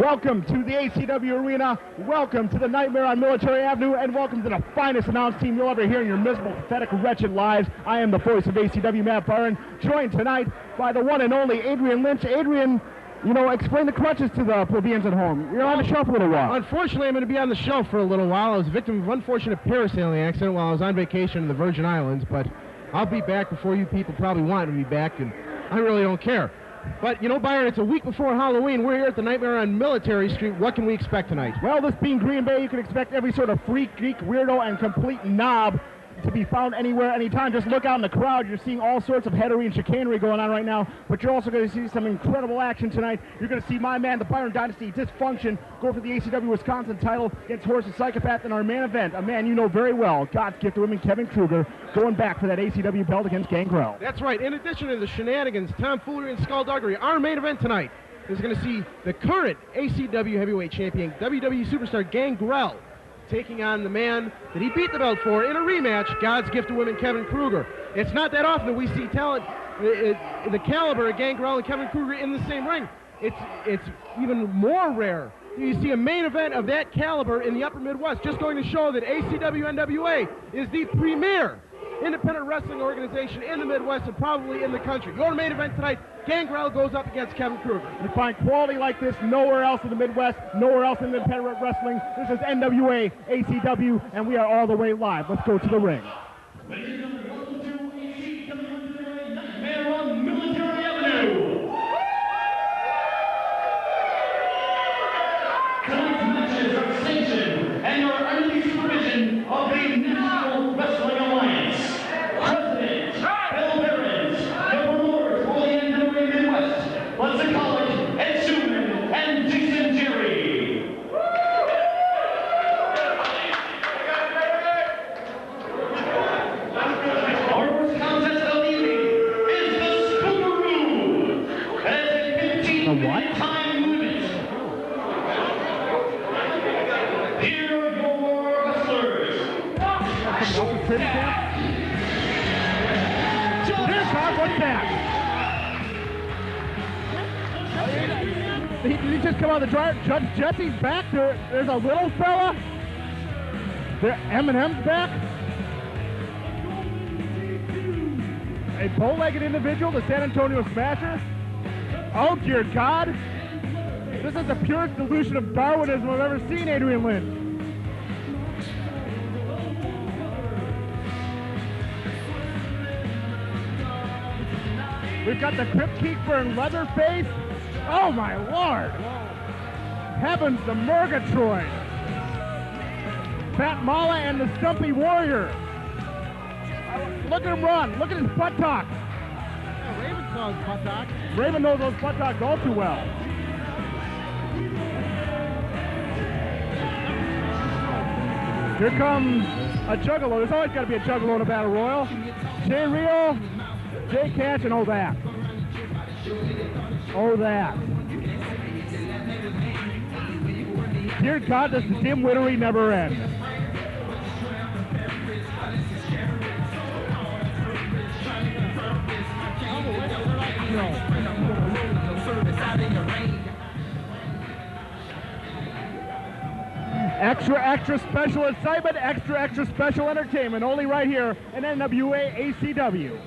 Welcome to the ACW Arena, welcome to the Nightmare on Military Avenue, and welcome to the finest announced team you'll ever hear in your miserable, pathetic, wretched lives. I am the voice of ACW, Matt Byron, joined tonight by the one and only Adrian Lynch. Adrian, explain the crutches to the plebeians at home. You're on the shelf for a little while. Unfortunately, I'm going to be on the shelf for a little while. I was a victim of an unfortunate parasailing accident while I was on vacation in the Virgin Islands, but I'll be back before you people probably want me to be back, and I really don't care. But, Byron, it's a week before Halloween. We're here at the Nightmare on Military Street. What can we expect tonight? Well, this being Green Bay, you can expect every sort of freak, geek, weirdo, and complete knob to be found anywhere, anytime. Just look out in the crowd. You're seeing all sorts of headery and chicanery going on right now, but you're also going to see some incredible action tonight. You're going to see my man, the Byron Dynasty, Dysfunction, go for the ACW Wisconsin title against Horace the Psychopath in our main event. A man you know very well, God's gift to him, and Kevin Krueger, going back for that ACW belt against Gangrel. That's right. In addition to the shenanigans, tomfoolery, and skullduggery, our main event tonight is going to see the current ACW heavyweight champion, WWE superstar Gangrel, taking on the man that he beat the belt for in a rematch, God's gift to women, Kevin Krueger. It's not that often that we see talent, the caliber of Gangrel and Kevin Krueger in the same ring. It's even more rare. You see a main event of that caliber in the upper Midwest, just going to show that ACW NWA is the premier independent wrestling organization in the Midwest and probably in the country. Your main event tonight, Gangrel goes up against Kevin Krueger. You find quality like this nowhere else in the Midwest, nowhere else in independent wrestling. This is NWA, ACW, and we are all the way live. Let's go to the ring. Ladies and gentlemen, welcome to ACW Nightmare on Military Avenue. Tonight's matches are sanctioned and are under the supervision of the National Wrestling Alliance. President, Bill Barons, the promoters for the NWA Midwest, Lexicolic, Ed Schumann, and Jason Jerry. Our first contest of the evening is the Spookaroo. That is a 15-time limit. Here are your wrestlers. What's that? Did he just come out of the dryer? Judge Jesse's back. There's a little fella. Eminem's back. A bow-legged individual, the San Antonio Smasher. Oh, dear God. This is the purest delusion of Darwinism I've ever seen, Adrian Lynch. We've got the Crypt Keeper and Leatherface. Oh, my Lord. Heavens, the Murgatroyd. Fat Mala and the Stumpy Warrior. Look at him run. Look at his buttocks. Yeah, Raven saw his buttocks. Raven knows those buttocks all too well. Here comes a juggalo. There's always got to be a juggalo in a battle royal. Jay Rio, Jay Cash, and oh that. Oh that. Dear God, does the dim-wittery never end. Extra special excitement, extra special entertainment, only right here in NWA ACW.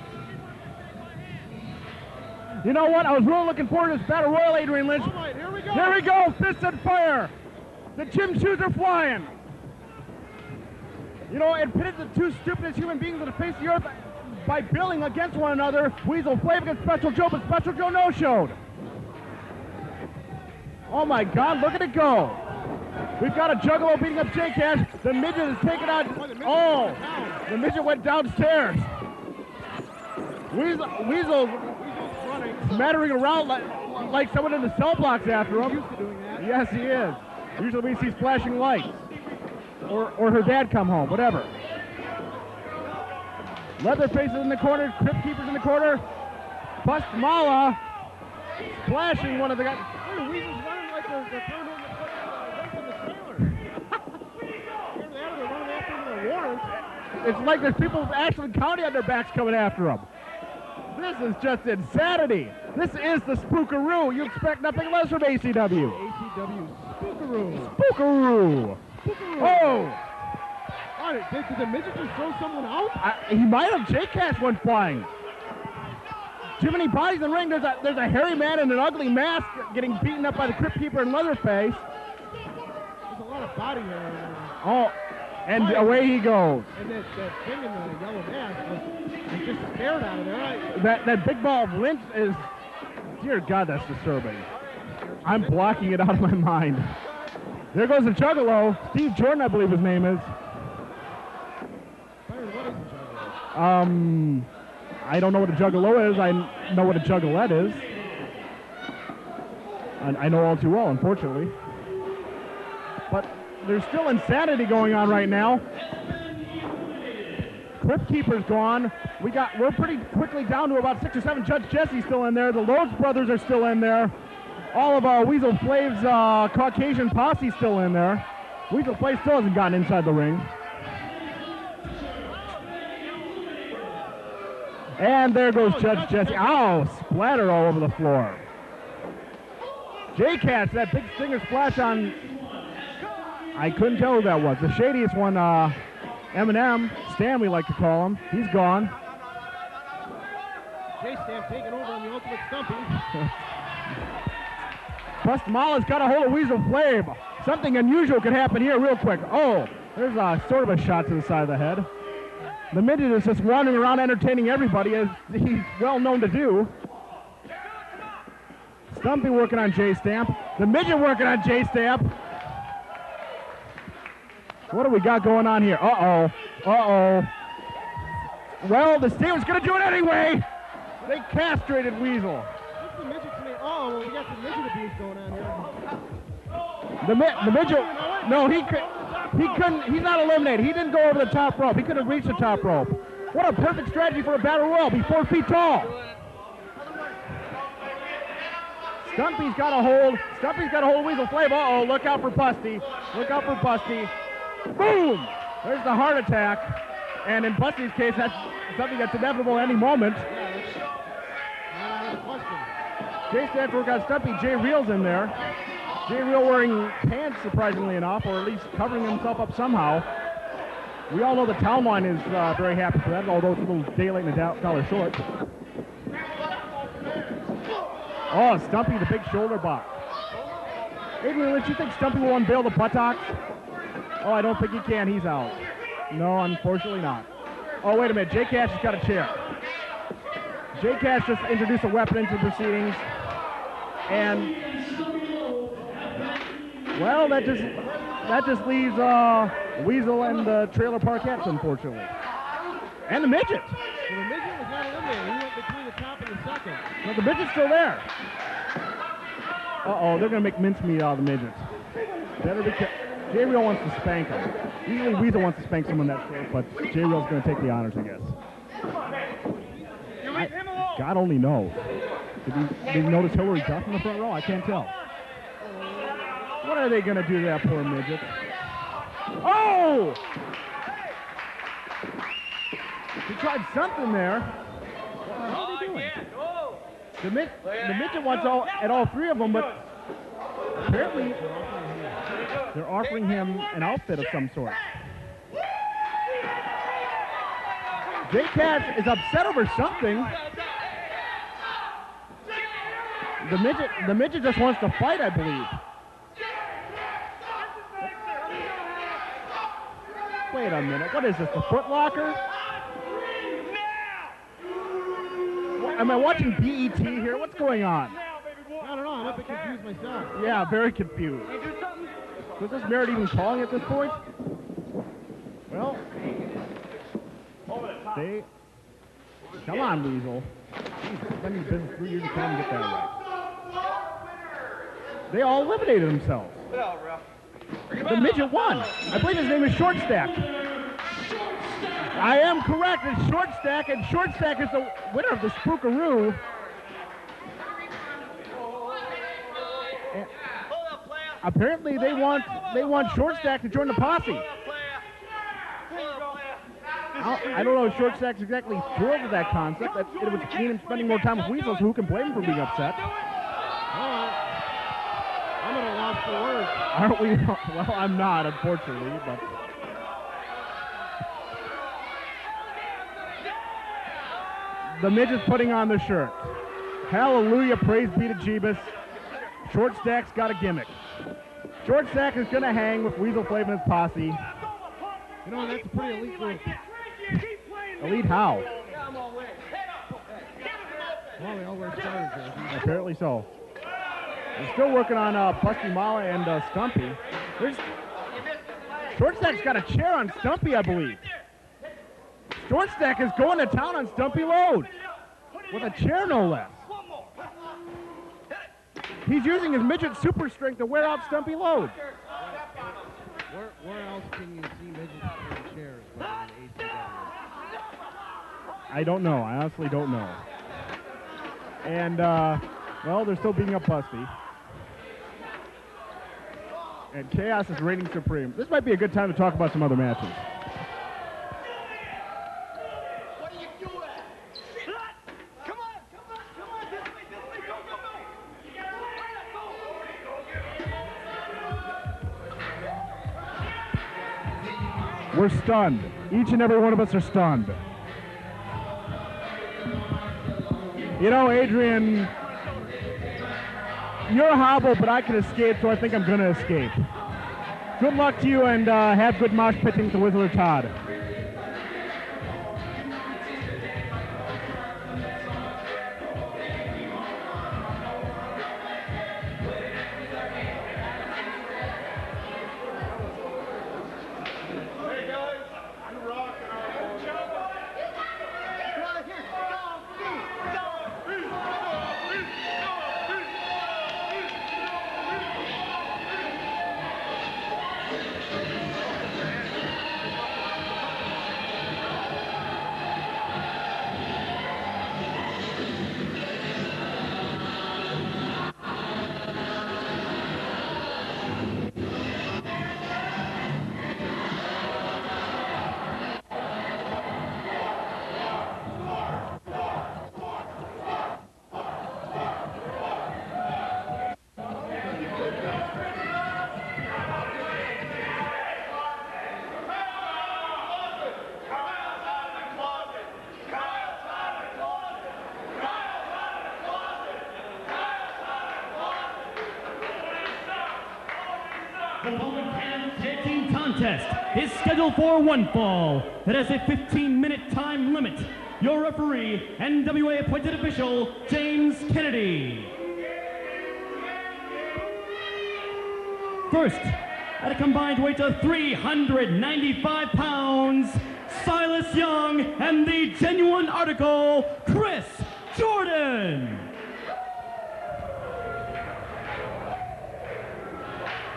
You know what? I was really looking forward to this battle royal, Adrian Lynch. All right, here we go. Here we go, fists on fire. The gym shoes are flying. It pitted the two stupidest human beings on the face of the earth by billing against one another. Weasel Flav against Special Joe, but Special Joe no-showed. Oh my God, look at it go. We've got a juggalo beating up Jay Cash. The midget is taken out. Oh, the midget went downstairs. Weasel's smattering around like someone in the cell blocks after him. Used to doing that. Yes, he is. Usually we see flashing lights. Or her dad come home, whatever. Leatherface is in the corner. Crypt Keeper's in the corner. Bust Mala splashing one of the guys. Hey, Weasel's running like they're throwing him the warrants. It's like there's people from Ashland County on their backs coming after them. This is just insanity. This is the Spookaroo. You expect nothing less from ACW. ACW Spookaroo. Spookaroo. Oh! Did the midget just throw someone out? He might have. J-Cash went flying. Too many bodies in the ring. There's a hairy man in an ugly mask getting beaten up by the Crypt Keeper in Leatherface. There's a lot of body hair. Oh, and away he goes. And that thing in the yellow mask was just scared out of there. That big ball of Lynch is, dear God, that's disturbing. I'm blocking it out of my mind. There goes the Juggalo. Steve Jordan, I believe his name is. Byron, what is the Juggalo? I don't know what a Juggalo is. I know what a Juggalette is. And I know all too well, unfortunately. But there's still insanity going on right now. Crypt Keeper's gone. We're pretty quickly down to about 6 or 7. Judge Jesse's still in there. The Lowe's brothers are still in there. All of Weasel Flav's Caucasian posse's still in there. Weasel Flav still hasn't gotten inside the ring. And there goes Judge Jesse. Ow, splatter all over the floor. J-Cash, that big stinger splash on, I couldn't tell who that was. The shadiest one, Eminem, Stan we like to call him. He's gone. J-Stan taking over on the Ultimate Stumpy. Bustamala's got a hold of Weasel Flav. Something unusual could happen here real quick. Oh, there's sort of a shot to the side of the head. The midget is just wandering around entertaining everybody, as he's well known to do. Stumpy working on J-Stamp. The midget working on J-Stamp. What do we got going on here? Uh-oh. Uh-oh. Well, the Steelers going to do it anyway. They castrated Weasel. What's the midget to me? Oh, well, we got some midget abuse going on here. The midget, no, he couldn't, he's not eliminated. He didn't go over the top rope. He couldn't reach the top rope. What a perfect strategy for a battle royal. Be 4 feet tall. Stumpy's got a hold of Weasel Flav. Uh-oh, look out for Busty. Look out for Busty. Boom! There's the heart attack. And in Busty's case, that's something that's inevitable any moment. Jay Stanford got Stumpy. Jay Reel's in there. Jay Reel wearing pants, surprisingly enough, or at least covering himself up somehow. We all know the town line is very happy for that, although it's a little day late and a dollar short. Oh, Stumpy, the big shoulder box. Adrian Lynch, you think Stumpy will unveil the buttocks? Oh, I don't think he can. He's out. No, unfortunately not. Oh, wait a minute. J-Cash has got a chair. J-Cash just introduced a weapon into the proceedings. And, well, that just leaves Weasel and the Trailer Parkettes, unfortunately. And the midget. Well, the midget was not eliminated. He went between the top and the second. Well, the midget's still there. Uh-oh, they're going to make mincemeat out of the midgets. Better be careful. Jay Reel wants to spank him. Usually Weasel wants to spank someone that short, but Jay Reel's going to take the honors, I guess. God only knows. Did you notice Hillary Duff in the front row? I can't tell. What are they going to do to that poor midget? Oh! He tried something there. What are they doing? The midget wants all three of them, but apparently they're offering him an outfit of some sort. J-Cash is upset over something. The midget just wants to fight, I believe. Wait a minute. What is this, the Foot Locker? Am I watching BET here? What's going on? I don't know. I'm a bit confused myself. Yeah, very confused. Was this merit even calling at this point? Well, come on, Weasel. Jeez, it's been in business 3 years, you can't even get that right. They all eliminated themselves. The midget won. I believe his name is Short Stack. I am correct. It's Short Stack, and Short Stack is the winner of the Spookaroo. Apparently, they want Short Stack to join the posse. I don't know if Short Stack's exactly thrilled with that concept. It would mean him spending more time with Weasel, so who can blame him for being upset? I'm at a loss for words. Aren't we? Well, I'm not, unfortunately, but... The midget's putting on the shirt. Hallelujah, praise be to Jeebus. Short Stack's got a gimmick. Short Stack is going to hang with Weasel Flav and his posse. You know, that's a pretty elite group. Elite how? Well, they all wear starters jerseys. Apparently so. They're still working on Pusky Mala and Stumpy. Short Stack's got a chair on Stumpy, I believe. Short Stack is going to town on Stumpy Load. With a chair, no less. He's using his midget super strength to wear out Stumpy Load. Where else can you see midgets carrying chairs but in ACW? I don't know. I honestly don't know. And, well, they're still beating up Busty. And Chaos is reigning supreme. This might be a good time to talk about some other matches. What are you doing? Come on. Go. We're stunned. Each and every one of us are stunned. You know, Adrian, you're hobbled, but I can escape, so I think I'm going to escape. Good luck to you, and have good mosh pitting to Whistler Todd. The following tag team contest is scheduled for one fall. It has a 15-minute time limit. Your referee, NWA appointed official, James Kennedy. First, at a combined weight of 395 pounds, Silas Young and the Genuine Article, Chris Jordan.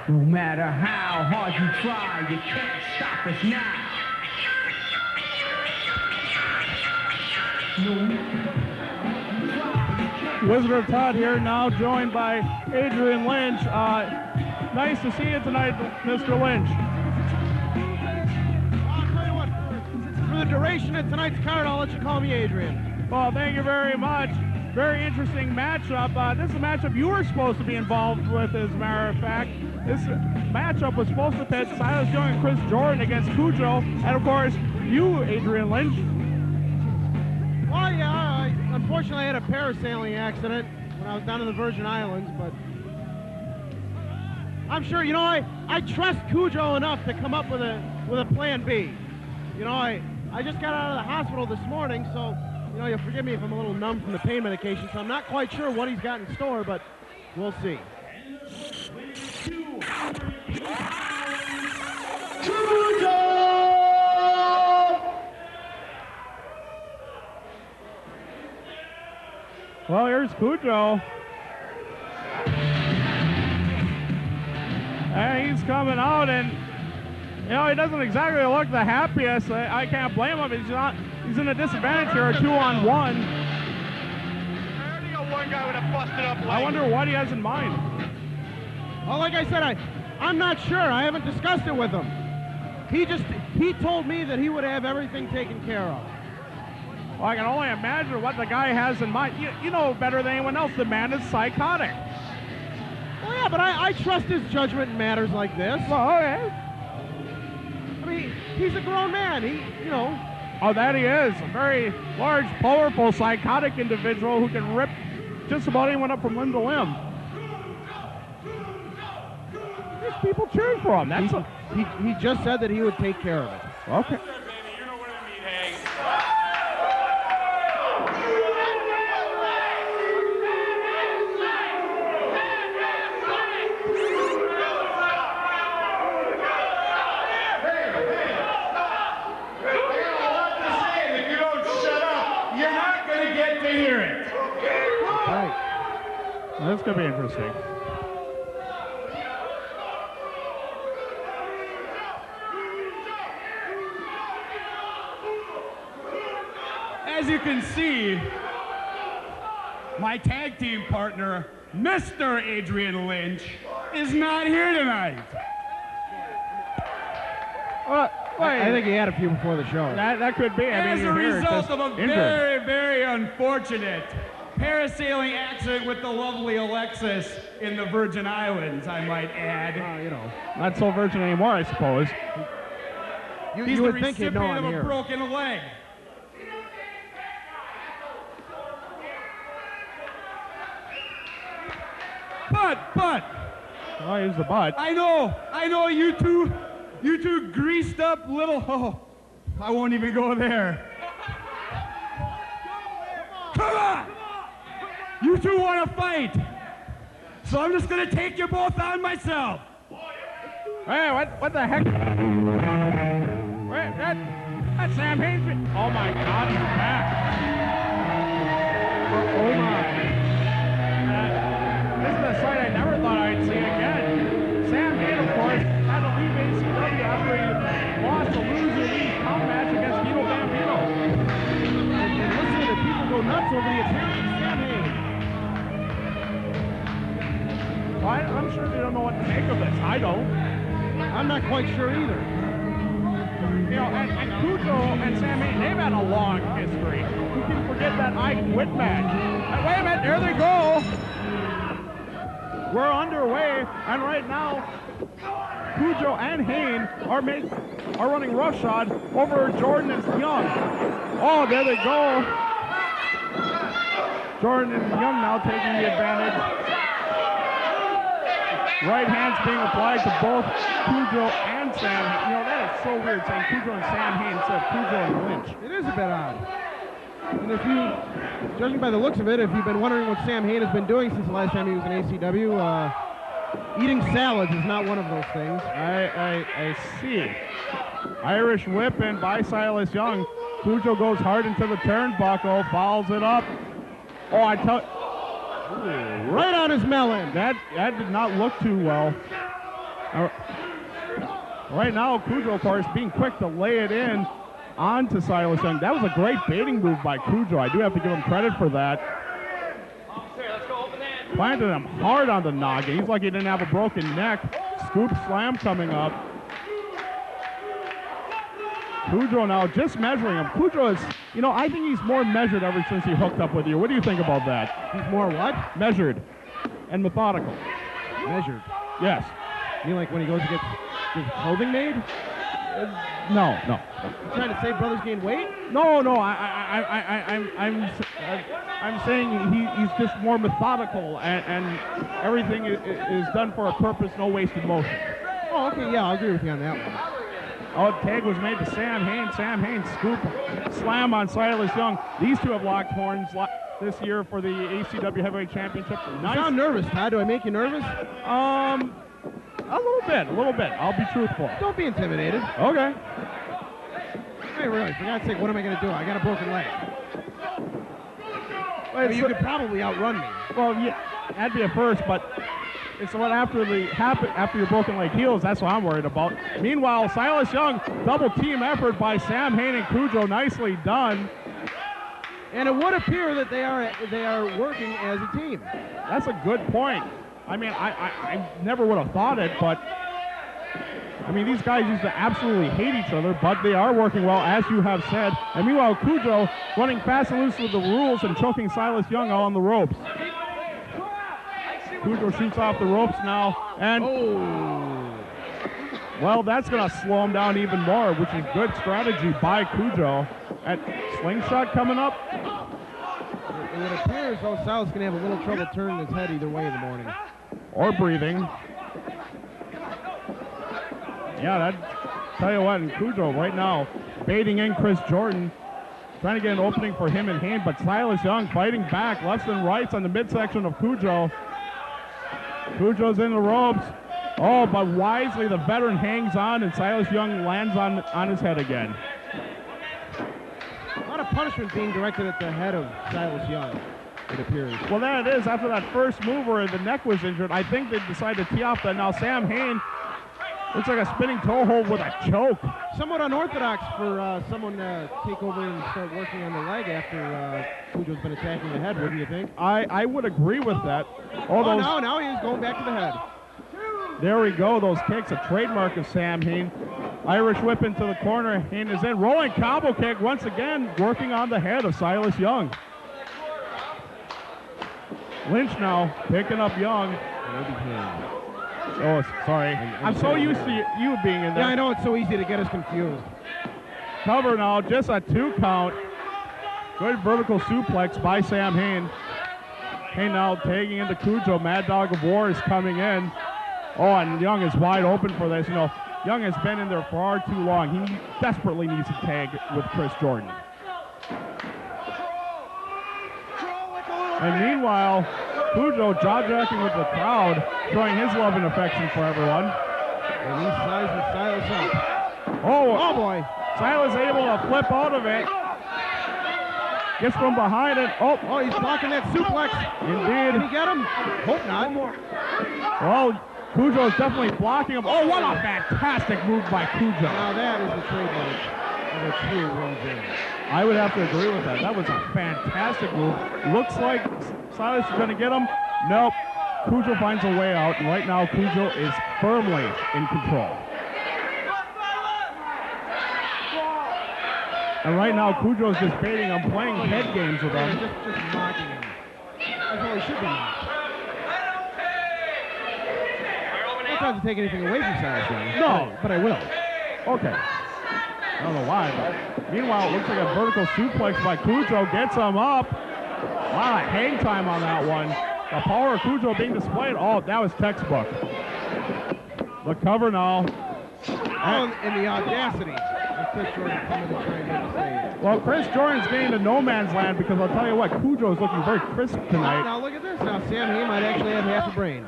No matter how hard you try, you can't stop us now. Wizard of Todd here, now joined by Adrian Lynch. Nice to see you tonight, Mr. Lynch. I'll tell you what, for the duration of tonight's card, I'll let you call me Adrian. Well, thank you very much. Very interesting matchup. This is a matchup you were supposed to be involved with, as a matter of fact. This matchup was supposed to pit Silas Young and Chris Jordan against Kujo, and of course, you, Adrian Lynch. Well, yeah, unfortunately I had a parasailing accident when I was down in the Virgin Islands, but I'm sure, you know, I trust Kujo enough to come up with a plan B. You know, I just got out of the hospital this morning, so, you know, you'll forgive me if I'm a little numb from the pain medication, so I'm not quite sure what he's got in store, but we'll see. Well, here's Kujo. And he's coming out, and you know, he doesn't exactly look the happiest. I can't blame him. He's in a disadvantage here, a 2-on-1. One guy would have busted up. I wonder what he has in mind. Well, like I said, I'm not sure. I haven't discussed it with him. He told me that he would have everything taken care of. Well, I can only imagine what the guy has in mind. You know better than anyone else, the man is psychotic. Well, yeah, but I trust his judgment in matters like this. Well, okay. I mean, he's a grown man. Oh, that he is. A very large, powerful, psychotic individual who can rip just about anyone up from limb to limb. There's people cheering for him. He just said that he would take care of it. Okay. That's going to be interesting. As you can see, my tag team partner, Mr. Adrian Lynch, is not here tonight. I think he had a few before the show. That could be. As a result of a very, very unfortunate parasailing accident with the lovely Alexis in the Virgin Islands, I might add. Not so virgin anymore, I suppose. He's you the would think he'd know recipient I'm of here. a broken leg. But. Oh, here's the butt. I know you two greased up little, I won't even go there. Come on! You two want to fight, so I'm just going to take you both on myself. Hey, what the heck? Wait, that's Sam Hayne. Oh my God, he's back. Oh my. This is a sight I never thought I'd see again. Sam Hayne, of course, had to leave ACW after he lost a loser-lead count match against Vito Bambino. And listen to the people go nuts over the appearance of Sam Hayne. Well, I'm sure they don't know what to make of this. I don't. I'm not quite sure either. And Kujo and Sam Hayne, they've had a long history. Who can forget that I Quit match? Wait a minute, there they go. We're underway, and right now, Kujo and Hayne are running roughshod over Jordan and Young. Oh, there they go. Jordan and Young now taking the advantage. Right hands being applied to both Kujo and Sam. That is so weird saying Kujo and Sam Hayne instead of Kujo and Lynch. It is a bit odd. And if you, judging by the looks of it, if you've been wondering what Sam Hayne has been doing since the last time he was in ACW, eating salads is not one of those things. I see. Irish whip in by Silas Young. Kujo goes hard into the turnbuckle, fouls it up. Oh, I tell. Right on his melon. That did not look too well. Right now, Kujo, of course, being quick to lay it in onto Silas Young. That was a great baiting move by Kujo. I do have to give him credit for that. Planted him hard on the noggin. He's like he didn't have a broken neck. Scoop slam coming up. Kujo now just measuring him. Kujo is, I think he's more measured ever since he hooked up with you. What do you think about that? He's more what? Measured and methodical. Measured. Yes. You mean like when he goes to get his clothing made? No. You trying to say brothers gain weight? No. I'm saying he's just more methodical and everything is done for a purpose, no wasted motion. Oh, okay, yeah, I'll agree with you on that one. Oh, tag was made to Sam Hayne. Sam Hayne scoop slam on Silas Young. These two have locked horns this year for the ACW Heavyweight Championship. Nice. You sound nervous, Todd. Do I make you nervous? A little bit. I'll be truthful. Don't be intimidated. Okay. Hey, really, for God's sake, what am I going to do? I got a broken leg. Well, you could probably outrun me. Well, yeah, that'd be a first, but it's what after your broken leg heals, that's what I'm worried about. Meanwhile, Silas Young, double team effort by Sam Hayne and Kujo, nicely done. And it would appear that they are working as a team. That's a good point. I mean, I never would have thought it, but I mean, these guys used to absolutely hate each other, but they are working well, as you have said. And meanwhile, Kujo running fast and loose with the rules and choking Silas Young on the ropes. Kujo shoots off the ropes now, and well, that's going to slow him down even more, which is good strategy by Kujo. At slingshot coming up. It appears though Silas is going to have a little trouble turning his head either way in the morning. Or breathing. Yeah, that, tell you what, and Kujo right now baiting in Chris Jordan, trying to get an opening for him and Hayne, but Silas Young fighting back, lefts and rights on the midsection of Kujo. Kujo's in the ropes. Oh, but wisely the veteran hangs on, and Silas Young lands on his head again. A lot of punishment being directed at the head of Silas Young, it appears. Well, there it is. After that first move where the neck was injured, I think they decided to tee off that. Now Sam Hayne looks like a spinning toe hold with a choke. Somewhat unorthodox for someone to take over and start working on the leg after Kujo's been attacking the head, wouldn't you think? I would agree with that. Now he is going back to the head. There we go. Those kicks, a trademark of Sam Hayne. Irish whip into the corner. Hayne is in. Rolling combo kick once again, working on the head of Silas Young. Lynch now picking up Young. Oh, sorry. I'm so used to you being in there. Yeah, I know. It's so easy to get us confused. Cover now, just a 2 count. Good vertical suplex by Sam Hayne. Hayne now tagging into Kujo. Mad Dog of War is coming in. Oh, and Young is wide open for this. You know, Young has been in there far too long. He desperately needs to tag with Chris Jordan. And meanwhile, Kujo jaw-jacking with the crowd, showing his love and affection for everyone. And he sizes Silas up. Oh boy. Silas able to flip out of it. Gets from behind it. Oh, he's blocking that suplex. Indeed. Can he get him? Hope not. Well, Kujo is definitely blocking him. Oh, what a fantastic move by Kujo. Now that is the trademark of a true Roseanne. I would have to agree with that. That was a fantastic move. Looks like Silas is going to get him. Nope. Kujo finds a way out, and right now Kujo is firmly in control. And right now Kujo is just baiting him, playing head games with him. Just mocking him. That's all he should be mocking. I'm not trying to take anything away from Silas Young. No, but I will. Okay. I don't know why, but meanwhile, it looks like a vertical suplex by Kujo. Gets him up. Wow, hang time on that one. The power of Kujo being displayed. Oh, that was textbook. The cover now. And the audacity of Chris Jordan coming to try and make a save. Well, Chris Jordan's getting to no man's land because I'll tell you what, Kujo is looking very crisp tonight. Now look at this. Now Sam Hayne might actually have half a brain.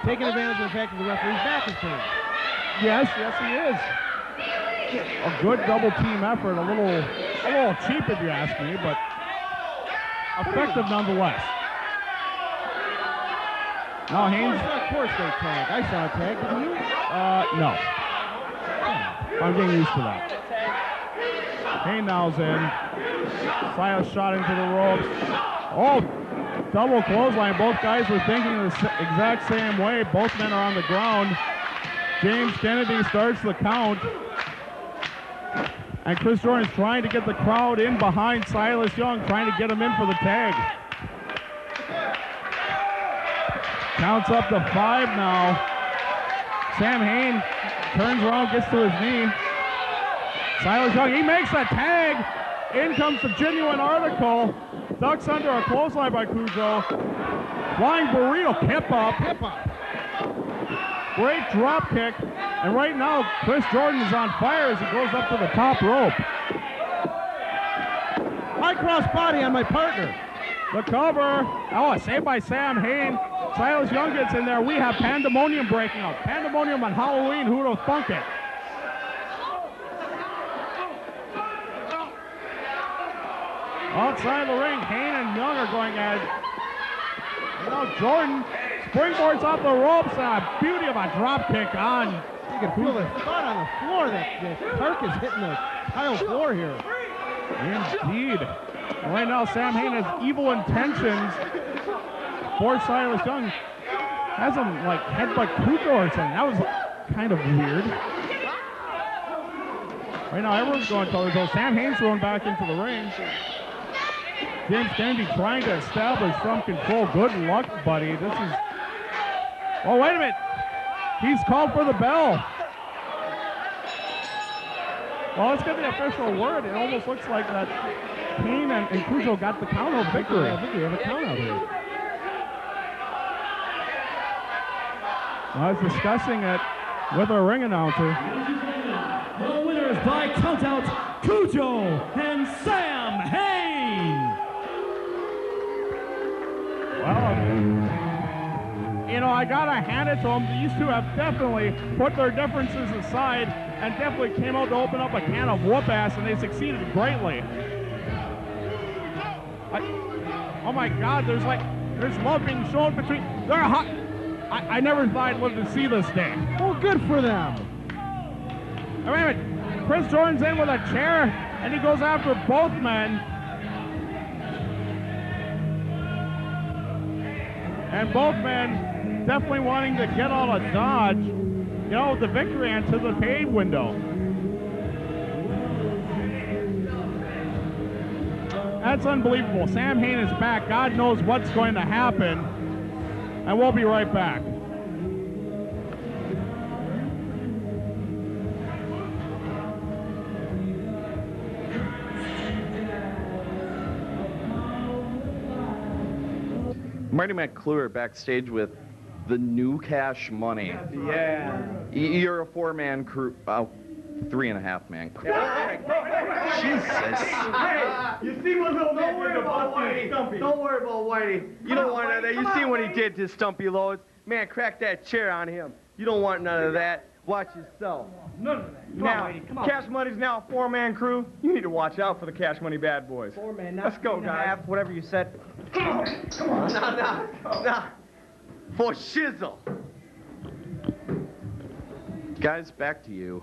Taking advantage of the fact that the referee's back is turned. Yes, he is. A good double team effort, a little cheap if you ask me, but effective nonetheless. Now Haynes. Of course they tag. I saw a tag, didn't you? No. I'm getting used to that. Hayne now's in. Silas shot into the ropes. Oh, double clothesline. Both guys were thinking the exact same way. Both men are on the ground. James Kennedy starts the count. And Chris Jordan is trying to get the crowd in behind Silas Young, trying to get him in for the tag. Counts up to 5 now. Sam Hayne turns around, gets to his knee. Silas Young, he makes a tag. In comes the genuine article. Ducks under a clothesline by Kujo. Flying burrito, kip up. Great drop kick. And right now, Chris Jordan is on fire as he goes up to the top rope. High cross body on my partner. The cover. Oh, a save by Sam Hayne. Silas Young gets in there. We have pandemonium breaking out. Pandemonium on Halloween. Who'd have thunk it? Outside the ring, Hayne and Young are going at it. And now Jordan springboards off the ropes. A beauty of a drop kick on. You can feel the spot on the floor. That Park is hitting the tile floor here. Indeed. And right now, Sam Hayne has evil intentions for Silas Young. Has him like headbutt Kujo or something. That was kind of weird. Right now, everyone's going towards those. Sam Hayne's going back into the ring. Jim's Kennedy trying to establish some control. Good luck, buddy. This is... Oh, wait a minute. He's called for the bell. Well, let's get the official word. It almost looks like that Hayne and Kujo got the count-out victory. I think we have a count-out here. I was discussing it with our ring announcer. The winners by count-out, Kujo and Sam Hayne. Well, you know, I gotta hand it to them. These two have definitely put their differences aside and definitely came out to open up a can of whoop-ass, and they succeeded greatly. Oh my God, there's love being shown between, they're hot. I never thought I'd live to see this day. Well, good for them. Wait a minute, Chris Jordan's in with a chair, and he goes after both men. And both men definitely wanting to get out of Dodge, you know, the victory into the paid window. That's unbelievable. Sam Hayne is back. God knows what's going to happen. And we'll be right back. Marty McClure backstage with the new Cash Money. Yeah. You're a 4-man crew. 3.5-man crew. Jesus. You see what little Don't worry about Whitey. Don't worry about Whitey. You don't want none of that. You see what he did to Stumpy Loads? Man, crack that chair on him. You don't want none of that. Watch yourself. None of that. Now, Cash Money's now a 4-man crew. You need to watch out for the Cash Money bad boys. 4-man, not Let's go, guys. Whatever you said. Come on. Nah. For shizzle. Guys, back to you.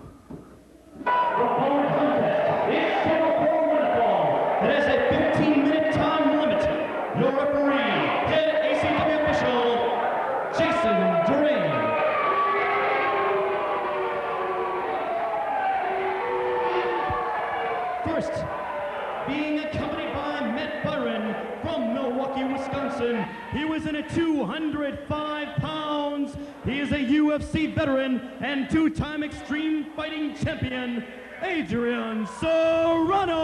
It's scheduled for one fall. It has a 15-minute time limit. Your referee, head ACW official, Jason Duran. First, being accompanied by Matt Byron from Milwaukee, Wisconsin. He was in at 205 pounds. He is a UFC veteran and 2-time Extreme Fighting Champion, Adrian Serrano.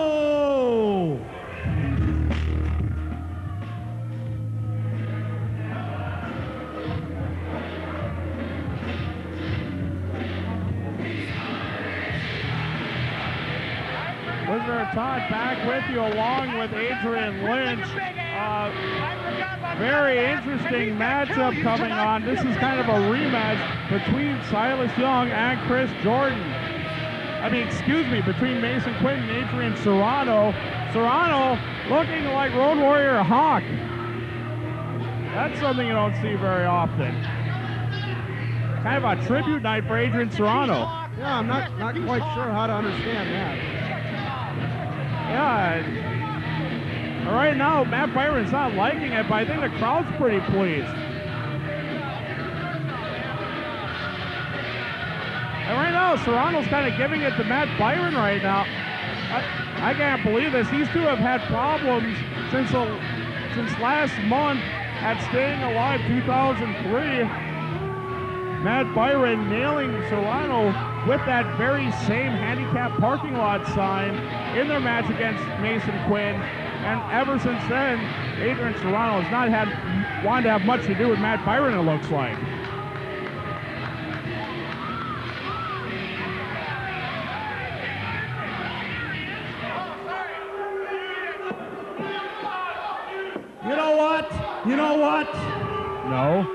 Listener Todd back with you along with Adrian Lynch. Very interesting matchup coming on. This is kind of a rematch between Silas Young and Chris Jordan. Between Mason Quinn and Adrian Serrano. Serrano looking like Road Warrior Hawk. That's something you don't see very often. Kind of a tribute night for Adrian Serrano. Yeah, I'm not quite sure how to understand that. Yeah, right now, Matt Byron's not liking it, but I think the crowd's pretty pleased. And right now, Serrano's kind of giving it to Matt Byron right now. I can't believe this. These two have had problems since last month at Staying Alive 2003. Matt Byron nailing Serrano with that very same handicap parking lot sign in their match against Mason Quinn. And ever since then, Adrian Serrano has not wanted to have much to do with Matt Byron, it looks like. You know what? No.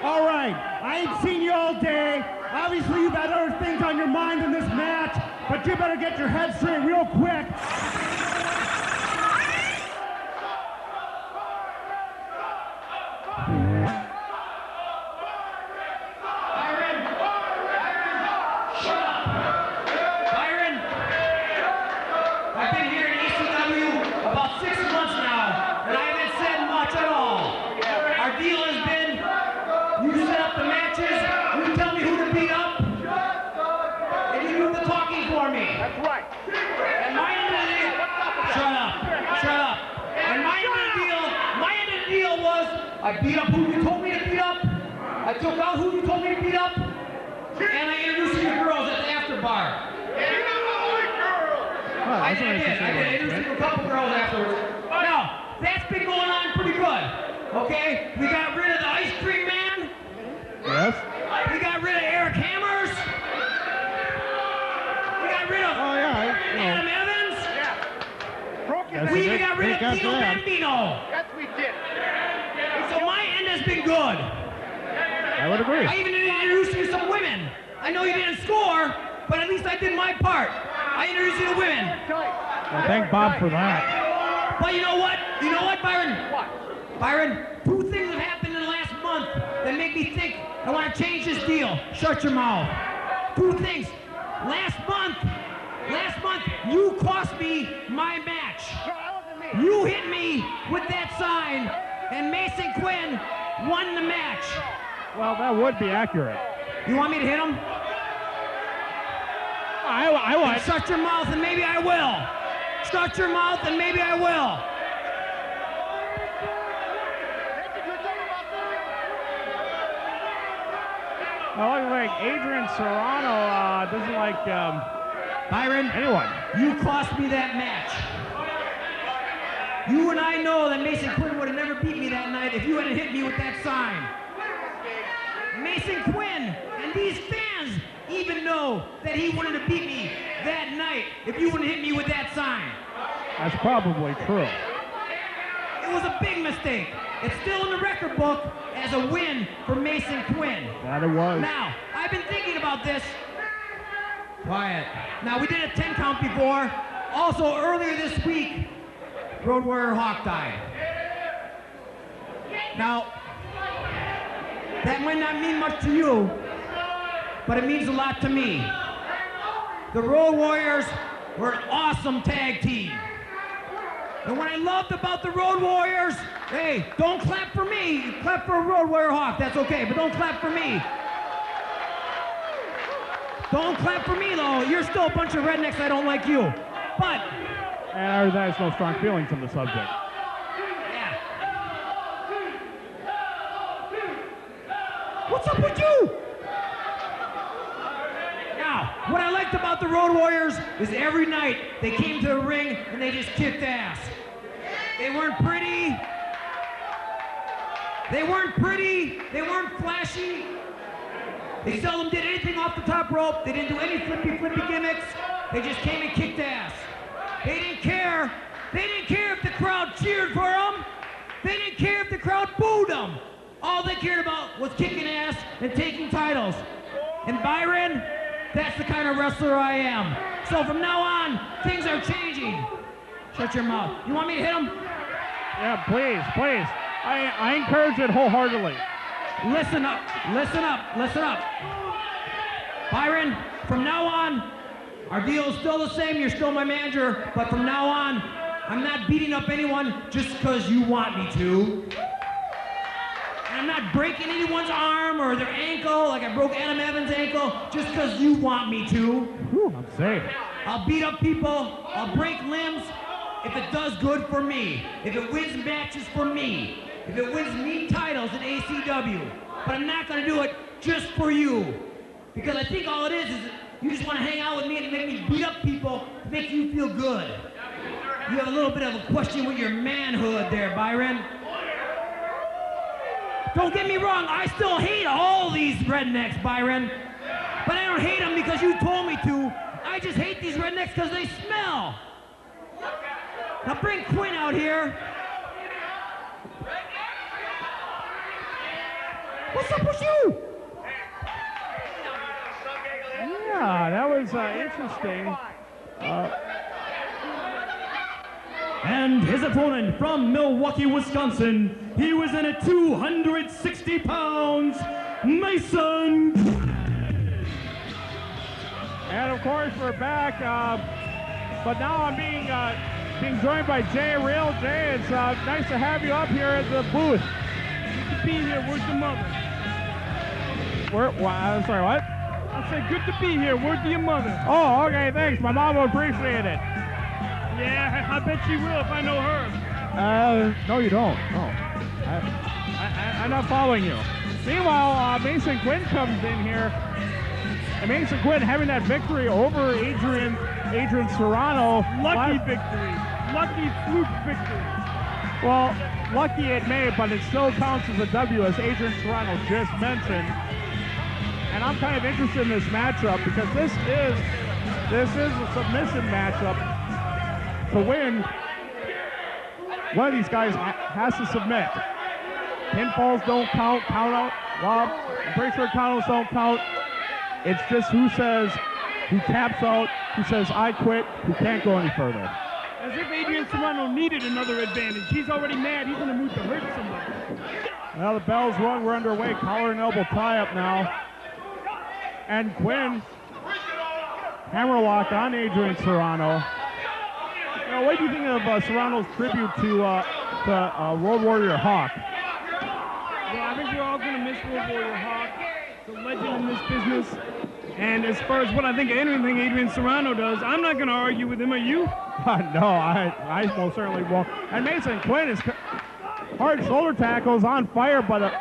All right, I ain't seen you all day. Obviously, you've had other things on your mind in this match, but you better get your head straight real quick. I've been here in ACW about 6 months now, and I haven't said much at all. Our deal has been, you set up the matches, you tell me who to beat up, and you do the talking for me. That's right. And my end of I beat up who you told me to beat up. I took out who you told me to beat up. And I introduced you to girls at the after bar. I did. I introduced you to a couple girls afterwards. Now, that's been going on pretty good. Okay? We got rid of the ice cream man. Yes. We got rid of Eric Hammers. We got rid of Adam Evans. Yes, We even got rid of Tito Bambino. Yes, we did. So my end has been good. I would agree. I even introduced you to some women. I know you didn't score, but at least I did my part. I introduced you to women. Well, thank Bob for that. But you know what? You know what, Byron? What? Byron, 2 things have happened in the last month that make me think I want to change this deal. Shut your mouth. 2 things. Last month, you cost me my match. You hit me with that sign, and Mason Quinn won the match. Well, that would be accurate. You want me to hit him? I would. Shut your mouth and maybe I will. Shut your mouth and maybe I will. Well, look like Adrian Serrano doesn't like Byron, anyone. You cost me that match. You and I know that Mason Quinn would have never beat me that night if you hadn't hit me with that sign. Mason Quinn and these fans even know that he wouldn't have beat me that night if you wouldn't hit me with that sign. That's probably true. It was a big mistake. It's still in the record book as a win for Mason Quinn. That it was. Now, I've been thinking about this. Quiet. Now, we did a 10 count before. Also, earlier this week, Road Warrior Hawk died. Now, that might not mean much to you, but it means a lot to me. The Road Warriors were an awesome tag team. And what I loved about the Road Warriors, hey, don't clap for me. Clap for Road Warrior Hawk, that's okay, but don't clap for me. Don't clap for me, though. You're still a bunch of rednecks, I don't like you. But... And there's no strong feelings on the subject. Yeah. What's up with you? Now, what I liked about the Road Warriors is every night they came to the ring and they just kicked ass. They weren't pretty. They weren't pretty. They weren't flashy. They seldom did anything off the top rope. They didn't do any flippy gimmicks. They just came and kicked ass. They didn't care. They didn't care if the crowd cheered for them. They didn't care if the crowd booed them. All they cared about was kicking ass and taking titles. And Byron, that's the kind of wrestler I am. So from now on, things are changing. Shut your mouth. You want me to hit him? Yeah, please, please. I encourage it wholeheartedly. Listen up, listen up, listen up. Byron, from now on, our deal is still the same. You're still my manager, but from now on, I'm not beating up anyone just because you want me to. And I'm not breaking anyone's arm or their ankle like I broke Adam Evans' ankle just because you want me to. Whew, I'm safe. I'll beat up people, I'll break limbs if it does good for me, if it wins matches for me, if it wins me titles in ACW. But I'm not going to do it just for you. Because I think all it is you just want to hang out with me and make me beat up people to make you feel good. You have a little bit of a question with your manhood there, Byron. Don't get me wrong, I still hate all these rednecks, Byron. But I don't hate them because you told me to. I just hate these rednecks because they smell. Now bring Quinn out here. What's up with you? Yeah, that was interesting. And his opponent from Milwaukee, Wisconsin, he was in at 260 pounds, Mason. And of course we're back, but now I'm being joined by Jay. Real Jay, it's nice to have you up here at the booth. Good to be here. Where's the mother? I'm sorry, what? I said good to be here. Where's your mother? Oh, okay, thanks. My mom will appreciate it. Yeah, I bet she will if I know her. No, you don't. No. I'm not following you. Meanwhile, Mason Quinn comes in here. And Mason Quinn having that victory over Adrian Serrano. Lucky victory. Lucky fluke victory. Well, lucky it may, but it still counts as a W, as Adrian Serrano just mentioned. And I'm kind of interested in this matchup because this is a submission matchup. To win, one of these guys has to submit. Pinfalls don't count, count out. Well, I'm pretty sure countouts don't count. It's just who taps out, who says I quit, who can't go any further. As if Adrian Serrano needed another advantage. He's already mad. He's in the mood to hurt somebody. Well, the bell's rung. We're underway. Collar and elbow tie-up now. And Quinn, hammerlock on Adrian Serrano. Now, what do you think of Serrano's tribute to Road Warrior Hawk? Well, I think we're all going to miss Road Warrior Hawk, the legend in this business. And as far as what I think of anything Adrian Serrano does, I'm not going to argue with him. Are you? No, I most certainly won't. And Mason Quinn is hard shoulder tackles on fire, but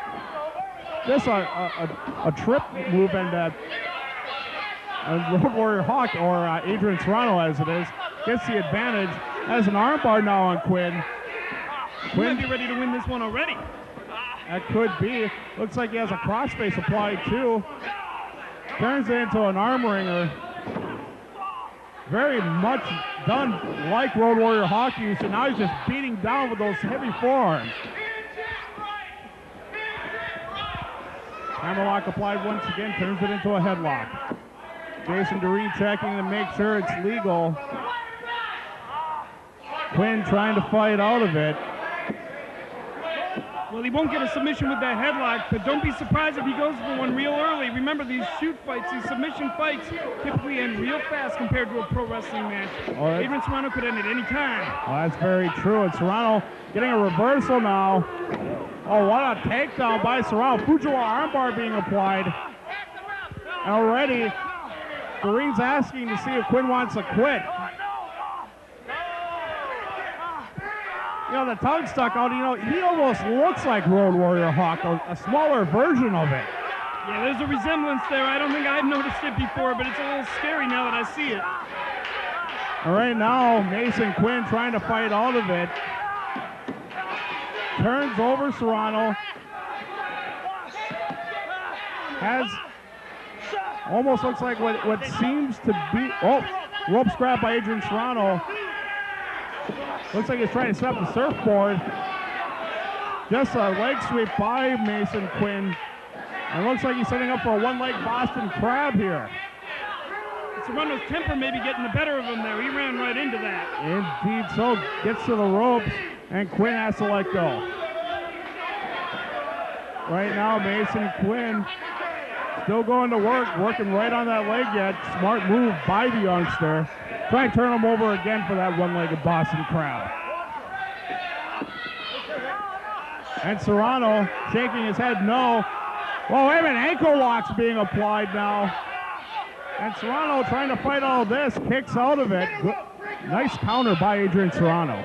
just a trip move and Road Warrior Hawk, or Adrian Serrano as it is, gets the advantage. Has an armbar now on Quinn. Quinn might be ready to win this one already. That could be. Looks like he has a crossface applied too. Turns it into an arm wringer. Very much done like Road Warrior Hawk used, and now he's just beating down with those heavy forearms. Hammerlock applied once again, turns it into a headlock. Jason Doreen checking to make sure it's legal. Quinn trying to fight out of it. Well, he won't get a submission with that headlock, but don't be surprised if he goes for one real early. Remember, these shoot fights, these submission fights, typically end real fast compared to a pro wrestling match. Adrian Serrano could end at any time. Well, that's very true. And Serrano getting a reversal now. Oh, what a takedown by Serrano. Kujo armbar being applied. And already, Doreen's asking to see if Quinn wants to quit. You know, the tongue stuck out, you know, he almost looks like Road Warrior Hawk, a smaller version of it. Yeah, there's a resemblance there. I don't think I've noticed it before, but it's a little scary now that I see it. All right, now Mason Quinn trying to fight out of it. Turns over Serrano. Has, almost looks like what seems to be, rope scrap by Adrian Serrano. Looks like he's trying to set up the surfboard. Just a leg sweep by Mason Quinn. And looks like he's setting up for a one-leg Boston Crab here. Serrano's temper may be getting the better of him there. He ran right into that. Indeed so. Gets to the ropes, and Quinn has to let go. Right now, Mason Quinn still going to work, working right on that leg yet. Smart move by the youngster. Try and turn him over again for that one-legged Boston Crab. And Serrano shaking his head no. Well, wait a minute, ankle lock's being applied now. And Serrano trying to fight all this, kicks out of it. Good. Nice counter by Adrian Serrano.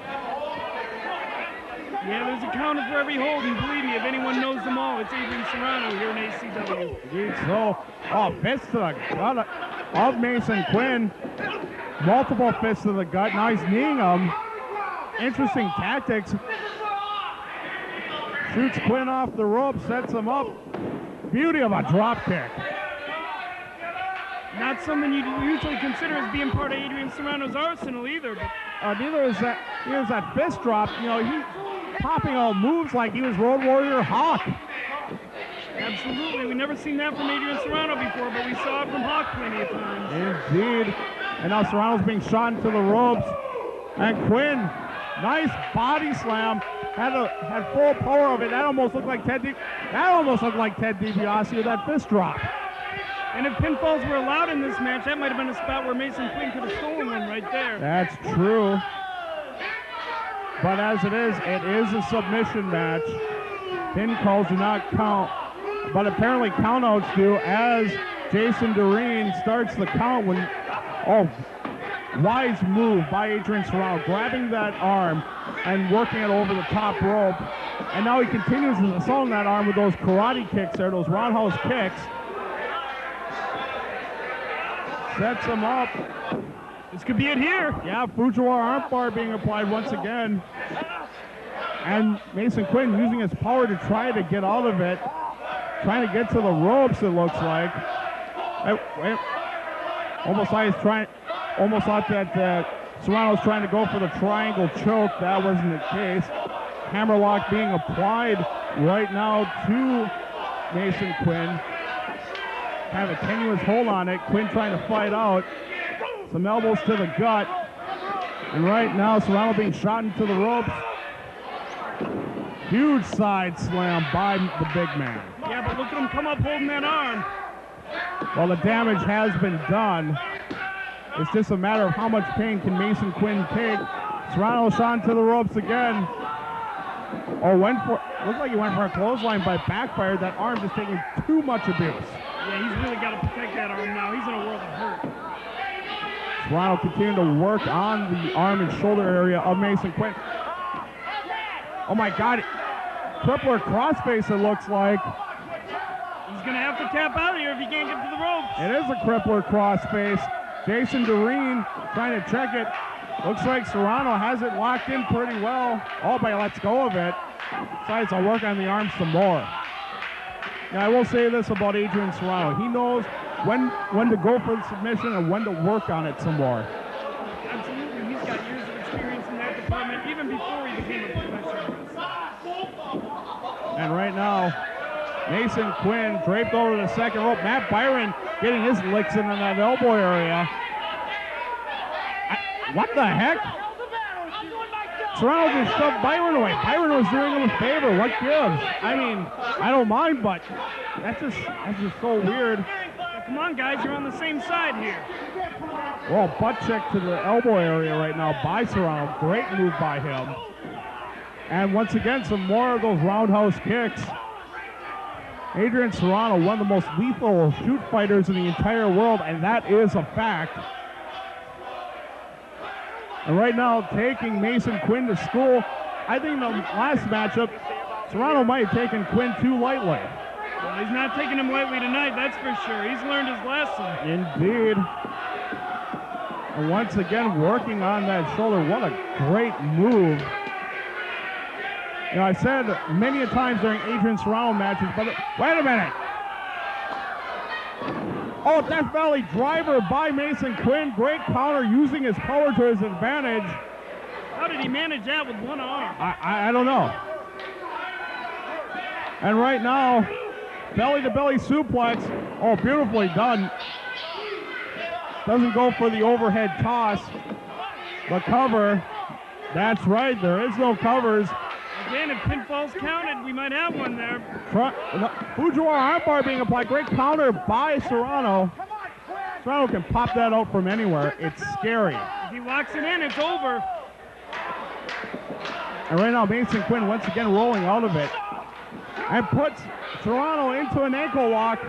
Yeah, there's a counter for every hold, and believe me, if anyone knows them all, it's Adrian Serrano here in ACW. Indeed so. Oh, fist to the gut of Mason Quinn. Multiple fists to the gut. Now he's kneeing him. Interesting tactics. Shoots Quinn off the rope, sets him up. Beauty of a drop kick. Not something you usually consider as being part of Adrian Serrano's arsenal either. But neither is that. Here's that fist drop. You know, he's popping all moves like he was Road Warrior Hawk. Absolutely. We've never seen that from Adrian Serrano before, but we saw it from Hawk plenty of times. Indeed. And now Serrano's being shot into the ropes. And Quinn, nice body slam. Had full power of it. That almost looked like Ted DiBiase with that fist drop. And if pinfalls were allowed in this match, that might have been a spot where Mason Quinn could have stolen one right there. That's true. But as it is a submission match. Pin calls do not count. But apparently countouts do, as Jason Doreen starts the count when, wise move by Adrian Serrano, grabbing that arm, and working it over the top rope. And now he continues to assault that arm with those karate kicks there, those roundhouse kicks. Sets him up. This could be it here. Yeah, Fujiwara armbar being applied once again. And Mason Quinn using his power to try to get out of it. Trying to get to the ropes, it looks like. Wait. Almost thought that Serrano's trying to go for the triangle choke. That wasn't the case. Hammerlock being applied right now to Mason Quinn. Kind of a tenuous hold on it. Quinn trying to fight out. Some elbows to the gut. And right now, Serrano being shot into the ropes. Huge side slam by the big man. Yeah, but look at him come up holding that arm. Well, the damage has been done. It's just a matter of how much pain can Mason Quinn take. Serrano shot into the ropes again. Looks like he went for a clothesline, but backfired. That arm just taking too much abuse. Yeah, he's really got to protect that arm now. He's in a world of hurt. Serrano continuing to work on the arm and shoulder area of Mason Quinn. Oh my God. Crippler crossface, it looks like. He's going to have to tap out of here if he can't get to the ropes. It is a crippler crossface. Jason Doreen trying to check it. Looks like Serrano has it locked in pretty well. Oh, but he lets go of it. Decides to work on the arm some more. Now, I will say this about Adrian Serrano. He knows when to go for the submission and when to work on it some more. Absolutely. He's got years of experience in that department, even before he became a professional. And right now, Mason Quinn draped over the second rope. Matt Byron getting his licks in that elbow area. What the heck? Serrano just shoved Byron away. Byron was doing him a favor. What gives? I mean, I don't mind, but that's just so weird. Come on, guys, you're on the same side here. Well, butt check to the elbow area right now by Serrano. Great move by him. And once again, some more of those roundhouse kicks. Adrian Serrano, one of the most lethal shoot fighters in the entire world, and that is a fact. And right now, taking Mason Quinn to school. I think the last matchup, Serrano might have taken Quinn too lightly. Well, he's not taking him lightly tonight, that's for sure. He's learned his lesson. Indeed. And once again, working on that shoulder. What a great move. You know, I said many a times during Adrian Serrano matches, but wait a minute. Oh, Death Valley driver by Mason Quinn. Great counter using his power to his advantage. How did he manage that with one arm? I don't know. And right now, belly-to-belly suplex. Oh, beautifully done. Doesn't go for the overhead toss. The cover. That's right, there is no covers. Again, if pinfalls counted, we might have one there. Fujiwara armbar being applied. Great counter by Serrano. Serrano can pop that out from anywhere. It's scary. If he locks it in, it's over. And right now, Mason Quinn once again rolling out of it. And puts Serrano into an ankle lock.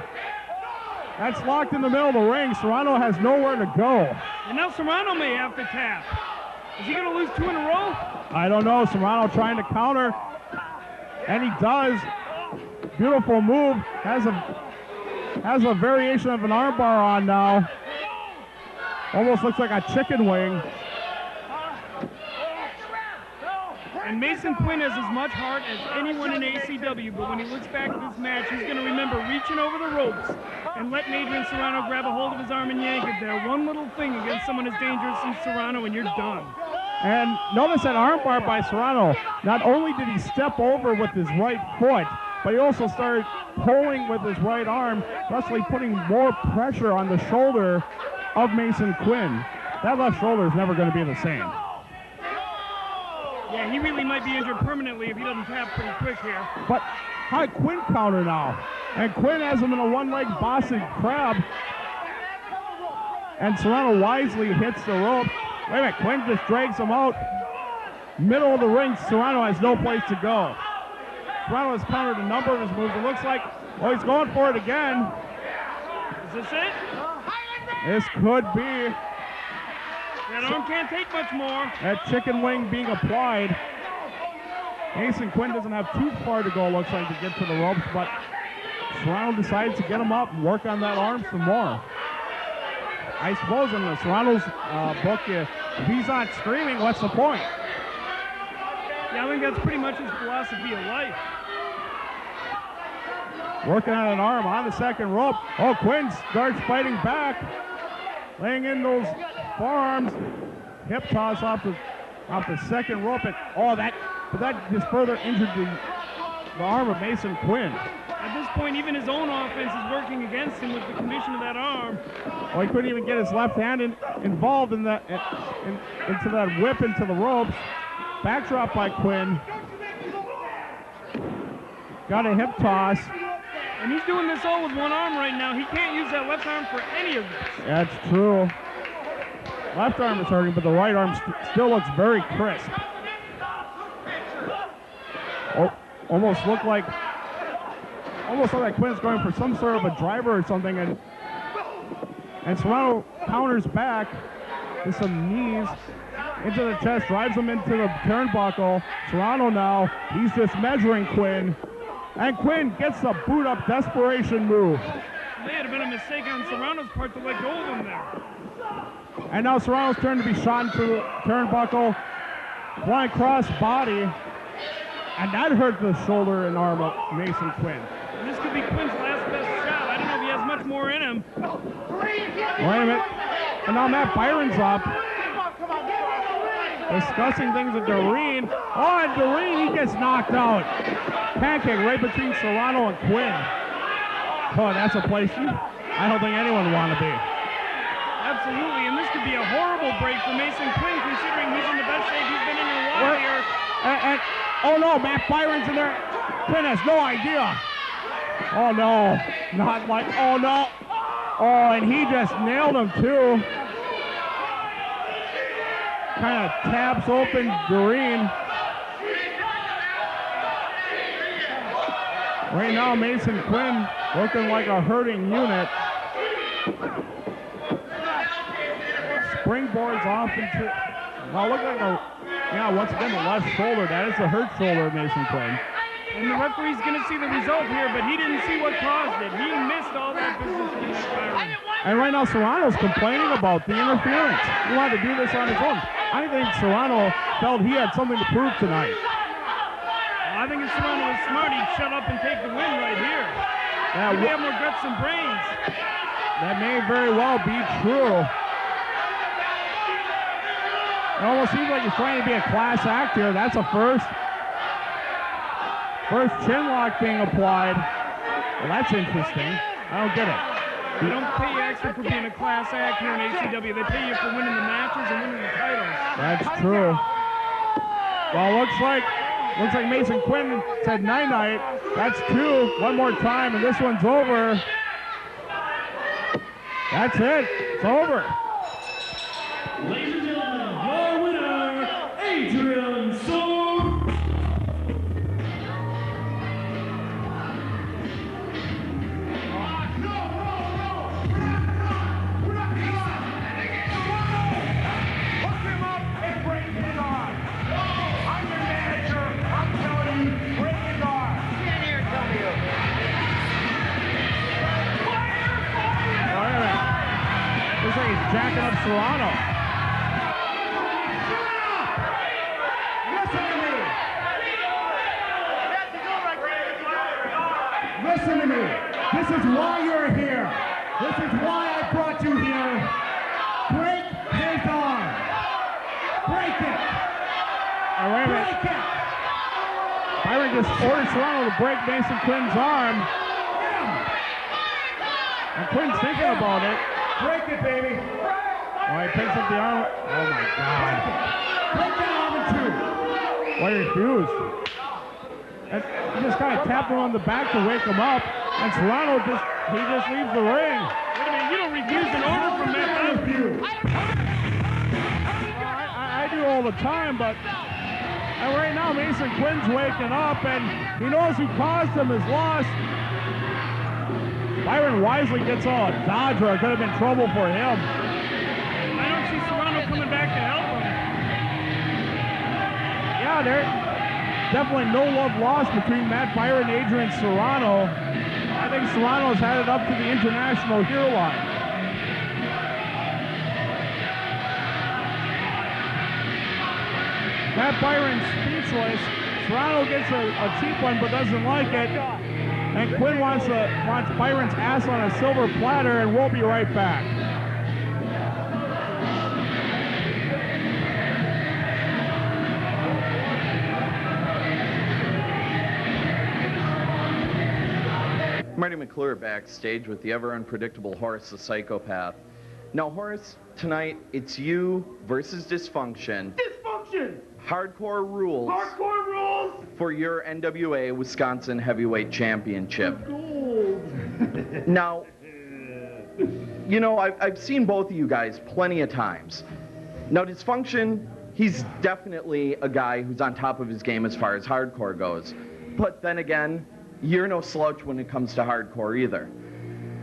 That's locked in the middle of the ring. Serrano has nowhere to go. And now Serrano may have to tap. Is he going to lose 2 in a row? I don't know. Serrano trying to counter. And he does. Beautiful move. Has a variation of an armbar on now. Almost looks like a chicken wing. And Mason Quinn has as much heart as anyone in ACW, but when he looks back at this match, he's going to remember reaching over the ropes and letting Adrian Serrano grab a hold of his arm and yank it there. One little thing against someone as dangerous as Serrano, and you're done. And notice that armbar by Serrano. Not only did he step over with his right foot, but he also started pulling with his right arm, thusly putting more pressure on the shoulder of Mason Quinn. That left shoulder is never going to be the same. Yeah, he really might be injured permanently if he doesn't tap pretty quick here. But high Quinn counter now. And Quinn has him in a one-leg Boston Crab. And Serrano wisely hits the rope. Wait a minute, Quinn just drags him out. Middle of the ring, Serrano has no place to go. Serrano has countered a number of his moves. It looks like, well, he's going for it again. Is this it? This could be. That arm can't take much more. That chicken wing being applied. Mason Quinn doesn't have too far to go, looks like, to get to the ropes, but Serrano decides to get him up and work on that arm some more. I suppose in the Serrano's book, if he's not screaming, what's the point? Yeah, I think that's pretty much his philosophy of life. Working on an arm on the second rope. Oh, Quinn starts fighting back. Laying in those forearms. Hip toss off the second rope. And, but that just further injured the arm of Mason Quinn. At this point, even his own offense is working against him with the condition of that arm. Oh, he couldn't even get his left hand involved in that into that whip into the ropes. Backdrop by Quinn. Got a hip toss. And he's doing this all with one arm right now. He can't use that left arm for any of this. That's true. Left arm is hurting, but the right arm still looks very crisp. Oh, almost looked like Quinn's going for some sort of a driver or something, and Serrano counters back with some knees into the chest, drives him into the turnbuckle. Serrano now, he's just measuring Quinn. And Quinn gets the boot up desperation move. May have been a mistake on Serrano's part to let go of him there. And now Serrano's turn to be shot into the turnbuckle. Flying cross body. And that hurt the shoulder and arm of Mason Quinn. And this could be Quinn's last best shot. I don't know if he has much more in him. Wait a minute. And now Matt Byron's up. Discussing things with Doreen. Oh, and Doreen, he gets knocked out. Pancake right between Serrano and Quinn. Oh, that's a place I don't think anyone would want to be. Absolutely, and this could be a horrible break for Mason Quinn, considering he's in the best shape he's been in a while here. And oh no, Matt Byron's in there. Quinn has no idea. Oh no, not like, oh no. Oh, and he just nailed him too. Kind of taps open Doreen. Right now, Mason Quinn looking like a hurting unit. Springboards off into, well, look like once again, the left shoulder. That is the hurt shoulder of Mason Quinn. And the referee's going to see the result here, but he didn't see what caused it. He missed all that business from Matt Byron. And right now, Serrano's complaining about the interference. He wanted to do this on his own. I think Serrano felt he had something to prove tonight. I think if Serrano was smart, he'd shut up and take the win right here. Yeah, he may have more guts than brains. That may very well be true. It almost seems like he's trying to be a class act here. That's a first. First chin lock being applied. Well, that's interesting. I don't get it. They don't pay you extra for being a class act here in ACW. They pay you for winning the matches and winning the titles. That's true. Well, looks like Mason Quinn said night-night. That's two. One more time, and this one's over. That's it. It's over. Ladies and gentlemen, your winner, Adrian Serrano. Looks like he's jacking up Serrano. Listen to me. This is why you're here. This is why I brought you here. Break his arm. Break it. Wait a minute. Break it. Byron just ordered Serrano to break Mason Quinn's arm. And Quinn's thinking about it. Break it, baby. Oh, he picks up the arm. Oh my God. Break the arm in two. Why he refused? And he just kind of tapped him on the back to wake him up. And Serrano just leaves the ring. Wait a minute, you don't refuse an order from Matt Byron. I do all the time, but right now Mason Quinn's waking up and he knows who caused him his loss. Byron wisely gets all a dodger. It could have been trouble for him. I don't see Serrano coming back to help him. Yeah, definitely no love lost between Matt Byron and Adrian Serrano. I think Serrano's headed up to the international hero line. Matt Byron's speechless. Serrano gets a cheap one but doesn't like it. And Quinn wants Byron's ass on a silver platter, and we'll be right back. Marty McClure backstage with the ever unpredictable Horace the Psychopath. Now, Horace, tonight it's you versus Dysfunction. Dysfunction! Hardcore rules. Hardcore rules! For your NWA Wisconsin Heavyweight Championship. Gold! Now, you know, I've seen both of you guys plenty of times. Now, Dysfunction, he's definitely a guy who's on top of his game as far as hardcore goes. But then again, you're no slouch when it comes to hardcore either.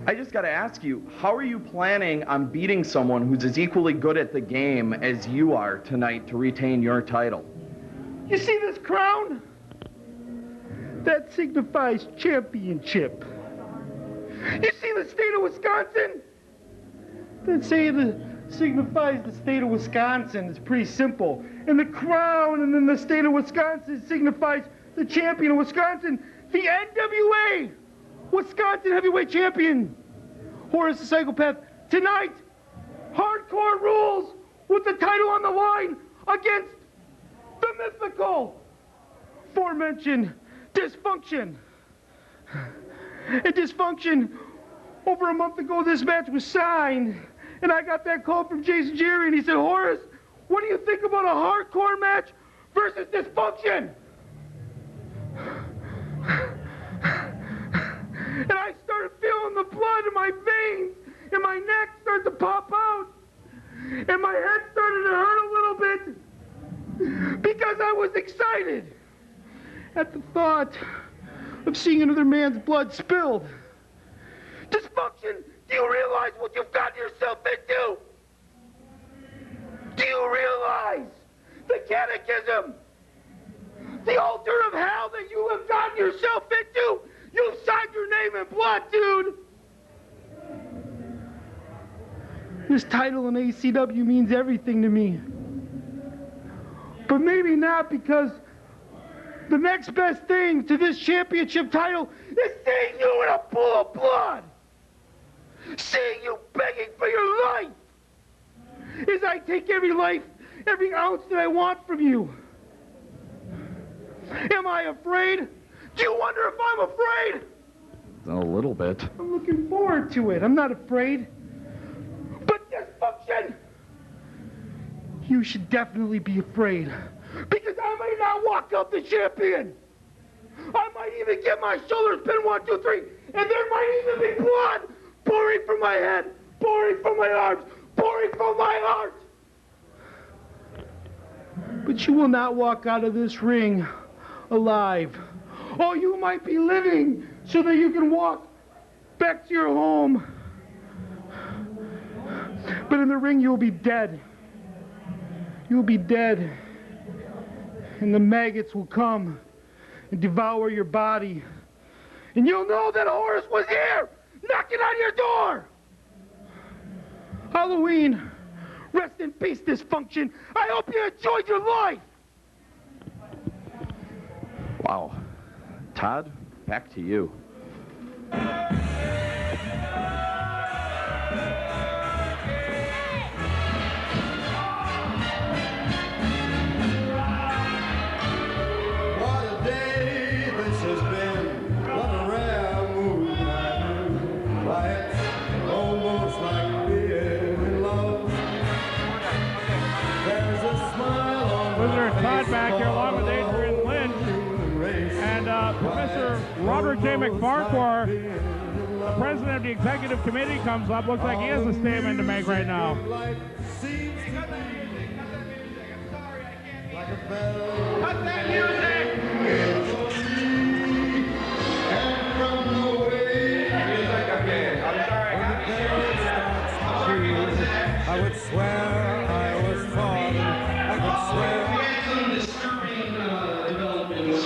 I just gotta ask you, how are you planning on beating someone who's as equally good at the game as you are tonight to retain your title? You see this crown? That signifies championship. You see the state of Wisconsin? That signifies the state of Wisconsin. It's pretty simple. And the crown and then the state of Wisconsin signifies the champion of Wisconsin, the NWA Wisconsin Heavyweight Champion, Horace the Psychopath. Tonight, hardcore rules with the title on the line against the mythical aforementioned Dysfunction. And Dysfunction, over a month ago, this match was signed, and I got that call from Jason Jerry, and he said, Horace, what do you think about a hardcore match versus Dysfunction? And I started feeling the blood in my veins, and my neck started to pop out, and my head started to hurt a little bit because I was excited at the thought of seeing another man's blood spilled. Dysfunction, do you realize what you've gotten yourself into? Do you realize the catechism, the altar of hell that you have gotten yourself into? You've signed your name in blood, dude! This title in ACW means everything to me. But maybe not, because the next best thing to this championship title is seeing you in a pool of blood! Seeing you begging for your life! As I take every life, every ounce that I want from you. Am I afraid? Do you wonder if I'm afraid? A little bit. I'm looking forward to it. I'm not afraid. But Dysfunction, you should definitely be afraid. Because I may not walk out the champion. I might even get my shoulders pinned 1, 2, 3. And there might even be blood pouring from my head, pouring from my arms, pouring from my heart. But you will not walk out of this ring alive. Oh, you might be living so that you can walk back to your home. But in the ring, you will be dead. You will be dead. And the maggots will come and devour your body. And you'll know that Horace was here, knocking on your door. Halloween, rest in peace, Dysfunction. I hope you enjoyed your life. Wow. Todd, back to you. What a day this has been. What a rare mood I'm in. Why, it's almost like being in love. There's a smile on Visitor Todd back here along with Adrian Lynch. And Professor Roderick J. MacFahrquar, the president of the executive committee, comes up. Looks like he has a statement to make right now. Cut that music! I would swear I was falling. I could swear. We had some disturbing developments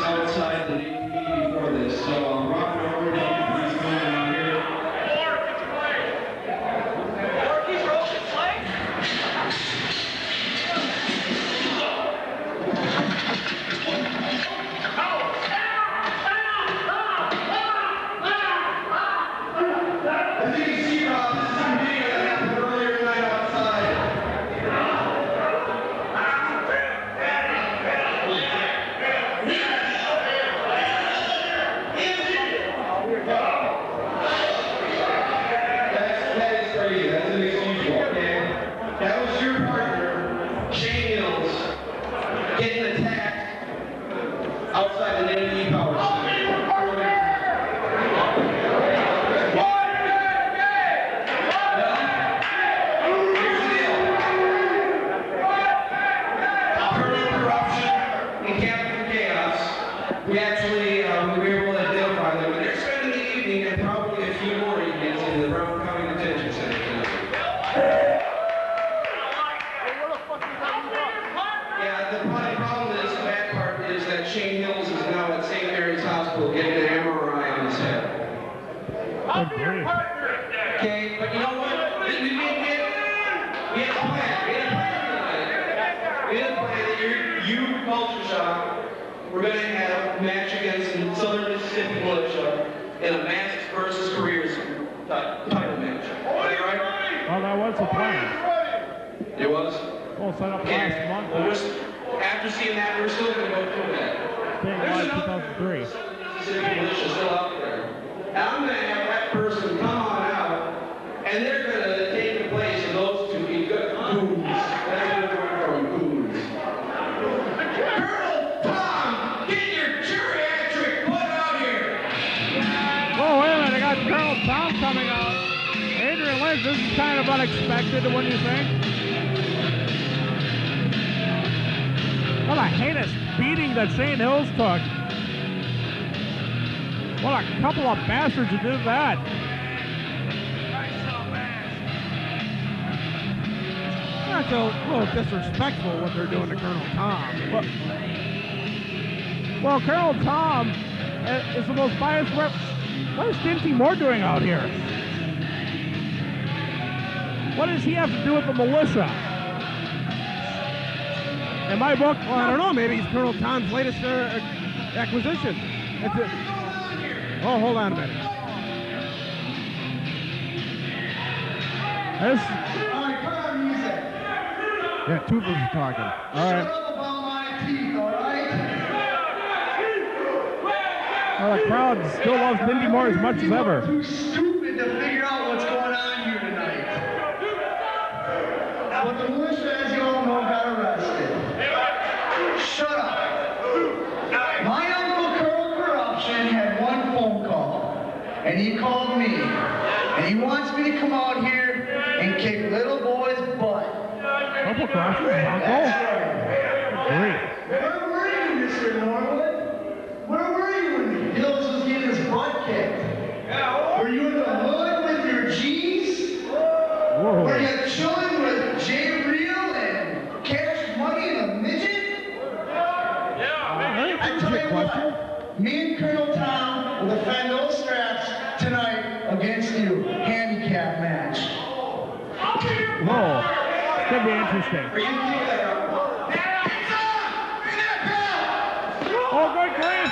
We had a plan that you Culture Shock, we're going to have a match against the Southern Mississippi Militia in a Masks versus Careers title match. Is that right? Well, that was the plan. It was? Well, set up last month. Well, after seeing that, we're still going to go through that. There's another 2003. Mississippi Militia still out there. And I'm going to have that person come on out, and they're going to take the place of those two goons. That's a good word for them, goons. Colonel Tom, get your geriatric butt out here. Oh, wait a minute. I got Colonel Tom coming out. Adrian Lynch, this is kind of unexpected, wouldn't you think? What a heinous beating that Shane Hills took. What a couple of bastards who did that. That's a little disrespectful what they're doing to Colonel Tom. Well, Colonel Tom is the most biased rep. What is Dinn T Moore doing out here? What does he have to do with the militia? In my book, well, I don't know. Maybe he's Colonel Tom's latest acquisition. Oh, hold on a minute. This. Yeah, Toothless is talking. All right. Well, the crowd still loves Dinn T Moore as much as ever. Too stupid to figure out what's going on here tonight. But the militia, as you all know, got arrested. Shut up. My uncle Colonel Corruption had one phone call, and he called me, and he wants me to come out here and kick little boy's butt. Uncle Corruption's uncle? Great. Where were you, Mr. Norwood? Where were you when Hills was getting his butt kicked? Were you in the hood with your G's? Whoa. Were you chilling with J. Real and Cash Money and a midget? I tell you what, me and Colonel Tom will defend those straps tonight against you. Handicap match. Whoa. This could be interesting. Oh, good grief.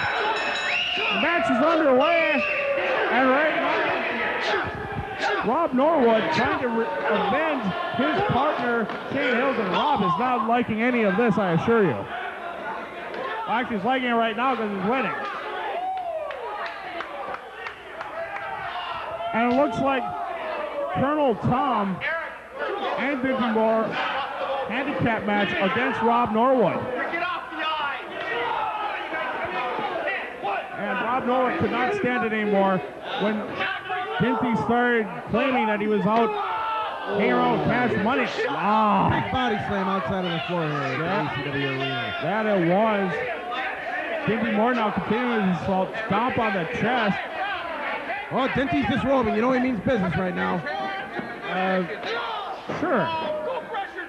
The match is underway. And right now, Rob Norwood trying to avenge his partner, Shane Hills, and Rob is not liking any of this, I assure you. Actually, he's liking it right now because he's winning. And it looks like Colonel Tom and Dinn T Moore handicap match against Rob Norwood. And Rob Norwood could not stand it anymore when Dinn T started claiming that he was out hanging around with Cash Money. Ah. Big body slam outside of the floor here at the ACW arena. That it was. Dinn T Moore now continuing his assault. Stomp on the chest. Oh, Dinn T's disrobing. You know he means business right now. Sure.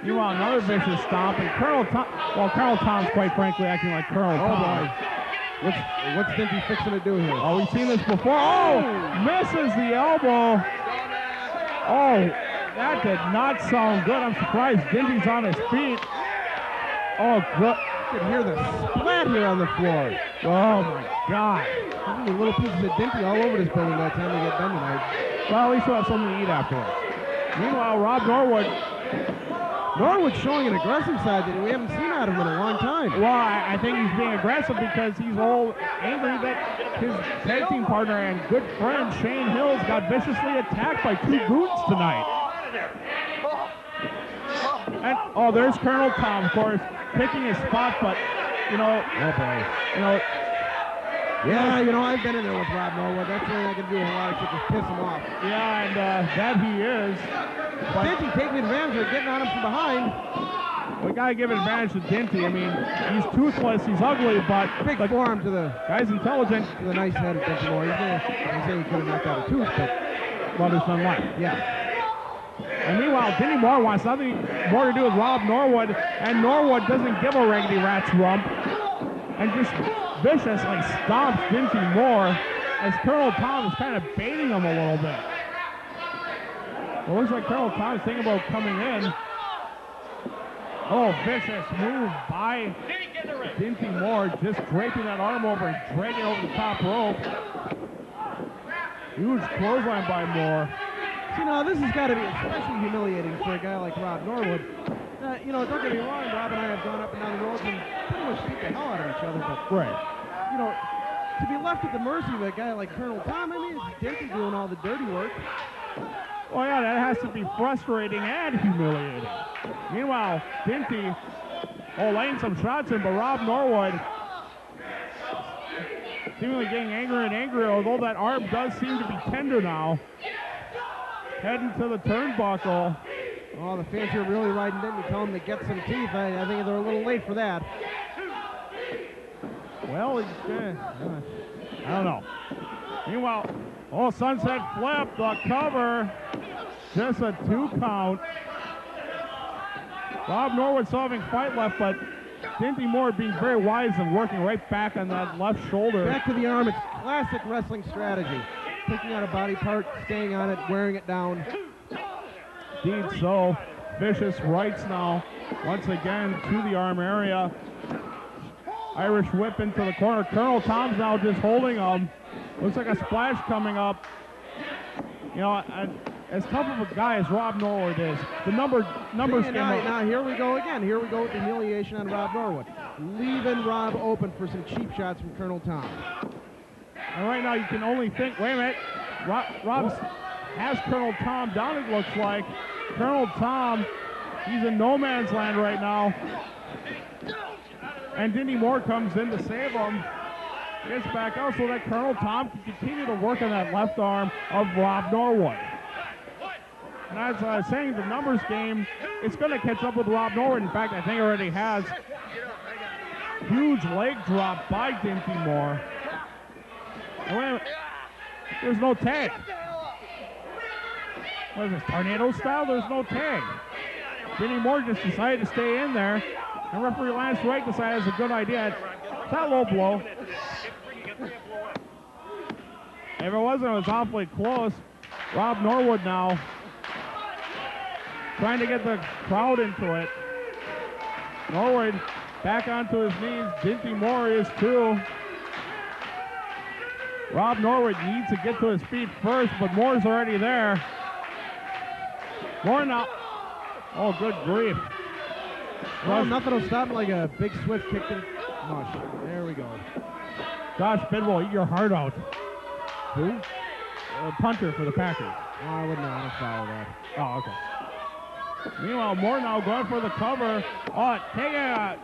Meanwhile, another vicious stomp. And Colonel Tom's quite frankly acting like Colonel Tom. What's Dinn T fixing to do here? Oh, we've seen this before. Oh, misses the elbow. Oh, that did not sound good. I'm surprised Dinn T's on his feet. Oh, good. You can hear the splat here on the floor. Oh, my God. There's a little pieces of Dinn T all over this building by the time we get done tonight. Well, at least we'll have something to eat afterwards. Meanwhile, Rob Norwood's showing an aggressive side that we haven't seen out of him in a long time. Well, I think he's being aggressive because he's all angry that his tag team partner and good friend Shane Hills got viciously attacked by two goons tonight. And oh, there's Colonel Tom, of course, picking his spot, but you know, oh boy, you know. Yeah, you know, I've been in there with Rob Norwood. That's what I can do a lot of shit, just piss him off. Yeah, and that he is. But Dinn T taking advantage of getting on him from behind. We gotta give advantage to Dinn T. I mean, he's toothless, he's ugly, but big forearm to the guy's intelligent. To the nice head of Dinn T Moore. He's saying he could have knocked out a tooth, but well, there's none left. Yeah. And meanwhile, Dinn T Moore wants nothing more to do with Rob Norwood, and Norwood doesn't give a raggedy rat's rump, and just viciously stomps Dinn T Moore as Colonel Tom is kind of baiting him a little bit. It looks like Colonel Tom's thinking about coming in. Oh, vicious move by Dinty Moore, just draping that arm over and dragging over the top rope. Huge clothesline by Moore. See, now this has got to be especially humiliating for a guy like Rob Norwood. You know, don't get me wrong, Rob and I have gone up and down the roads and pretty much beat the hell out of each other, but, you know, to be left at the mercy of a guy like Colonel Tom, I mean, it's Dinty doing all the dirty work. Well, yeah, that has to be frustrating and humiliating. Meanwhile, Dinty, laying some shots in, but Rob Norwood seemingly getting angrier and angrier, although that arm does seem to be tender now. Heading to the turnbuckle. Oh, the fans here really riding in to tell him to get some teeth. I think they're a little late for that. Well, I don't know. Meanwhile, sunset flip, the cover. Just a 2 count. Rob Norwood still having fight left, but Dinty Moore being very wise and working right back on that left shoulder. Back to the arm. It's classic wrestling strategy. Picking out a body part, staying on it, wearing it down. Indeed so. Vicious rights now. Once again to the arm area. Irish whip into the corner. Colonel Tom's now just holding him. Looks like a splash coming up. You know, as tough of a guy as Rob Norwood is, the numbers game. Now here we go again. Here we go with the humiliation on Rob Norwood. Leaving Rob open for some cheap shots from Colonel Tom. And right now you can only think, wait a minute, Rob has Colonel Tom down, it looks like. Colonel Tom, he's in no man's land right now. And Dinty Moore comes in to save him. Gets back out so that Colonel Tom can continue to work on that left arm of Rob Norwood. And as I was saying, the numbers game, it's going to catch up with Rob Norwood. In fact, I think it already has. Huge leg drop by Dinty Moore. And wait a minute, there's no tag. What is this, tornado style? There's no tag. Dinty Moore just decided to stay in there. And referee Lance Wright decided it's a good idea. It's that low blow. If it wasn't, it was awfully close. Rob Norwood now trying to get the crowd into it. Norwood back onto his knees. Dinty Moore is too. Rob Norwood needs to get to his feet first, but Moore's already there. Moore now. Oh, good grief. Well, nothing will stop him like a big swift kick to the mush. There we go. Josh Bidwell, eat your heart out. Who? Punter for the Packers. Oh, I wouldn't want to follow that. Oh, okay. Meanwhile, Moore now going for the cover. Oh, taking a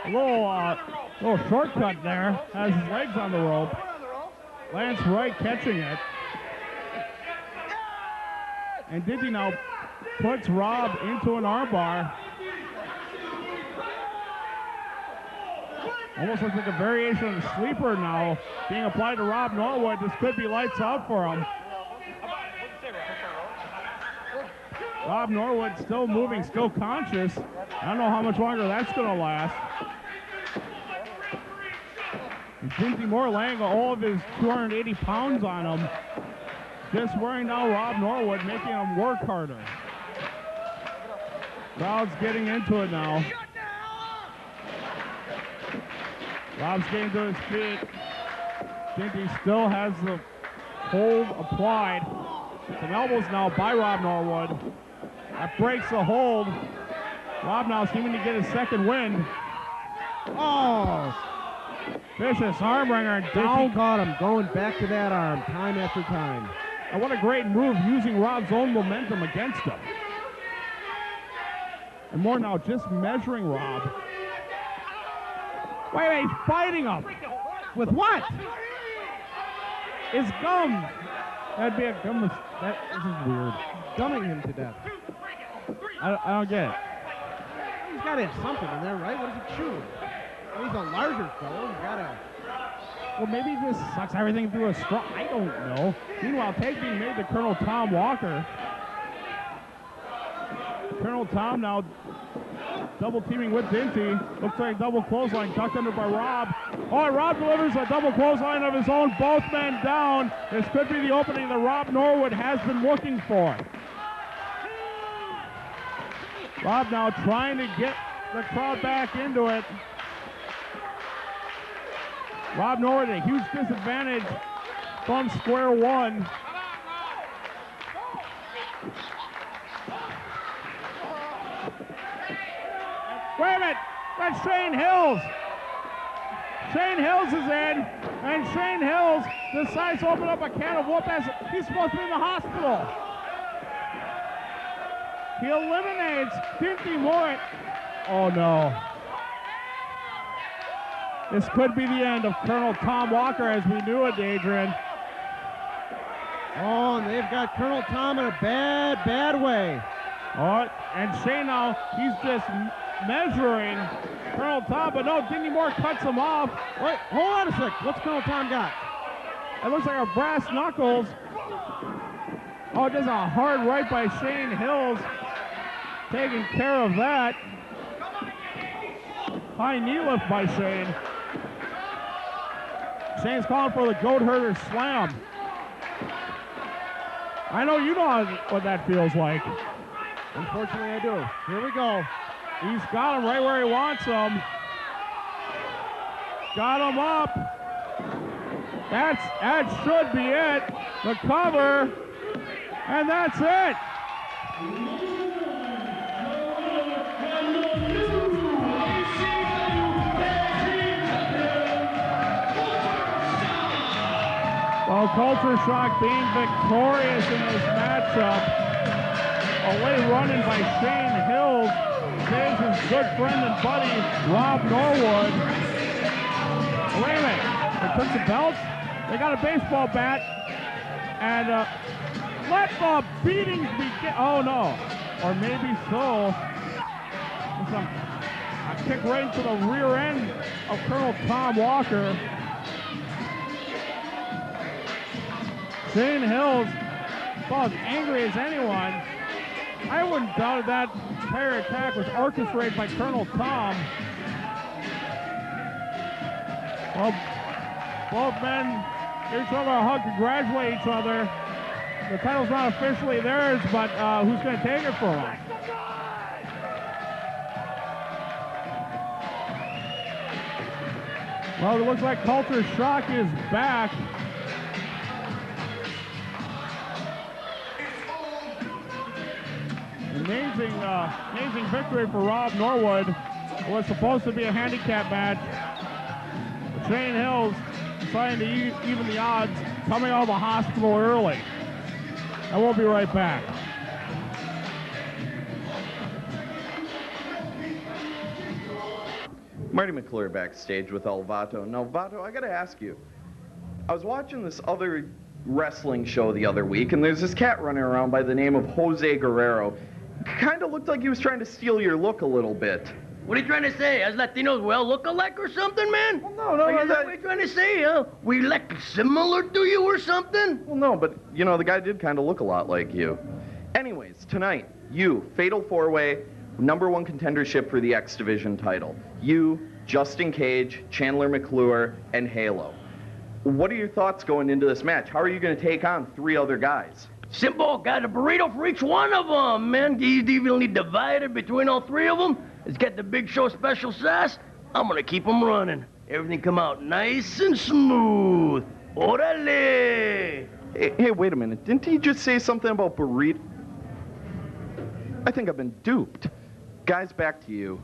little shortcut there. Has his legs on the rope. Lance Wright catching it. And Dinty now puts Rob into an armbar. Almost looks like a variation of the sleeper now being applied to Rob Norwood. This could be lights out for him. Rob Norwood still moving, still conscious. I don't know how much longer that's going to last. And Dinty Moore laying all of his 280 pounds on him. Just wearing down Rob Norwood, making him work harder. Crowd's getting into it now. Rob's getting to his feet. Dinty still has the hold applied. Some elbows now by Rob Norwood. That breaks the hold. Rob now seeming to get his second wind. Oh! Vicious arm wringer down. Dinty caught him, going back to that arm time after time. And what a great move, using Rob's own momentum against him. And Moore now just measuring Rob. Wait, he's fighting him. With what? His gum. That'd be a gum. This is weird. Gumming him to death. I don't get it. He's got to have something in there, right? What is he chewing? Well, he's a larger fellow. He's got to. Well, maybe he just sucks everything through a straw. I don't know. Meanwhile, tag being made to Colonel Tom Walker. Colonel Tom now double teaming with Dinty. Looks like a double clothesline tucked under by Rob. Oh, and Rob delivers a double clothesline of his own. Both men down. This could be the opening that Rob Norwood has been looking for. Rob now trying to get the crowd back into it. Rob Norwood at a huge disadvantage from square one. Wait a minute, that's Shane Hills. Shane Hills is in, and Shane Hills decides to open up a can of whoop as he's supposed to be in the hospital. He eliminates Dinty Moore. Oh no. This could be the end of Colonel Tom Walker as we knew it, Adrian. Oh, and they've got Colonel Tom in a bad way. Oh, and Shane now, he's just measuring Colonel Tom, but no, Dinty Moore cuts him off. Wait, hold on a sec. What's Colonel Tom got? It looks like a brass knuckles. Oh, just a hard right by Shane Hills. Taking care of that. High knee lift by Shane. Shane's calling for the goat herder slam. I know you know what that feels like. Unfortunately, I do. Here we go. He's got him right where he wants him. Got him up. That should be it. The cover. And that's it. Well, Culture Shock being victorious in this matchup. A late run-in by Shane Hills. Saves his good friend and buddy, Rob Norwood. Wait a minute. They took the belts. They got a baseball bat. And let the beatings begin. Oh, no. Or maybe so. A kick right into the rear end of Colonel Tom Walker. Shane Hills, about as angry as anyone. I wouldn't doubt that entire attack was orchestrated by Colonel Tom. Well, both men give each other a hug, congratulate each other. The title's not officially theirs, but who's going to take it from them? Well, it looks like Culture Shock is back. Amazing victory for Rob Norwood. It was supposed to be a handicap match. Shane Hills trying to even the odds, coming out of the hospital early. And we'll be right back. Marty McClure backstage with El Vato. Now, Vato, I gotta ask you. I was watching this other wrestling show the other week, and there's this cat running around by the name of Jose Guerrero. Kind of looked like he was trying to steal your look a little bit. What are you trying to say? Us Latinos well look alike or something, man? Well, no, Is that what you're trying to say, huh? We look similar to you or something? Well, no, but, you know, the guy did kind of look a lot like you. Anyways, tonight, you, Fatal 4-Way, #1 contendership for the X Division title. You, Justin Cage, Chandler McClure, and Halo. What are your thoughts going into this match? How are you going to take on 3 other guys? Simple, got a burrito for each one of them, man. He's evenly divided between all 3 of them. It's got the Big Show special sauce. I'm gonna keep them running. Everything come out nice and smooth. Orale! Hey, wait a minute. Didn't he just say something about burrito? I think I've been duped. Guys, back to you.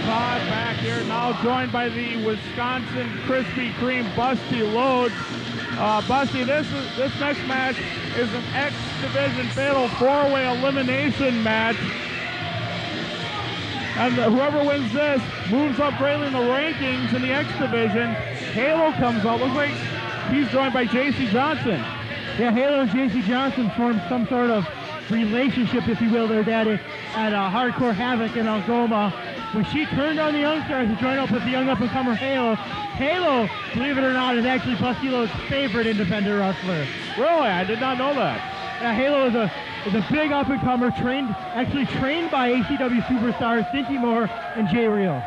Todd back here, now joined by the Wisconsin Krispy Kreme Busty Loads. Busty, this next match is an X Division Fatal 4-Way Elimination match. And whoever wins this moves up greatly in the rankings in the X Division. Halo comes out. Looks like he's joined by J.C. Johnson. Yeah, Halo and J.C. Johnson formed some sort of relationship, if you will, their daddy at Hardcore Havoc in Algoma. When she turned on the Young Stars to join up with the young up-and-comer Halo, Halo, believe it or not, is actually Busty Lowe's favorite independent wrestler. Really? I did not know that. Yeah, Halo is a big up-and-comer, actually trained by ACW superstars Cindy Moore and Jay Real.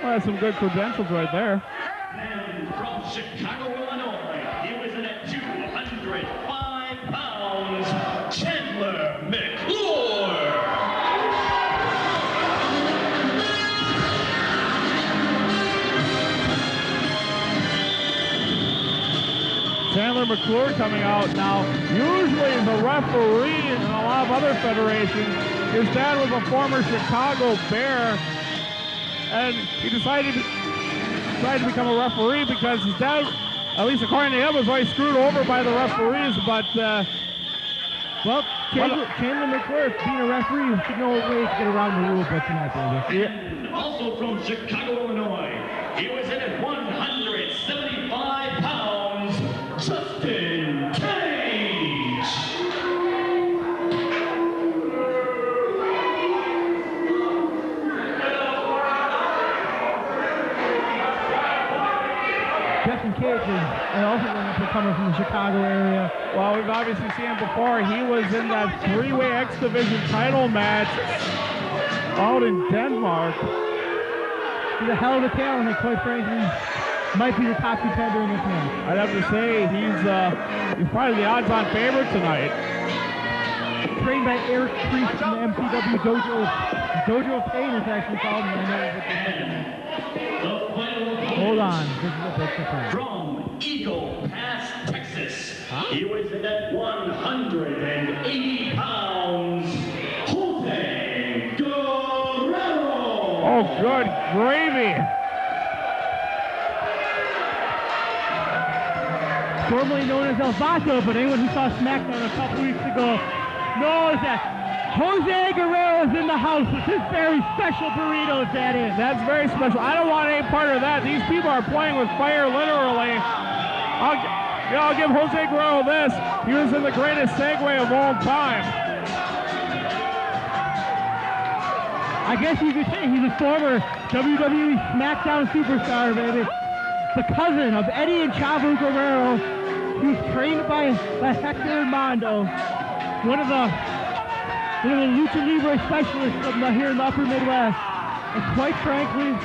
Well, that's some good credentials right there. And from Chicago, Illinois, he was in at 205 pounds, Chandler McClure. Chandler McClure coming out now. Usually the referee in a lot of other federations. His dad was a former Chicago Bear, and he decided to become a referee because his dad, at least according to him, was always screwed over by the referees. But well, Chandler McClure, being a referee, should know a way to get around the rule book tonight, baby. And also from Chicago, Illinois, he was in at 175 pounds, Justin Cage. Justin Cage is also an up-and-comer from the Chicago area. Well, we've obviously seen him before. He was in that 3-way X Division title match out in Denmark. He's a hell of a talent, and quite frankly, might be the top contender in this match. I'd have to say he's probably the odds-on favorite tonight. Trained by Eric Priest from the MCW Dojo of Hayne, it's actually called. And I know what they're looking at. Hold on. This is a big surprise. From Eagle Pass, Texas, he was in at 180 pounds, Jose Guerrero. Oh, good gravy. Formerly known as El Vato, but anyone who saw Smackdown a couple weeks ago knows that Jose Guerrero is in the house with his very special burritos, that is. That's very special. I don't want any part of that. These people are playing with fire, literally. I'll give Jose Guerrero this. He was in the greatest Segway of all time. I guess you could say he's a former WWE Smackdown superstar, baby. The cousin of Eddie and Chavo Guerrero. He was trained by Hector and Mondo, one of the Lucha Libre specialists here in the Upper Midwest. And quite frankly,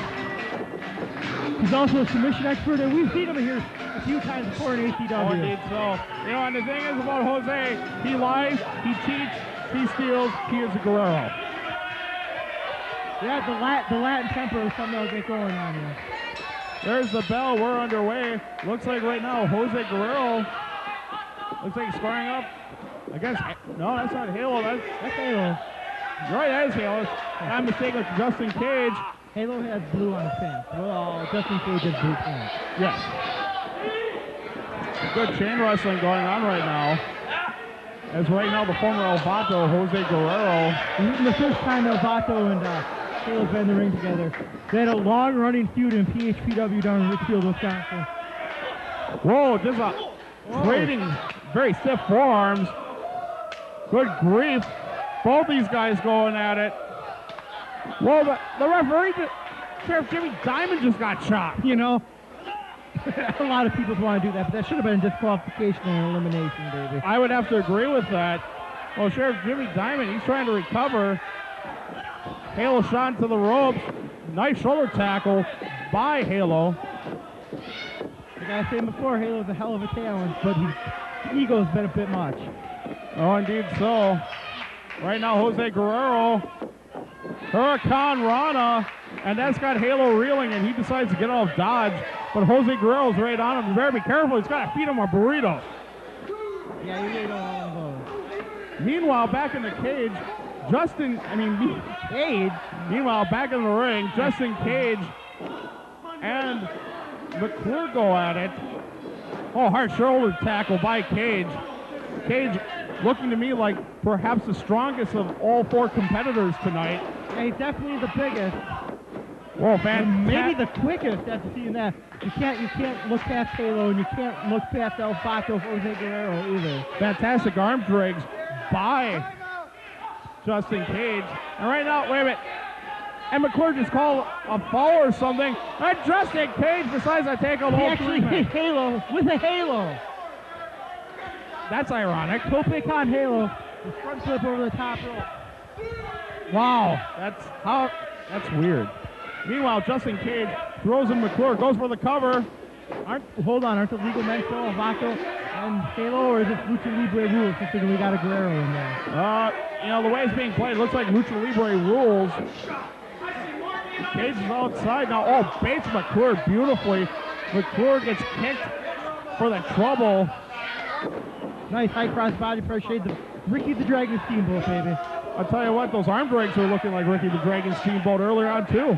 he's also a submission expert, and we've seen him here a few times before in ACW. Oh, indeed so. You know, and the thing is about Jose, he lies, he cheats, he steals, he is a Guerrero. Yeah, the Latin temper is something that'll get going on here. There's the bell. We're underway. Looks like right now Jose Guerrero looks like he's squaring up. I guess no, that's not Halo. That's Halo. You're right, that is Halo. I'm mistaken with Justin Cage. Halo has blue on his pants. Well, Justin Cage has blue pants. Yes. Good chain wrestling going on right now. As right now the former El Vato, Jose Guerrero. This is the first time El Vato and Halo's been in the ring together. They had a long-running feud in PHPW down in Richfield, Wisconsin. Whoa, just trading very stiff forearms. Good grief. Both these guys going at it. Whoa, the referee, Sheriff Jimmy Diamond just got chopped. You know, a lot of people want to do that, but that should have been a disqualification and elimination, baby. I would have to agree with that. Well, Sheriff Jimmy Diamond, he's trying to recover. Halo shot into the ropes. Nice shoulder tackle by Halo. Like I said before, Halo's a hell of a talent, but his ego's been a bit much. Oh, indeed so. Right now, Jose Guerrero, Hurricane Rana, and that's got Halo reeling, and he decides to get off dodge. But Jose Guerrero's right on him. You better be careful. He's got to feed him a burrito. Yeah, you really don't want to go. Meanwhile, back in the cage, Meanwhile, back in the ring, Justin Cage and McClure go at it. Oh, hard shoulder tackle by Cage. Cage looking to me like perhaps the strongest of all 4 competitors tonight. Yeah, he's definitely the biggest. Whoa, Maybe the quickest after seeing that. You can't look past Halo, and you can't look past El Vato Jose Guerrero either. Fantastic arm drags by Justin Cage. And right now, wait a minute. And McClure just called a foul or something. And Justin Cage decides to take a He actually hit Halo with a Halo. That's ironic. Topic on Halo. The front flip over the top rope. Wow, that's weird. Meanwhile, Justin Cage throws in McClure, goes for the cover. Aren't the legal men still Vato and Halo, or is it Lucha Libre rules considering we got a Guerrero in there? You know, the way it's being played, it looks like Lucha Libre rules. Cage is outside now. Oh, baits McClure beautifully. McClure gets kicked for the trouble. Nice high cross body press shade. Ricky the Dragon Steamboat, baby. I'll tell you what, those arm drags were looking like Ricky the Dragon Steamboat earlier on, too.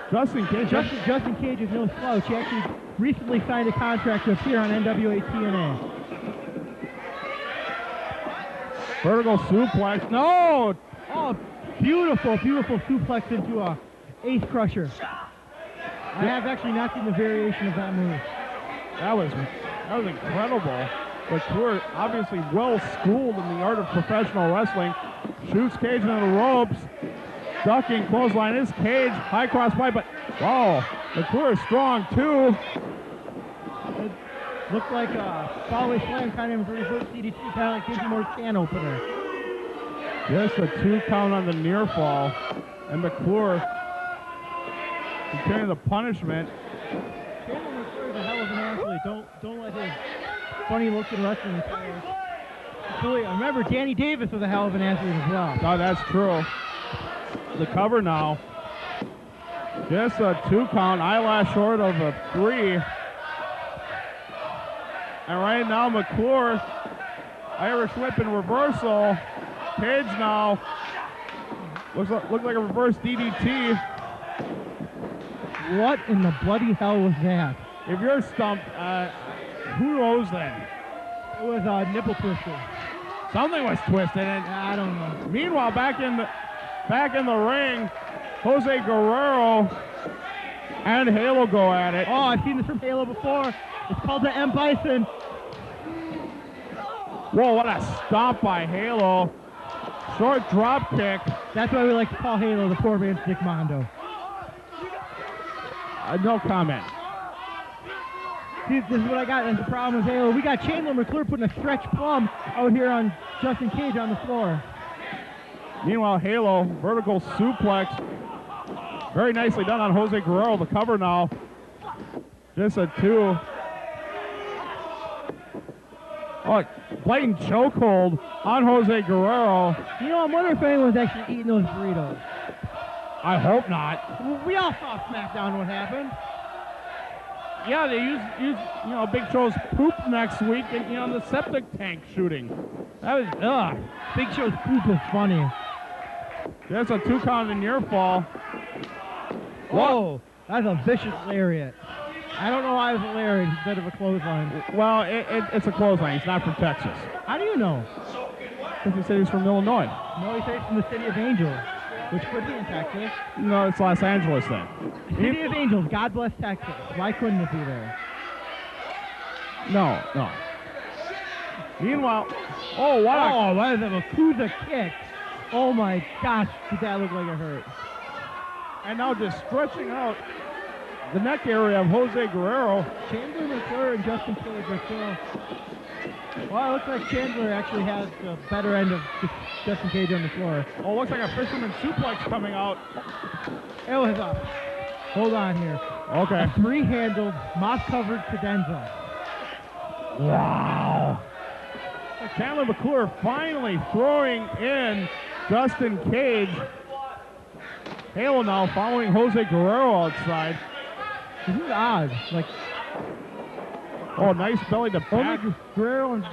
Justin Cage is no slouch. He actually recently signed a contract to appear on NWA TNA. Vertical suplex. No! Oh, beautiful suplex into a ace crusher. I have actually not seen the variation of that move. That was incredible. McClure obviously well schooled in the art of professional wrestling. Shoots Cage into the ropes. Ducking clothesline is Cage. High cross bite, but wow, McClure is strong too. It looked like a fallaway slam kind of reverse DDT, kind of like gives him more can opener. Just a 2 count on the near fall, and McClure continuing the punishment. Chandler McClure is a hell of an athlete. Don't let his funny looking wrestling players. Remember, Danny Davis was a hell of an athlete as well. No, that's true. The cover now. Just a 2 count, eyelash short of a 3. And right now, McClure, Irish whip in reversal. Cage now. Looks like a reverse DDT. What in the bloody hell was that? If you're stumped, who knows then? It was a nipple twister. Something was twisted. And I don't know. Meanwhile, back in the ring, Jose Guerrero and Halo go at it. Oh, I've seen this from Halo before. It's called the M. Bison. Whoa, what a stomp by Halo. Short drop kick. That's why we like to call Halo the 4-man stick mondo. No comment. See, this is what I got as the problem with Halo. We got Chandler McClure putting a stretch plum out here on Justin Cage on the floor. Meanwhile, Halo, vertical suplex. Very nicely done on Jose Guerrero. The cover now. Just a 2. Oh, blatant chokehold on Jose Guerrero. You know, I'm wondering if anyone's actually eating those burritos. I hope not. We all saw SmackDown what happened. Yeah, they use Big Show's poop next week in the septic tank shooting. That was Big Show's poop is funny. That's a 2 count in near fall. Whoa, that's a vicious lariat. I don't know why it was a lariat instead of a clothesline. Well, it's a clothesline. He's not from Texas. How do you know? Because he said he's from Illinois. No, he said he's from the City of Angels, which could be in Texas. No, it's Los Angeles then. City of Angels, God bless Texas. Why couldn't it be there? No. Meanwhile, what is it? A Kujo kick. Oh my gosh, did that look like it hurt? And now just stretching out the neck area of Jose Guerrero. Chandler McClure and Justin Cage are still. Well, it looks like Chandler actually has the better end of Justin Cage on the floor. Oh, looks like a fisherman suplex coming out. It was up. Hold on here. Okay. A 3-handled, moss-covered cadenza. Wow. Chandler McClure finally throwing in Justin Cage. Halo now following Jose Guerrero outside. This is odd. Nice belly to back. Guerrero and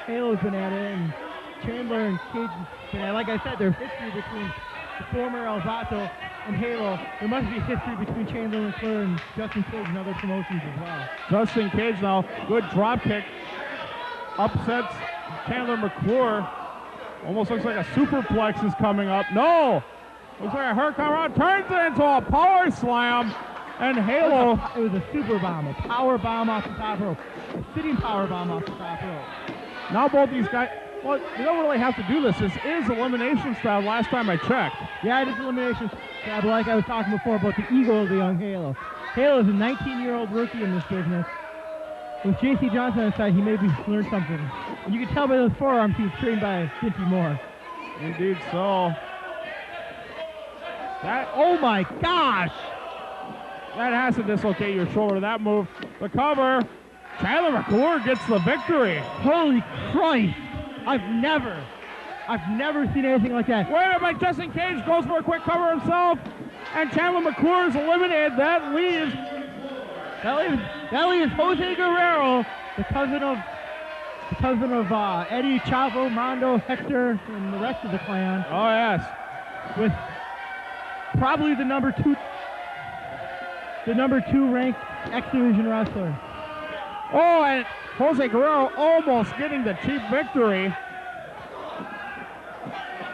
Halo's been at it, and Chandler and Cage been at it. Like I said, there's history between the former Vato and Halo, there must be history between Chandler McClure and Justin Cage and other promotions as well. Justin Cage now, good drop kick. Upsets Chandler McClure. Almost looks like a superplex is coming up. No! Looks like a hurricane run. Turns it into a power slam. And Halo. It was a super bomb, a power bomb off the top rope. A sitting power bomb off the top rope. Now both these guys, well, they don't really have to do this. This is elimination style last time I checked. Yeah, it is elimination style, but like I was talking before about the ego of the young Halo. Halo is a 19-year-old rookie in this business. With J.C. Johnson on his side, he maybe learned something. And you can tell by those forearms he was trained by Dinty Moore. Indeed so. That, oh my gosh! That has to dislocate your shoulder. That move, the cover. Chandler McClure gets the victory. Holy Christ! I've never seen anything like that. Wait a minute, Justin Cage goes for a quick cover himself, and Chandler McClure is eliminated. That leaves Jose Guerrero, the cousin of Eddie, Chavo, Mondo, Hector, and the rest of the clan. Oh yes, with probably the number two ranked X Division wrestler. Oh, and Jose Guerrero almost getting the cheap victory.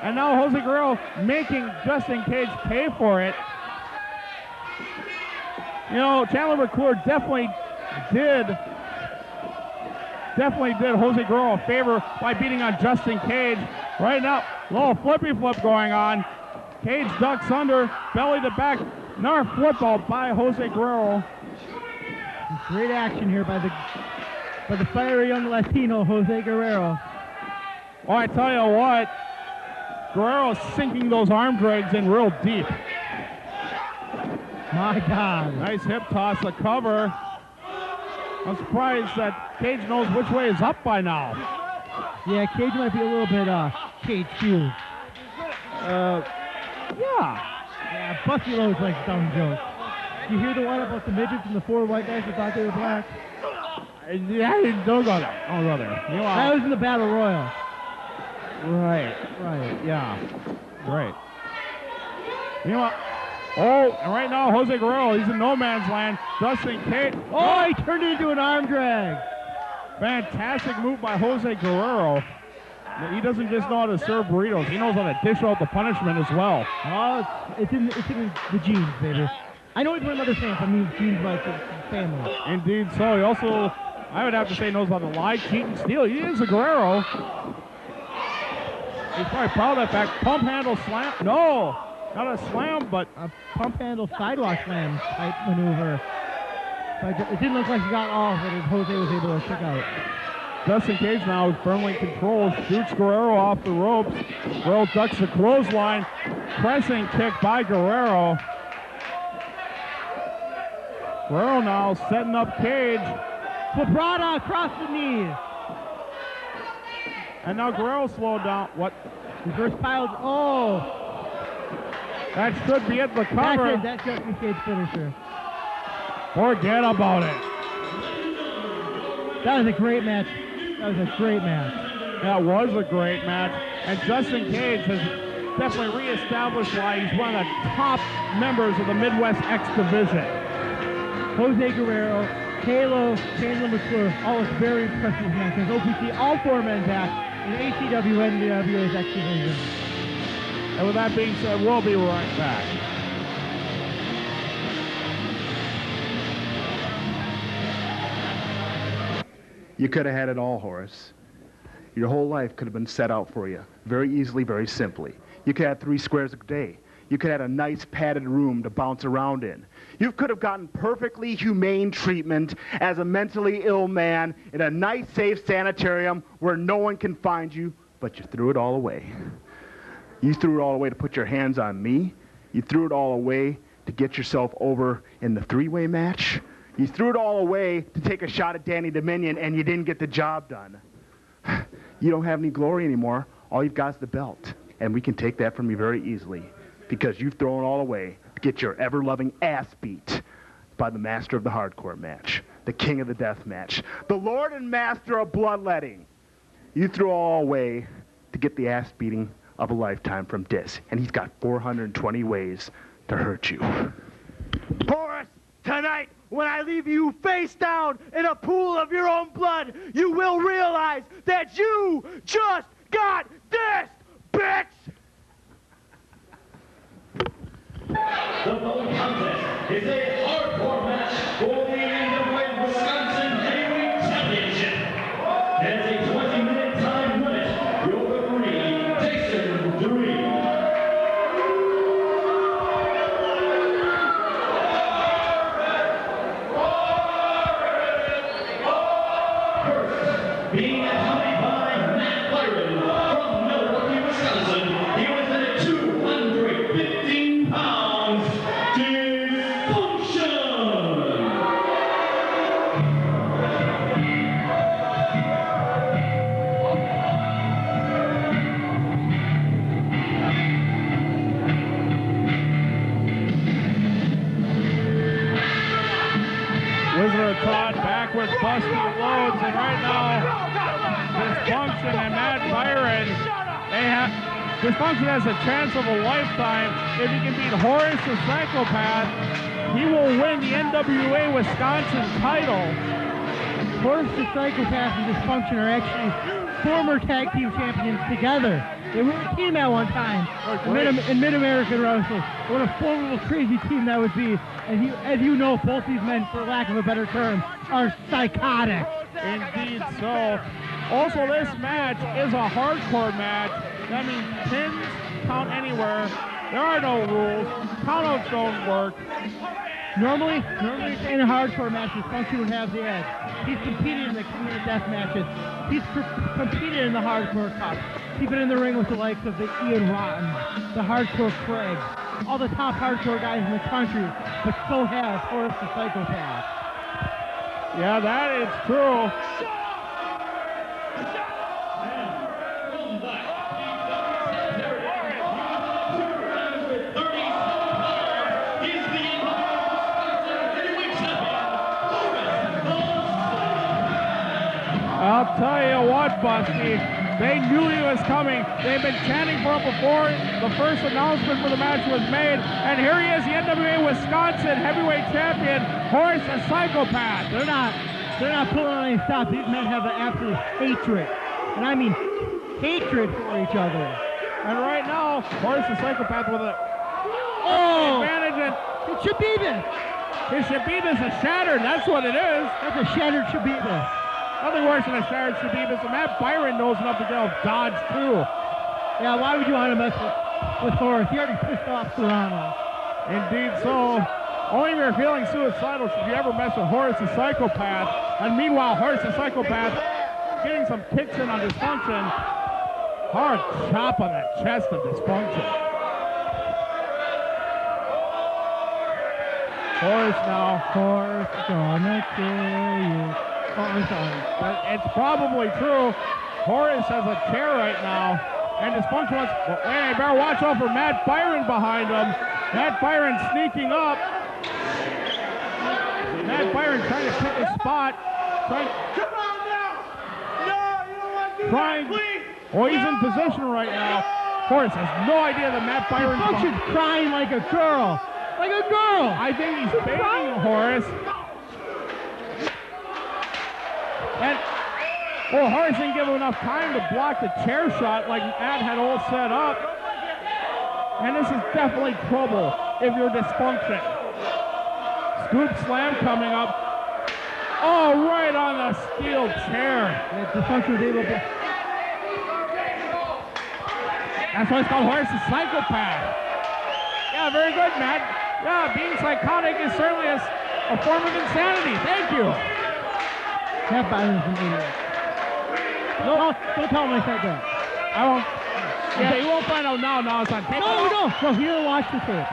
And now Jose Guerrero making Justin Cage pay for it. You know, Chandler McClure definitely did Jose Guerrero a favor by beating on Justin Cage. Right now, little flippy flip going on. Cage ducks under, belly to back. Another flip out by Jose Guerrero. Great action here by the fiery young Latino, Jose Guerrero. Oh, I tell you what, Guerrero's sinking those arm drags in real deep. My God. Nice hip toss, the cover. I'm surprised that Cage knows which way is up by now. Yeah, Cage might be a little bit Cage fused. Yeah, Bucky Lowe's like dumb jokes. You hear the one about the midgets and the four white guys that thought they were black? Yeah, don't go there. Don't go there. That was in the Battle Royal. Right, yeah. Right. You know what? Oh, and right now, Jose Guerrero, he's in no man's land. Justin Cage. Oh, he turned it into an arm drag. Fantastic move by Jose Guerrero. He doesn't just know how to serve burritos. He knows how to dish out the punishment as well. Oh, it's in the genes, baby. I know he's my mother's fan, but I mean genes like his family. Indeed so. He also, I would have to say, knows how to lie, cheat, and steal. He is a Guerrero. He's probably proud of that fact. Pump handle slam. No, not a slam, but a pump handle sidewalk slam type maneuver. It didn't look like he got all of it as Jose was able to check out. Justin Cage now firmly controls, shoots Guerrero off the ropes. Guerrero ducks the clothesline. Pressing kick by Guerrero. Guerrero now setting up Cage. Quabrata across the knees. And now Guerrero slowed down. What? Reverse piled. Oh. That should be it, the cover. That's Justin Cage finisher. Forget about it. That was a great match. That was a great match. That was a great match. And Justin Cage has definitely reestablished why he's one of the top members of the Midwest X Division. Jose Guerrero, Halo, Chandler McClure, all very impressive matches. OPC, all four men back in ACW and the WWE's X Division. And with that being said, we'll be right back. You could have had it all, Horace. Your whole life could have been set out for you, very easily, very simply. You could have 3 squares a day. You could have a nice padded room to bounce around in. You could have gotten perfectly humane treatment as a mentally ill man in a nice, safe sanitarium where no one can find you, but you threw it all away. You threw it all away to put your hands on me. You threw it all away to get yourself over in the 3-way match. You threw it all away to take a shot at Danny Dominion, and you didn't get the job done. You don't have any glory anymore. All you've got is the belt, and we can take that from you very easily because you've thrown it all away to get your ever-loving ass beat by the master of the hardcore match, the king of the death match, the lord and master of bloodletting. You threw it all away to get the ass beating of a lifetime from this, and he's got 420 ways to hurt you. Horace, tonight, when I leave you face down in a pool of your own blood, you will realize that you just got dissed, bitch! The following contest is a hardcore match for the NWA Wisconsin Heavyweight Championship. There's a 20-minute time limit. Your referee, Jason Dury. First, being accompanied by Matt Byron from Milwaukee, Wisconsin. He was at 215 pounds. Defunction. Wizard of Todd back with Busty Loads, and right now, Dysfunction and Matt Byron, Dysfunction has a chance of a lifetime. If he can beat Horace the Psychopath, he will win the NWA Wisconsin title. Horace the Psychopath and Dysfunction are actually former tag team champions together. They were a team at one time in Mid-American Wrestling. What a formidable, crazy team that would be. And as you know, both these men, for lack of a better term, are psychotic. Indeed so. Also, this match is a hardcore match. That means pins count anywhere. There are no rules. Countouts don't work. Normally in a hardcore match, Dysfunction would have the edge. He's competed in the community death matches. He's competed in the hardcore cup. He's been in the ring with the likes of the Ian Rotten, the Hardcore Craig, all the top hardcore guys in the country, but so has Horace the Psychopath. Yeah, that is true. I'll tell you what, Busty, they knew he was coming. They've been chanting for him before the first announcement for the match was made. And here he is, the NWA Wisconsin Heavyweight Champion, Horace the Psychopath. They're not pulling on any stops. These men have an absolute hatred. And I mean hatred for each other. And right now, Horace the Psychopath with a advantage. And it should be this. His Shabibas is shattered. That's what it is. That's a shattered Shabibas. Nothing worse than a shattered Shabibas. And Matt Byron knows enough to go dodge too. Yeah, why would you want to mess with Horace? He already pissed off Serrano. Indeed so. Only if you're feeling suicidal should you ever mess with Horace the Psychopath. And meanwhile, Horace the Psychopath getting some kicks in on Dysfunction. Hard chop on the chest of Dysfunction. Horace now. Horace gonna kill you. Oh, I'm sorry. It's probably true. Horace has a chair right now. And Dysfunction wants... Well, hey, better watch out for Matt Byron behind him. Matt Byron sneaking up. Matt Byron trying to pick a spot. Come on now! No, you don't want to do that, please! Oh, he's in position right now. Horace has no idea that Matt Byron's... Dysfunction's crying like a girl. Like a girl! I think he's baiting Horace. And Horace didn't give him enough time to block the chair shot like Matt had all set up. And this is definitely trouble if you're Dysfunction. Scoop slam coming up. Oh, right on the steel chair. Yeah, Dysfunction was able to... That's why it's called Horace the Psychopath. Yeah, very good, Matt. Yeah, being psychotic is certainly a form of insanity. Thank you. Matt Byron's an idiot. No, don't tell him I said that. I won't. Yeah, he won't find out now. Now it's on tape. No, he didn't watch the tape.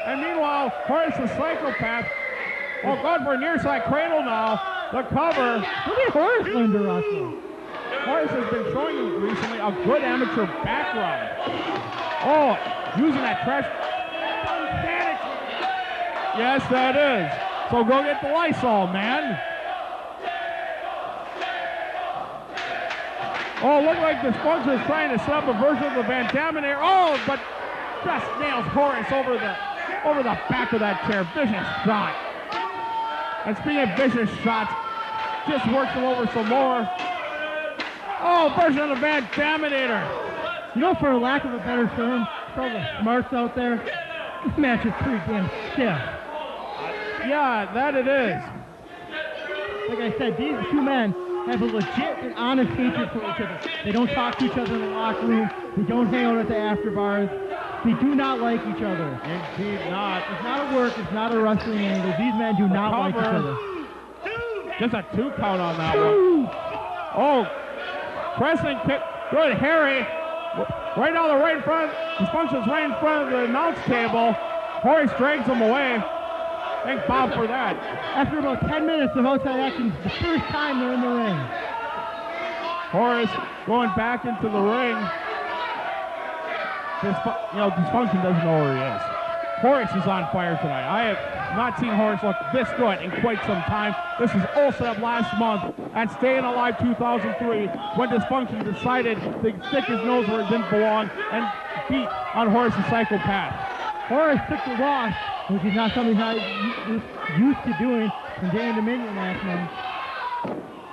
And meanwhile, Horace the Psychopath, going for a near side cradle now. The cover. Look at Horace learn to wrestle. Horace has been showing you recently a good amateur background. Oh, using that trash. Yes, that is. So go get the Lysol, man. Oh, look like Dysfunction is trying to set up a version of the Van Daminator. Oh, but just nails Horace over the back of that chair. Vicious shot. And speaking of vicious shots, just works him over some more. Oh, version of the Van Daminator. You know, for lack of a better term, for all the smarts out there, this match is pretty damn stiff. Yeah, that it is. Like I said, these two men have a legit and honest hatred for each other. They don't talk to each other in the locker room. They don't hang out at the after bars. They do not like each other. Indeed not. It's not a work. It's not a wrestling angle. These men do not like each other. Just a 2 count on that one. Oh, pressing kick. Good, Harry. Right on the right in front. Dysfunction's right in front of the announce table. Horace drags him away. Thank Bob for that. After about 10 minutes of outside action, the first time they're in the ring. Horace going back into the ring. Dysfunction doesn't know where he is. Horace is on fire tonight. I have not seen Horace look this good in quite some time. This is all set up last month at Staying Alive 2003 when Dysfunction decided to stick his nose where it didn't belong and beat on Horace the Psychopath. Horace took the loss, which is not something I was used to doing in Day and Dominion last month.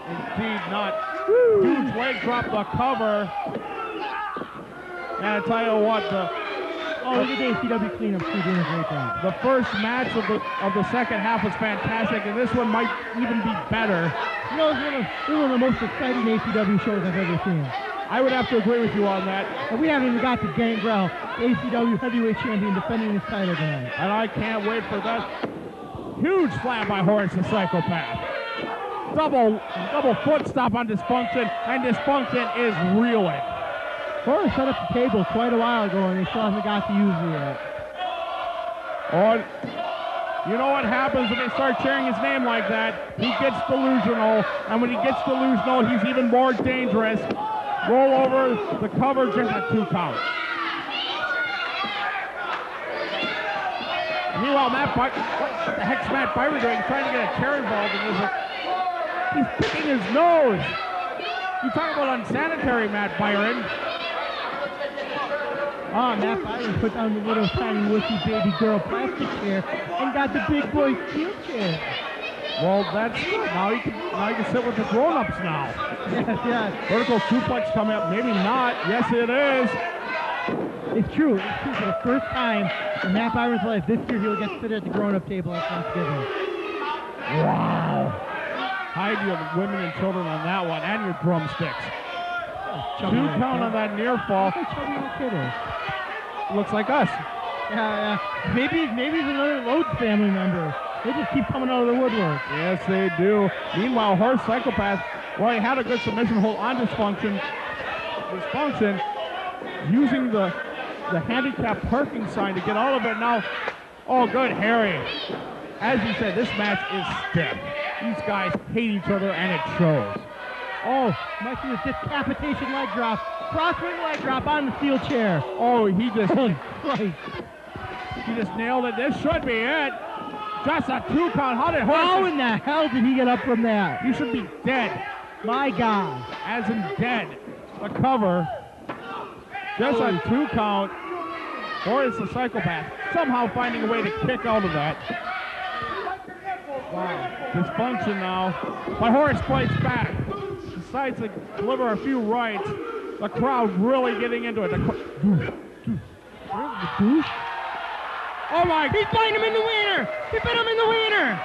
Indeed not. Huge leg drop, the cover. And I tell you what, look at the ACW cleanup crew doing a great job. The first match of the second half was fantastic, and this one might even be better. You know, it's one of the most exciting ACW shows I've ever seen. I would have to agree with you on that. And we haven't even got to Gangrel, ACW heavyweight champion, defending his title tonight. And I can't wait for that. Huge slam by Horace the Psychopath. Double foot stop on Dysfunction, and Dysfunction is reeling. Horace set up the table quite a while ago, and they still haven't got to use it yet. Oh, you know what happens when they start cheering his name like that? He gets delusional, and when he gets delusional, he's even more dangerous. Roll over the cover, just a 2 count. Meanwhile, what the heck's Matt Byron doing? He's trying to get a chair involved in this. He's picking his nose. You talk about unsanitary, Matt Byron. Matt Byron put down the little tiny wussy baby girl plastic chair and got the big boy steel chair. Well, that's good. Now you can sit with the grown-ups now. Yes. Vertical suplex coming up. Maybe not. Yes, it is. It's true. It's true. For the first time in Matt Byron's life, this year he'll get to sit at the grown-up table at Thanksgiving. Wow. Hide your women and children on that one, and your drumsticks. 2 count on that near fall. Looks like us. Yeah. Maybe it's another Rhodes family member. They just keep coming out of the woodwork. Yes, they do. Meanwhile, Horace Psychopath, well, he had a good submission hold on Dysfunction. Dysfunction using the handicap parking sign to get out of it now. Oh, good, Harry. As you said, this match is stiff. These guys hate each other, and it shows. Oh, might be a decapitation leg drop. Cross-ring leg drop on the steel chair. Oh, he just nailed it. This should be it. Just a 2 count. How in the hell did he get up from that? You should be dead. My God. As in dead. The cover. Just a 2 count. Horace the Psychopath somehow finding a way to kick out of that. Wow. Dysfunction now. But Horace fights back. Decides to deliver a few rights. The crowd really getting into it. Oh my! He's biting him in the wiener! He bit him in the wiener!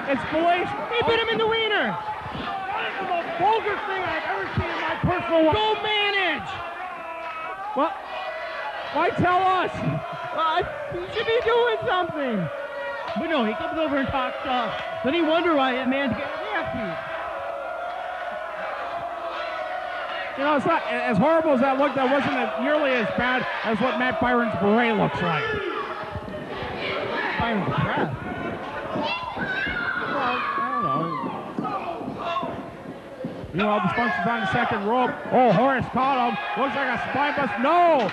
It's Felice! He bit him in the wiener! That is the most vulgar thing I've ever seen in my personal life. Go manage! Well, why tell us? He should be doing something! But no, he comes over and talks stuff. Then he wonder why that man's getting his ass beat. You know, it's not as horrible as that looked. That wasn't nearly as bad as what Matt Byron's beret looks like. Byron's breath. Well, I don't know. Meanwhile, Dysfunction's on the second rope. Oh, Horace caught him. Looks like a spine bust. No!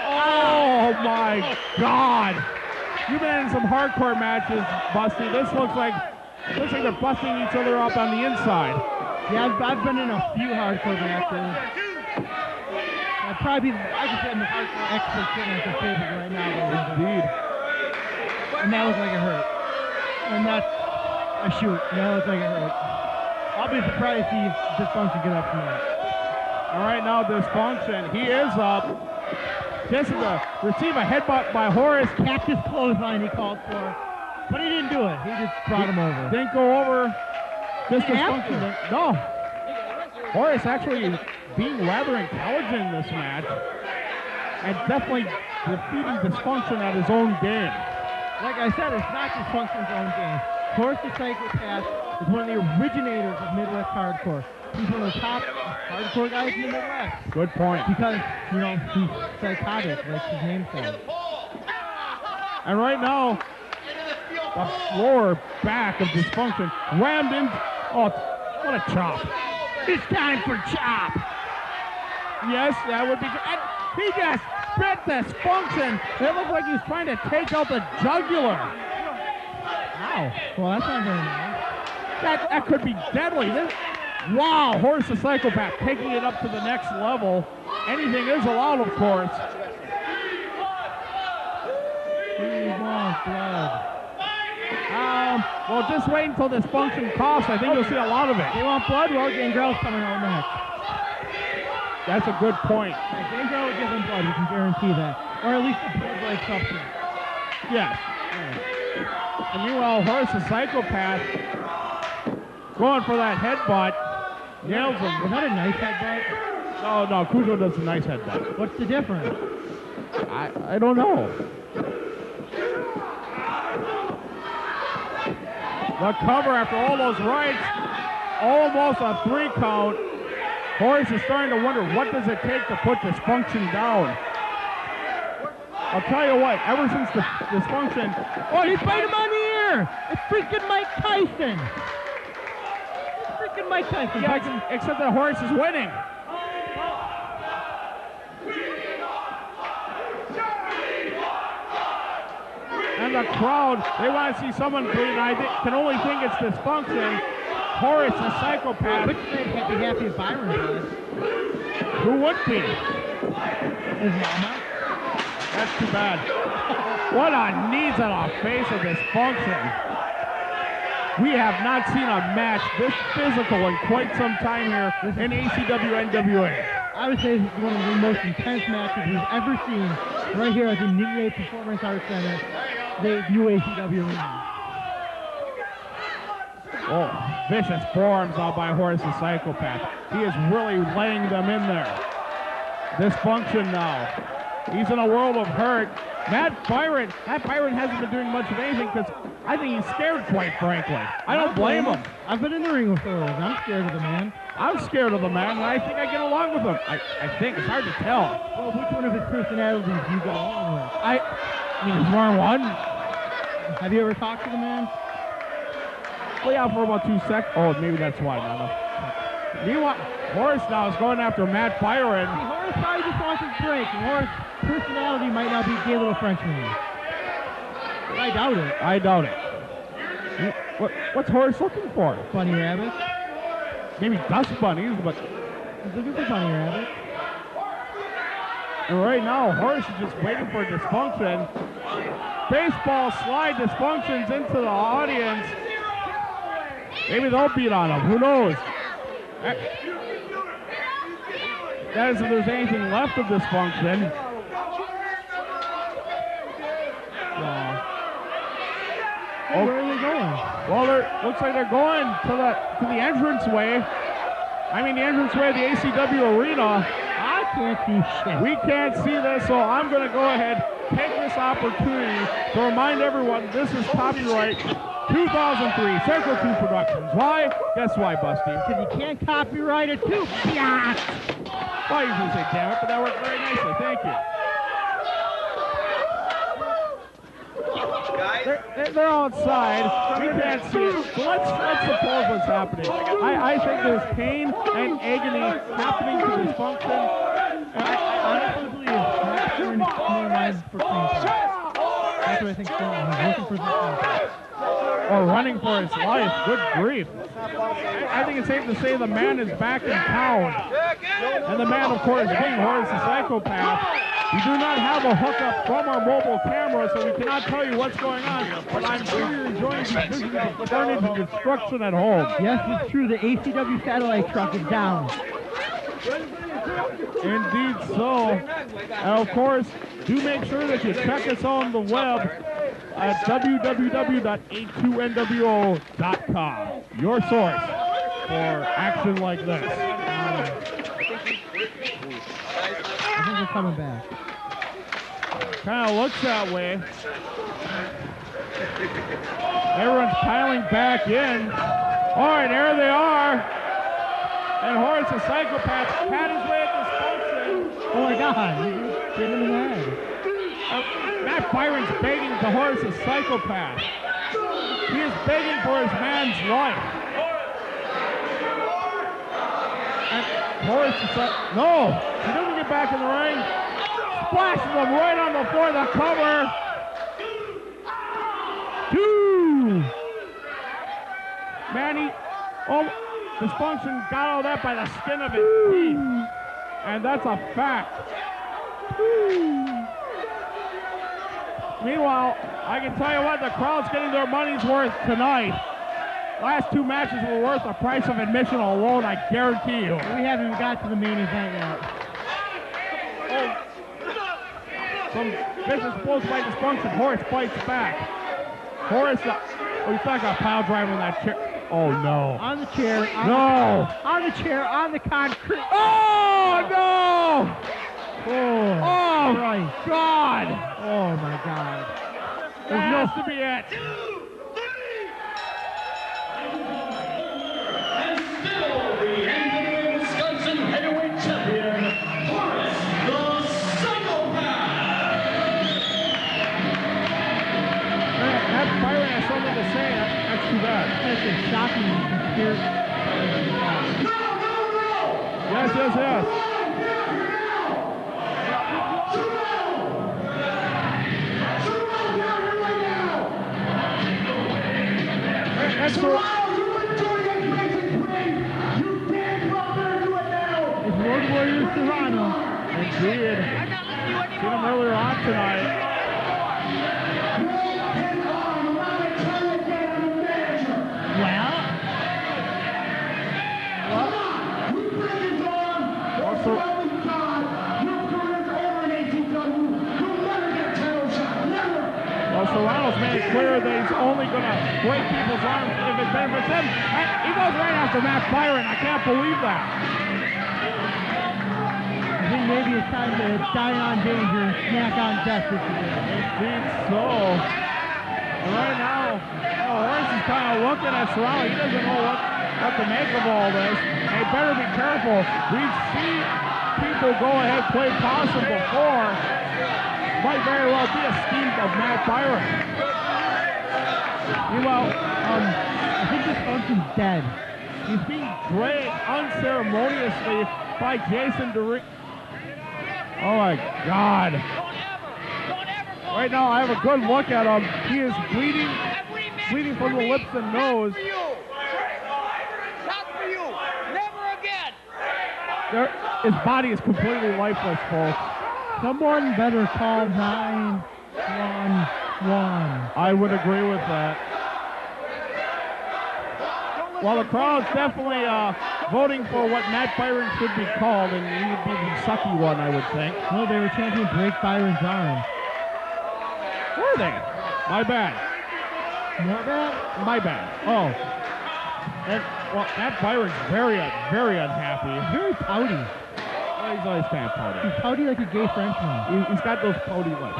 Oh my God! You've been in some hardcore matches, Busty. This looks like they're busting each other up on the inside. Yeah, I've been in a few hardcore matches. I could say I'm the hardcore expert sitting at the table right now. Indeed. And that looks like it hurt. And that's a shoot. That looks like it hurt. I'll be surprised to see Dysfunction get up from that. All right, now Dysfunction. He is up. This is a receive a headbutt by Horace. Cactus clothesline he called for. But he didn't do it. He just brought him over. Didn't go over. This Dysfunction. No. Horace actually being rather intelligent in this match. And definitely defeating Dysfunction at his own game. Like I said, it's not Dysfunction's own game. Horace the Psychopath is one of the originators of Midwest hardcore. He's one of the top hardcore guys in the Midwest. Good point. Because, you know, he's psychotic, like his name says. And right now, the floor back of Dysfunction rammed in. Oh, what a chop. It's time for chop. Yes, that would be. And he just bit Dysfunction. It looked like he was trying to take out the jugular. Wow. Well, that's not very nice. That could be deadly. Wow, Horace the Psychopath taking it up to the next level. Anything is allowed, of course. He wants blood. Well, just wait until Dysfunction coughs. I think you'll see a lot of it. They want blood? Well, Gangrel's coming out next. That's a good point. Gangrel will give him blood, we can guarantee that. Or at least a blood-like substance. Yes. And meanwhile, Horace the Psychopath going for that headbutt. Nails him. Was that a nice headbutt? No, Kujo does a nice headbutt. What's the difference? I don't know. The cover after all those rights, almost a 3 count. Horace is starting to wonder, what does it take to put Dysfunction down? I'll tell you what, ever since the Dysfunction... Oh, he bit him on the ear! It's freaking Mike Tyson! Freaking Mike Tyson. Yeah, except that Horace is winning. And the crowd, they want to see someone bleed. I can only think it's Dysfunction. Horace, the Psychopath. Which man can't be happy if Byron does? Who would be? His mama. That's too bad. What a knees on the face of Dysfunction. We have not seen a match this physical in quite some time here in ACW NWA. I would say this is one of the most intense matches we've ever seen right here at the Neng Yee Performance Center, the new ACW arena. Oh, vicious forearms out by Horace the Psychopath. He is really laying them in there. Dysfunction now. He's in a world of hurt. Matt Byron hasn't been doing much of anything because I think he's scared, quite frankly. I don't blame him. I've been in the ring with those. I'm scared of the man. I'm scared of the man, and I think I get along with him. I think. It's hard to tell. Well, which one of his personalities do you get along with? I mean, there's more than one. Have you ever talked to the man? Well, yeah, for about 2 seconds. Oh, maybe that's why. No. Meanwhile, Horace now is going after Matt Byron. See, Horace probably just wants his break, and Horace's personality might not be gay little Frenchman. I doubt it. I doubt it. What's Horace looking for? Bunny rabbits. Maybe dust bunnies, but... He's looking for bunny rabbits. And right now, Horace is just waiting for Dysfunction. Baseball slide Dysfunctions into the audience. Maybe they'll beat on him. Who knows? That is if there's anything left of Dysfunction. Hey, where are they going? Well, looks like they're going to the entranceway. I mean, the entranceway of the ACW arena. I can't see shit. We can't see this, so I'm going to go ahead, take this opportunity to remind everyone this is copyright 2003 Central 2 Productions. Why? Guess why, Busty? Because you can't copyright it too. Yeah. Well, I usually say damn it, but that worked very nicely. Thank you. They're outside. We can't see it. So let's suppose what's happening. I think there's pain and agony happening to Dysfunction. I honestly believe Matt Byron is coming alive for clean. That's what I think. He's looking for the or running for his life. Good grief. I think it's safe to say the man is back in town. And the man, of course, being Horace the Psychopath. We do not have a hookup from our mobile camera, so we cannot tell you what's going on. But I'm sure you're enjoying the vision of carnage and destruction at home. Yes, it's true. The ACW satellite truck is down. Indeed so. And of course, do make sure that you check us on the web at www.a2nwo.com. Your source for action like this. I think they're coming back. Kind of looks that way. Everyone's piling back in. All right, there they are. And Horace the Psychopath had his way at dysfunction. Oh my God, hit him in the head. Matt Byron's begging to Horace the Psychopath. He is begging for his man's life. And Horace the Psychopath, no, he doesn't get back in the ring. Splashes him right on the floor, the cover. 2. Man, Dysfunction got all that by the skin of his teeth. And that's a fact. Meanwhile, I can tell you what, the crowd's getting their money's worth tonight. Last 2 matches were worth the price of admission alone, I guarantee you. We haven't even got to the main event yet. Some vicious blows by Dysfunction. Horace fights back. Horace, he's not got a pile driver on that chair. Oh no. On the chair. On the chair, on the concrete. Oh no! Oh, my God! Oh my God. That has to be it. And still the NWA Wisconsin heavyweight champion, Horace the Psychopath. That Byron has something to say. That's too bad. That's a shocking conspiracy. Yes. That's Serrano, you enjoy that racing queen. You damn well better do it now. It's Road Warrior Serrano. Indeed. Seen him earlier on tonight. Serrano's made it clear that he's only going to break people's arms if it benefits him. And he goes right after Matt Byron. I can't believe that. I think maybe it's time to die on danger and snack on death this year. Indeed so. And right now, Horace is kind of looking at Serrano. He doesn't know what to make of all this. And he better be careful. We've seen people go ahead play possum before. Might very well be a scheme of Matt Byron. Meanwhile, I think Dysfunction's dead. He's being dragged unceremoniously by Jason DeRee. Oh my God. Right now I have a good look at him. He is bleeding from the lips and nose. Not for you. Never again. His body is completely lifeless, folks. Someone better call 911. I would agree with that. Well, the crowd's definitely voting for what Matt Byron should be called, and he would be the sucky one, I would think. No, they were chanting break Byron's arm. Were they? My bad. More bad? My bad. Oh. And, well, Matt Byron's very unhappy. Very pouty. Well, he's always kind of pouty. He's pouty like a gay Frenchman. He's got those pouty lips.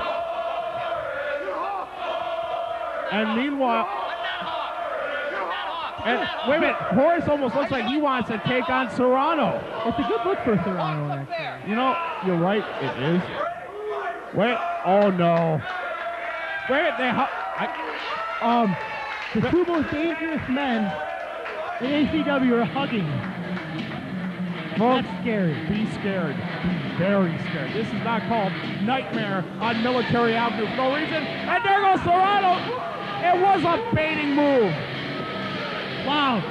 And meanwhile... And wait a minute, Horace almost looks like he wants to take on Serrano. It's a good look for Serrano, actually. You know, you're right, it is. Wait, oh no. Wait, the two most dangerous men in ACW are hugging. Folks, that's scary. Be scared. Be very scared. This is not called Nightmare on Military Avenue for no reason. And there goes Serrano. It was a baiting move. Wow.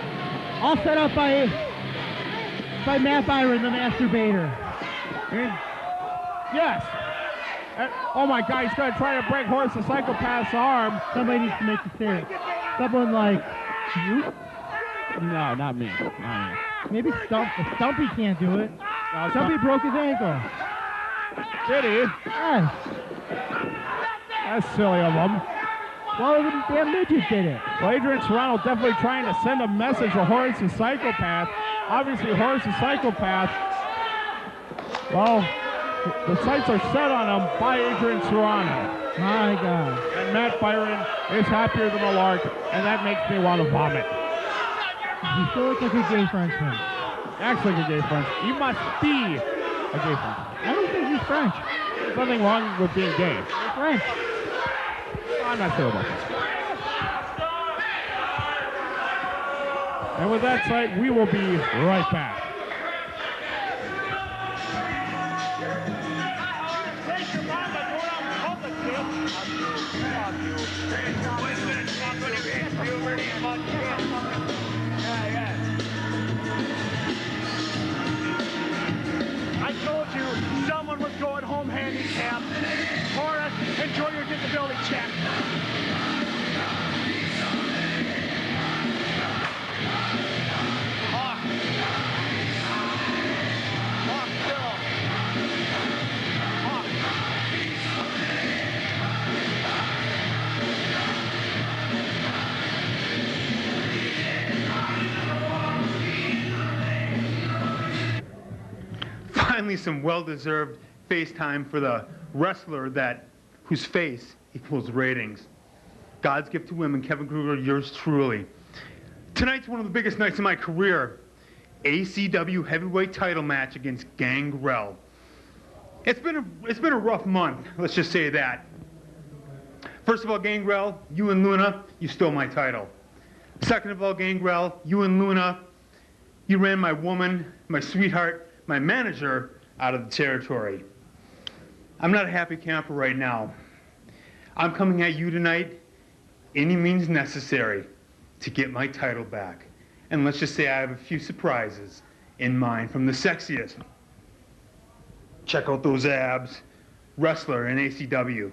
All set up by Matt Byron, the masturbator. Yes. Oh my God, he's going to try to break Horace the Psychopath's arm. Somebody needs to make the save. Someone like you? No, not me. Not me. Maybe Stumpy can't do it. No, Stumpy broke his ankle. Did he? Yes. That's silly of him. Well, the damn midget did it. Well, Adrian Serrano definitely trying to send a message to Horace the Psychopath. Obviously, Horace the Psychopath, well, the sights are set on him by Adrian Serrano. My God. And Matt Byron is happier than a lark, and that makes me want to vomit. He still looks like a gay Frenchman. Acts like a gay Frenchman. You must be a gay Frenchman. I don't think he's French. There's nothing wrong with being gay. He's French. I'm not sure about that. And with that sight, we will be right back. I told you someone was going home handicapped. Horace, enjoy your disability check. Finally, some well-deserved face time for the wrestler whose face equals ratings. God's gift to women, Kevin Krueger, yours truly. Tonight's one of the biggest nights of my career. ACW heavyweight title match against Gangrel. It's been a rough month, let's just say that. First of all, Gangrel, you and Luna, you stole my title. Second of all, Gangrel, you and Luna, you ran my woman, my sweetheart, my manager out of the territory. I'm not a happy camper right now. I'm coming at you tonight, any means necessary, to get my title back. And let's just say I have a few surprises in mind from the sexiest. Check out those abs. Wrestler in ACW.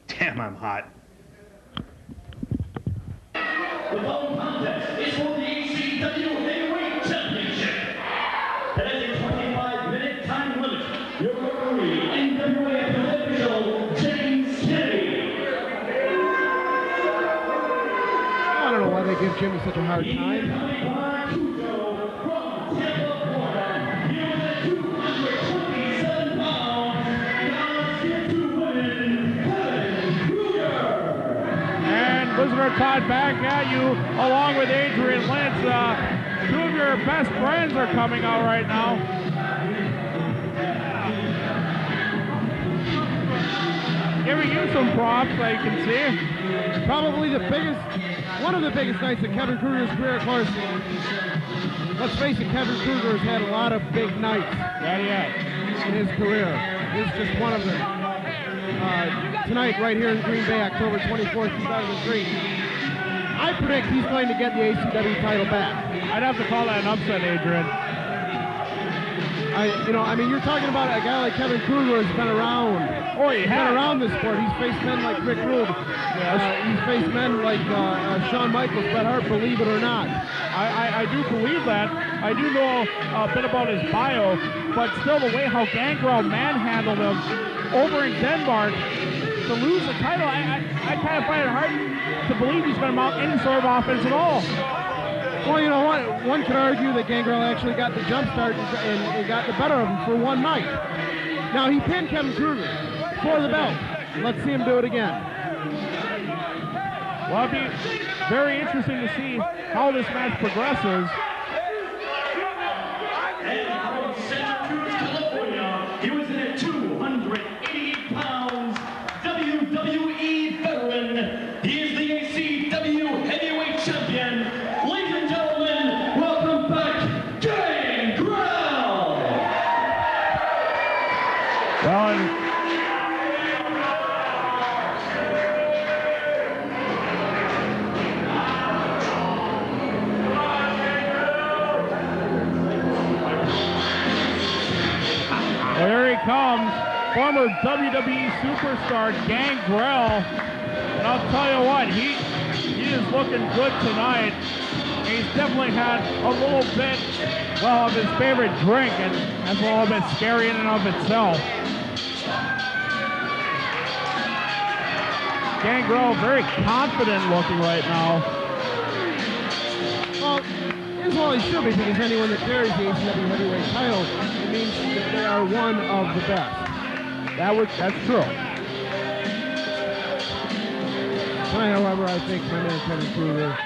Damn, I'm hot. The following contest is for the ACW Heavyweight Championship. It has a 25-minute time limit. Your referee, NWA official, James Kennedy. I don't know why they give Jimmy such a hard time. Visitor Todd back at you, along with Adrian Lynch. Two of your best friends are coming out right now. Giving you some props, I can see. Probably one of the biggest nights of Kevin Krueger's career, of course. Let's face it, Kevin Krueger has had a lot of big nights in his career. This is just one of them. Tonight, right here in Green Bay, October 24th, 2003. I predict he's going to get the ACW title back. I'd have to call that an upset, Adrian. You're talking about a guy like Kevin Krueger who's been around. He's been around this sport. He's faced men like Rick Rude. He's faced men like Shawn Michaels, Bret Hart, believe it or not. I do believe that. I do know a bit about his bio, but still the way how Gangrel manhandled him over in Denmark to lose the title, I kind of find it hard to believe he's going to mount any sort of offense at all. Well, you know what? One could argue that Gangrel actually got the jump start and got the better of him for one night. Now, he pinned Kevin Krueger for the belt. Let's see him do it again. Well, it'll be very interesting to see how this match progresses. And from Santa Cruz, California, he was in at 288 pounds, WWE veteran. He is the ACW Heavyweight Champion. Ladies and gentlemen, welcome back, Gangrel! Well, comes former WWE superstar Gangrel. And I'll tell you what, he is looking good tonight. He's definitely had a little bit, well, of his favorite drink, and that's a little bit scary in and of itself. Gangrel very confident looking right now. Well, as well he should be, because anyone that carries the ACW heavyweight title, it means that they are one of the best. That's true. Tonight, however, I think my man Kevin Krueger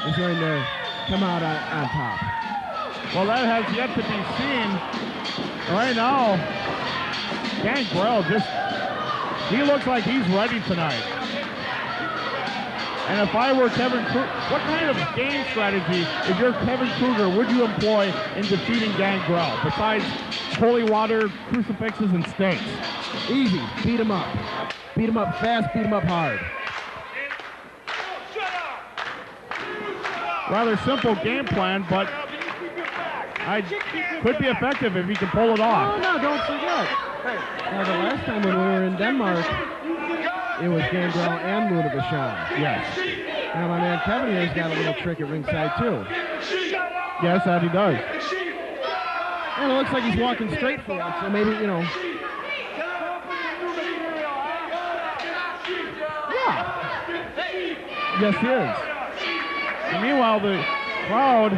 is going to come out on top. Well, that has yet to be seen. Right now, Gangrel he looks like he's ready tonight. And if I were Kevin Krueger, what kind of game strategy, if you're Kevin Krueger, would you employ in defeating Gangrel, besides holy water, crucifixes, and stakes? Easy. Beat him up. Beat him up fast, beat him up hard. Rather simple game plan, but could be effective if he can pull it off. Oh, no, don't forget. Now, the last time when we were in Denmark, it was Gangrel and Ludovichan. Yes. Now, my man Kevin here's got a little trick at ringside, too. Yes, that he does. And it looks like he's walking straight for it, so maybe, you know. Yeah. Yes, he is. And meanwhile, the crowd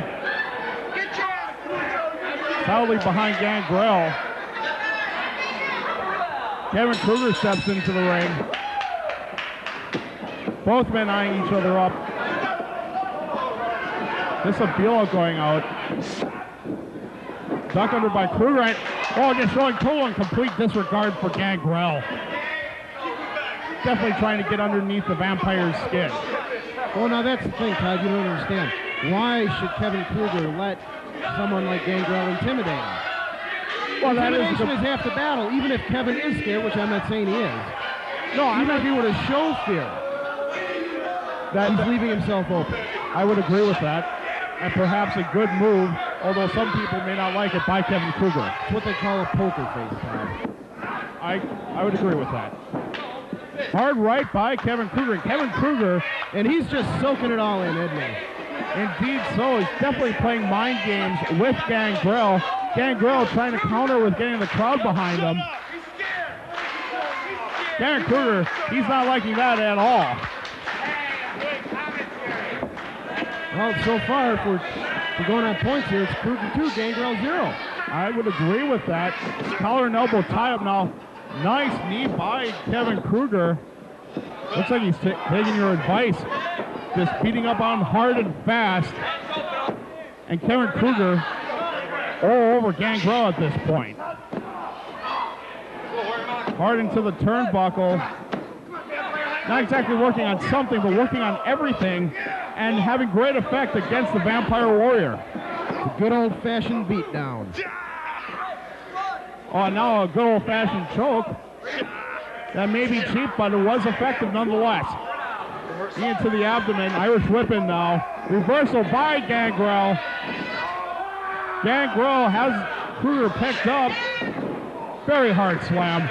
solidly behind Gangrel. Kevin Krueger steps into the ring. Both men eyeing each other up. Disabilo going out. Duck under by Krueger. Oh, just showing total and complete disregard for Gangrel. Definitely trying to get underneath the vampire's skin. Well, now that's the thing, Todd, you don't understand. Why should Kevin Krueger let someone like Gangrel intimidate him? Well, intimidation is half the battle, even if Kevin is scared, which I'm not saying he is. No, even if he were to show fear, he's leaving himself open. I would agree with that. And perhaps a good move, although some people may not like it, by Kevin Krueger. It's what they call a poker face, Todd. I would agree with that. Hard right by Kevin Krueger. Kevin Krueger, and he's just soaking it all in, isn't he? Indeed so. He's definitely playing mind games with Gangrel. Gangrel trying to counter with getting the crowd behind him. Kevin Krueger, he's not liking that at all. Well, so far, if we're going on points here, it's Krueger 2, Gangrel 0. I would agree with that. Collar and elbow tie-up now. Nice knee by Kevin Krueger. Looks like he's taking your advice. Just beating up on him hard and fast. And Kevin Krueger all over Gangrel at this point. Hard into the turnbuckle. Not exactly working on something, but working on everything and having great effect against the Vampire Warrior. It's a good old-fashioned beatdown. Oh, now a good old-fashioned choke. That may be cheap, but it was effective nonetheless. Knee into the abdomen, Irish whipping now. Reversal by Gangrel. Gangrel has Krueger picked up. Very hard slam.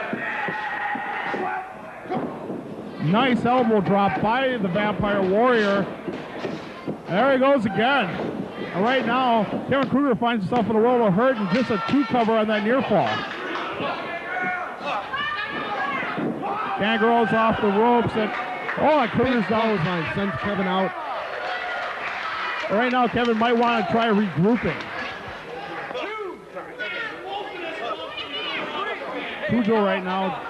Nice elbow drop by the Vampire Warrior. There he goes again. And right now, Kevin Krueger finds himself in a world of hurt and just a 2 cover on that near fall. Gangrel's off the ropes and Krueger's down. Sends Kevin out. Right now, Kevin might want to try regrouping. Kujo right now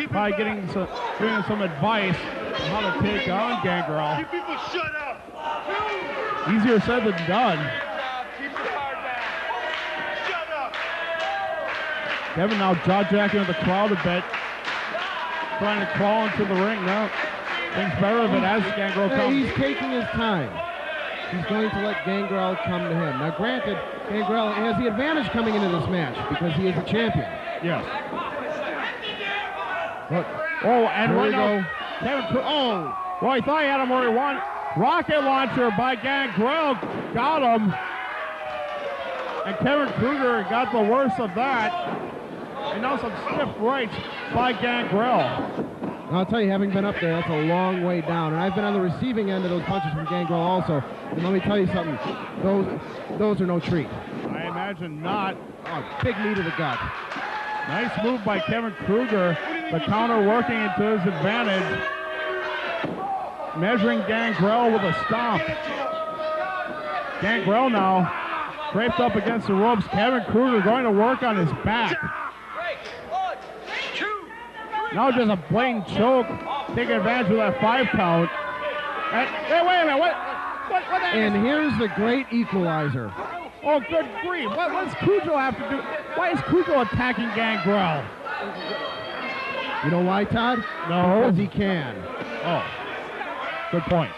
probably giving some advice on how to take on Gangrel. You people shut up. Easier said than done. Keep your heart back. Shut up. Kevin now jaw-jacking the crowd a bit. Trying to crawl into the ring now. Thinks better of it as Gangrel comes. He's taking his time. He's going to let Gangrel come to him. Now, granted, Gangrel has the advantage coming into this match because he is a champion. Yes. And right now, Kevin Krueger, well, he thought he had him where he wanted. Rocket launcher by Gangrel got him. And Kevin Krueger got the worst of that. And now some stiff rights by Gangrel. And I'll tell you, having been up there, that's a long way down. And I've been on the receiving end of those punches from Gangrel also. And let me tell you something, those are no treat. I imagine not. Oh, big knee to the gut. Nice move by Kevin Krueger. The counter working into his advantage. Measuring Gangrel with a stomp. Gangrel now draped up against the ropes. Kevin Krueger going to work on his back. Now just a blatant choke, taking advantage of that 5 count. Hey, wait a minute, what and here's the great equalizer. Oh, good grief. What does Kujo have to do? Why is Kujo attacking Gangrel? You know why, Todd? No. Because he can. Oh, good point.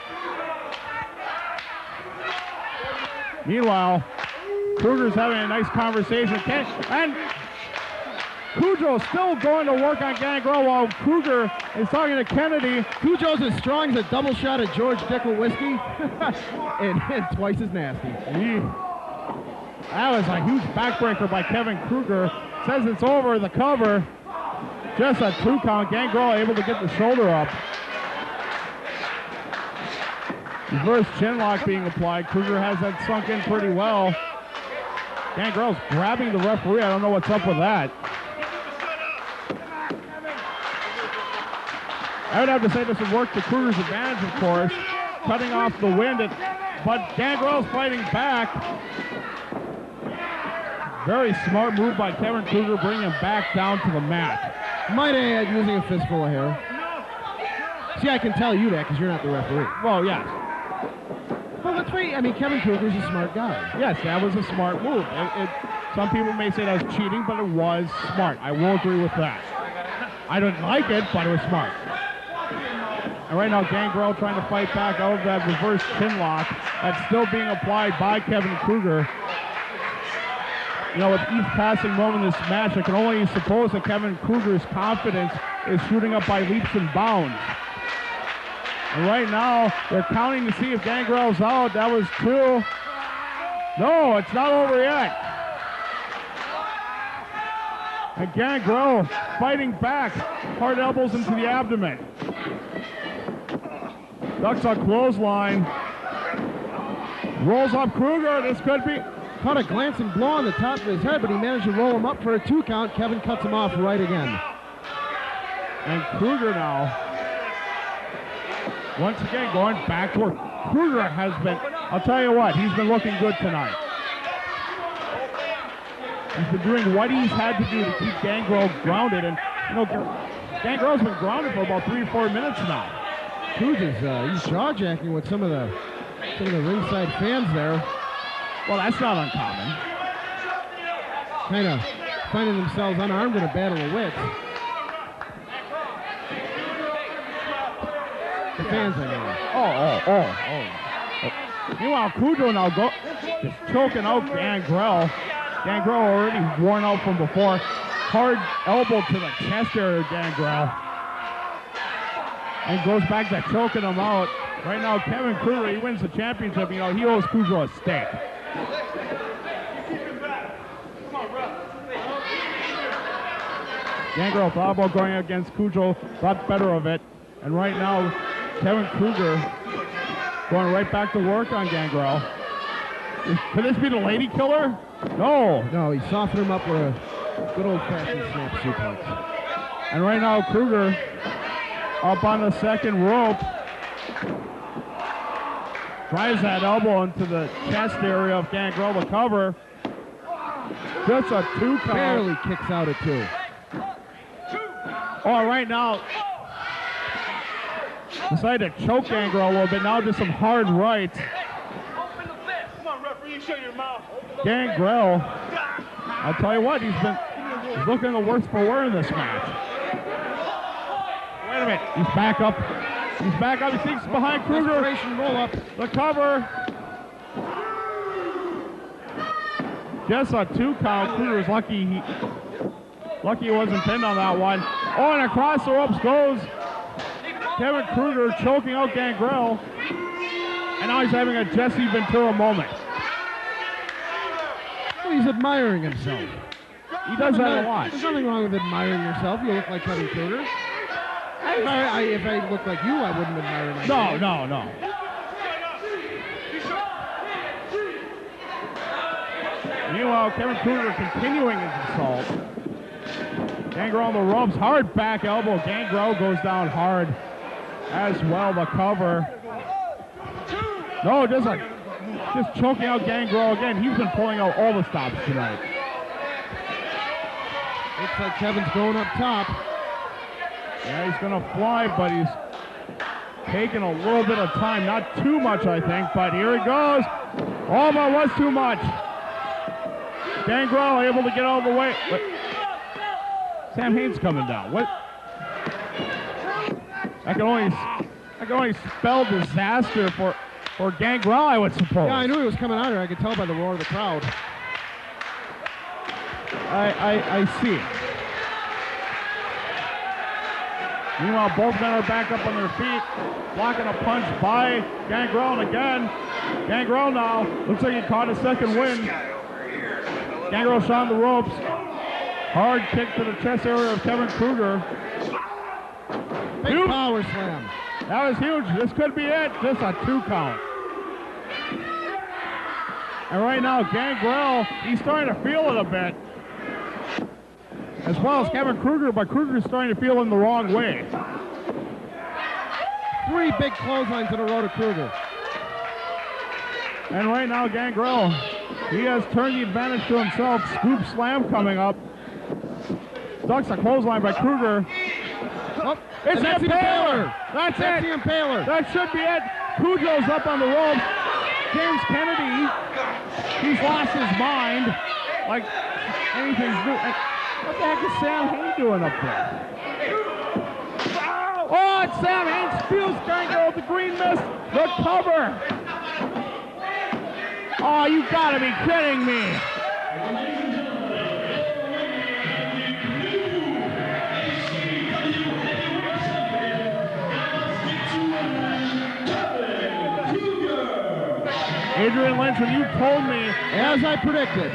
Meanwhile, Krueger's having a nice conversation. And Kujo still going to work on Gangrel while Krueger is talking to Kennedy. Kujo's as strong as a double shot of George Dickel whiskey and twice as nasty. That was a huge backbreaker by Kevin Krueger. Says it's over, the cover. Just a 2 count. Gangrel able to get the shoulder up. Reverse chin lock being applied. Krueger has that sunk in pretty well. Gangrel's grabbing the referee. I don't know what's up with that. I would have to say this would work to Krueger's advantage, of course, cutting off the wind. But Gangrel's fighting back. Very smart move by Kevin Krueger, bringing him back down to the mat. Might add, using a fistful of hair. See, I can tell you that because you're not the referee. Well, yes. Well, let's wait. I mean, Kevin Krueger's a smart guy. Yes, that was a smart move. Some people may say that was cheating, but it was smart. I will agree with that. I didn't like it, but it was smart. And right now, Gangrel trying to fight back out of that reverse chin lock that's still being applied by Kevin Krueger. You know, with each passing moment in this match, I can only suppose that Kevin Krueger's confidence is shooting up by leaps and bounds. And right now, they're counting to see if Gangrel's out. That was 2. No, it's not over yet. And Gangrel fighting back. Hard elbows into the abdomen. Ducks a clothesline. Rolls up Krueger. This could be... Caught a glancing blow on the top of his head, but he managed to roll him up for a 2 count. Kevin cuts him off right again. And Krueger now, once again, going back to work. Krueger has been, I'll tell you what, he's been looking good tonight. He's been doing what he's had to do to keep Gangrel grounded. And, you know, Gangrel's been grounded for about 3 or 4 minutes now. Krueger's he's jaw-jacking with some of the ringside fans there. Well, that's not uncommon. Kind of finding themselves unarmed in a battle of wits. The fans, I mean. Oh. Meanwhile, Kujo now just choking out Gangrel. Gangrel already worn out from before. Hard elbow to the chest area of Gangrel. And goes back to choking him out. Right now, Kevin Krueger, he wins the championship. You know, he owes Kujo a steak. Gangrel thought about going against Kujo, thought better of it. And right now, Kevin Krueger going right back to work on Gangrel. Could this be the lady killer? No. No, he softened him up with a good old-fashioned snap suplex. And right now, Krueger up on the second rope. Drives that elbow into the chest area of Gangrel to cover. Just a 2 count. Barely kicks out at 2. Oh, right now, decided to choke Gangrel a little bit. Now just some hard rights. Gangrel, I'll tell you what, he's looking the worst for wear in this match. Wait a minute, he's back up. He's back up, he sneaks behind Krueger. Roll up. The cover. Just a 2 count. Krueger's lucky he wasn't pinned on that one. Oh, and across the ropes goes Kevin Krueger, choking out Gangrel. And now he's having a Jesse Ventura moment. Well, he's admiring himself. He does that a lot. There's nothing wrong with admiring yourself. You look like Kevin Krueger. If I looked like you, I wouldn't admire myself. No. Meanwhile, Kevin Krueger continuing his assault. Gangrel on the ropes, hard back elbow. Gangrel goes down hard as well. The cover. No, just choking out Gangrel again. He's been pulling out all the stops tonight. Looks like Kevin's going up top. Yeah, he's going to fly, but he's taking a little bit of time. Not too much, I think, but here he goes. Oh, that was too much. Gangrel able to get out of the way. But Sam Hayne's coming down. What? That can only spell disaster for Gangrel, I would suppose. Yeah, I knew he was coming out here. I could tell by the roar of the crowd. I see. Meanwhile, both men are back up on their feet, blocking a punch by Gangrel, and again, Gangrel now looks like he caught a second win. Gangrel shot on the ropes. Hard kick to the chest area of Kevin Krueger. Big power slam. That was huge. This could be it. Just a 2 count. And right now, Gangrel, he's starting to feel it a bit. As well as Kevin Krueger, but Krueger's starting to feel in the wrong way. 3 big clotheslines in a row to Krueger. And right now, Gangrel, he has turned the advantage to himself. Scoop slam coming up. Ducks a clothesline by Krueger. Oh, it's the Impaler. That's it. The Impaler. That should be it. Kujo's up on the ropes. James Kennedy, he's lost his mind. Like anything's new. What the heck is Sam Hayne doing up there? Oh, it's Sam Hayne steals Gangrel with the green mist. The cover. Oh, you gotta be kidding me. Adrian Lynch, when you told me, as I predicted,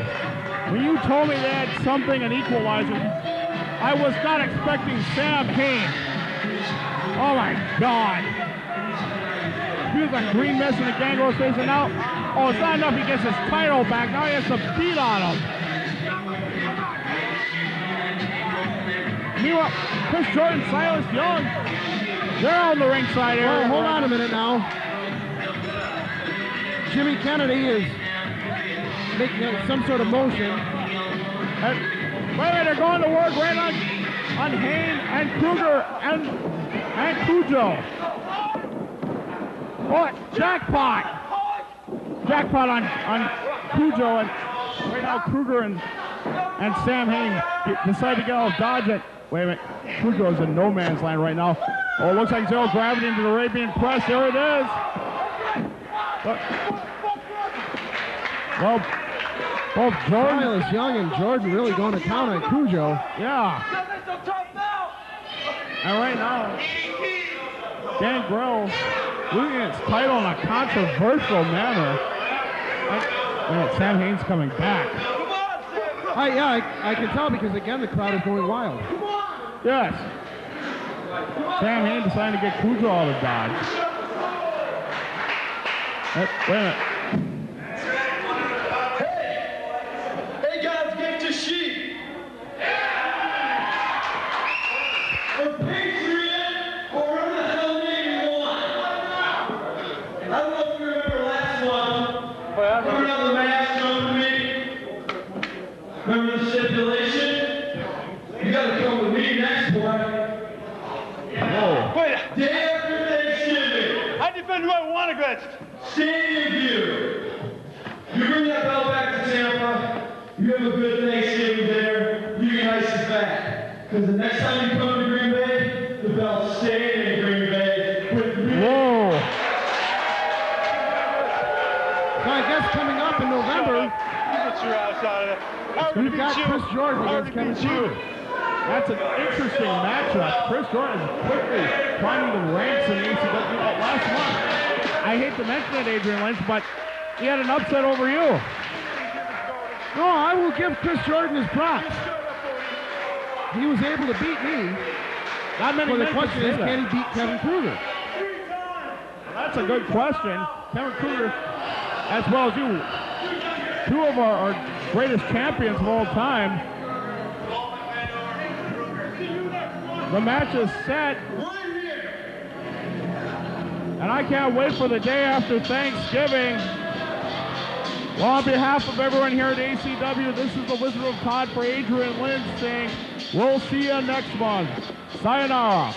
when you told me they had something, an equalizer, I was not expecting Sam Hayne. Oh my God. Here's a green mist in the Gangrel face, and now, oh, it's not enough he gets his title back. Now he has some beat on him. Meanwhile, Chris Jordan, Silas Young, they're on the ringside area. Oh, hold on a minute now. Jimmy Kennedy is making some sort of motion. Wait a minute, they're going to work right on Hayne and Krueger and Kujo. Oh, jackpot! Jackpot on Kujo, and right now Krueger and Sam Hayne decide to get off dodge it. Wait a minute, Kujo's in no man's land right now. Oh, it looks like zero gravity into the Arabian press. There it is. Well, both Jordan, Silas Young and Jordan really going to town on Kujo. Yeah. And right now, Gangrel losing its title in a controversial manner. And Sam Hayne's coming back. I can tell because again the crowd is going wild. Yes. Sam Hayne deciding to get Kujo out of dodge. Wait a minute. Hey guys, get to sheep. A patriot or whatever the hell name you want. I don't know if you remember last one. Remember how the mask come to me? Remember the stipulation? You gotta come with me next boy. Whoa. Wait. Day after Thanksgiving. I defend who I want against. Standing view. You bring that belt back to Tampa, you have a good Thanksgiving dinner, you get nice and fat. Because the next time you come to Green Bay, the belt's staying in Green Bay with me. Whoa. So I guess coming up in November, You get your ass out of there. we've got Chris Jordan against Kevin Krueger. That's an interesting matchup. Chris Jordan is quickly climbing the ranks in the ACW. Last month, I hate to mention it, Adrian Lynch, but he had an upset over you. No, I will give Chris Jordan his props. He was able to beat me. Not many Well, the men question can is, say can that. he beat Kevin Krueger? That's a good question. Kevin Krueger, as well as you, two of our greatest champions of all time. The match is set. And I can't wait for the day after Thanksgiving. Well, on behalf of everyone here at ACW, this is the Wizard of Todd for Adrian Lynch saying, we'll see you next month. Sayonara.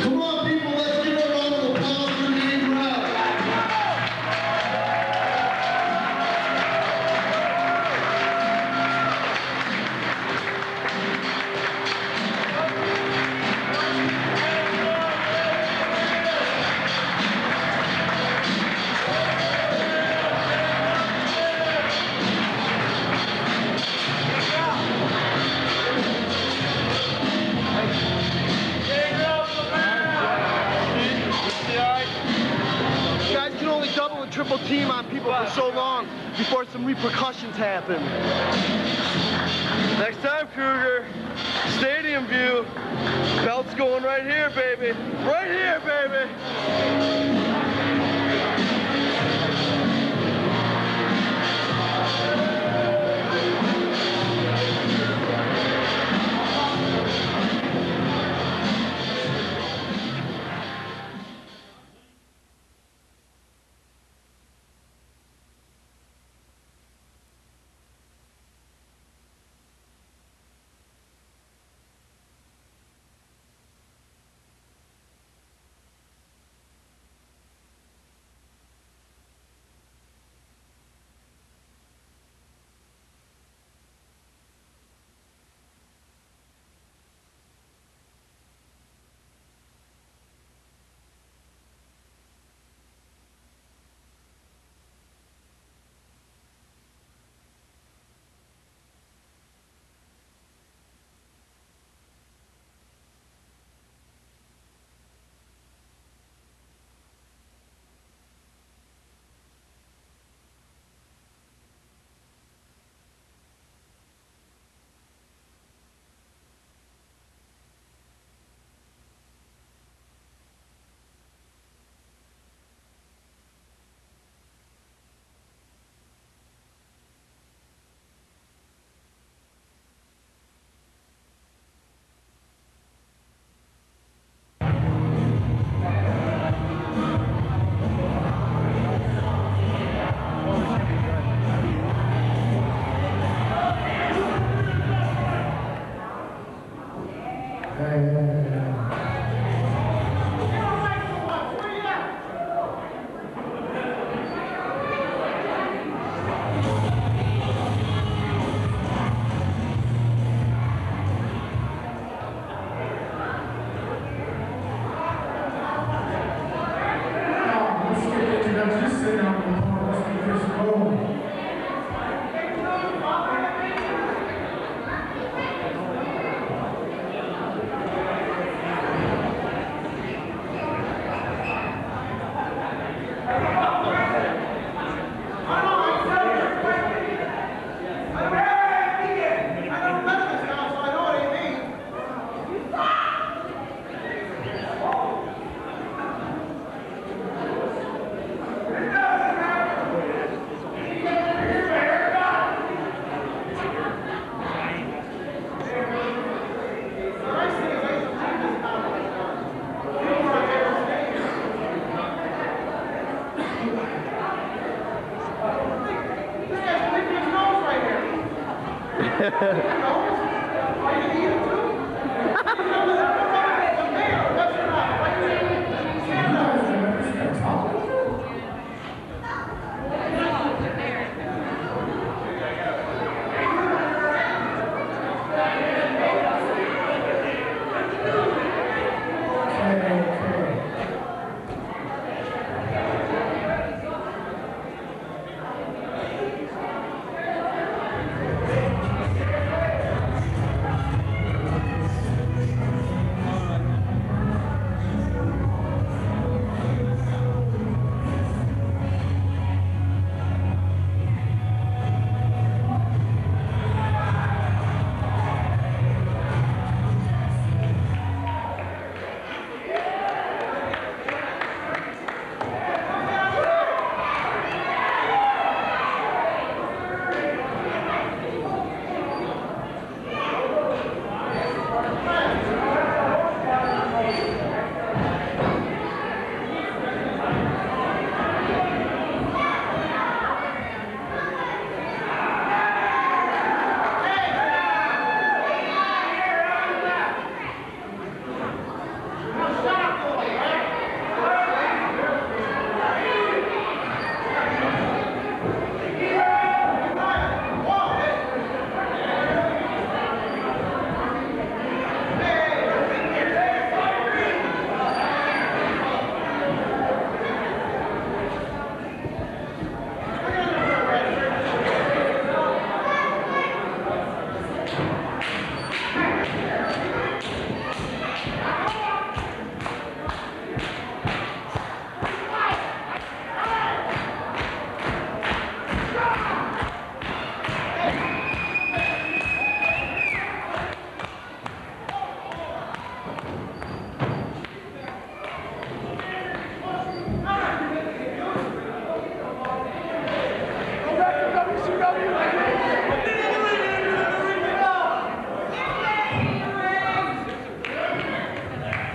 Come on, people, let's give a round of applause for Gangrel. You guys can only double and triple team on people for so long before some repercussions happen. Next time, Krueger, stadium view. Belt's going right here, baby. Right here, baby.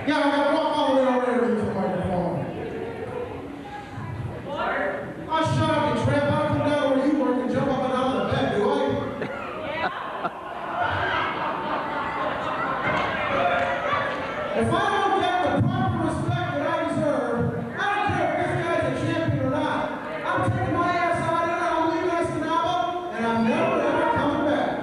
Yeah, I gotta walk all the way over there to the microphone. I shut up, you tramp. I come down where you work and jump up and out of the bed, do I? If I don't get the proper respect that I deserve, I don't care if this guy's a champion or not. I'm taking my ass out of here, I'm leaving Escanaba, and I'm never ever coming back.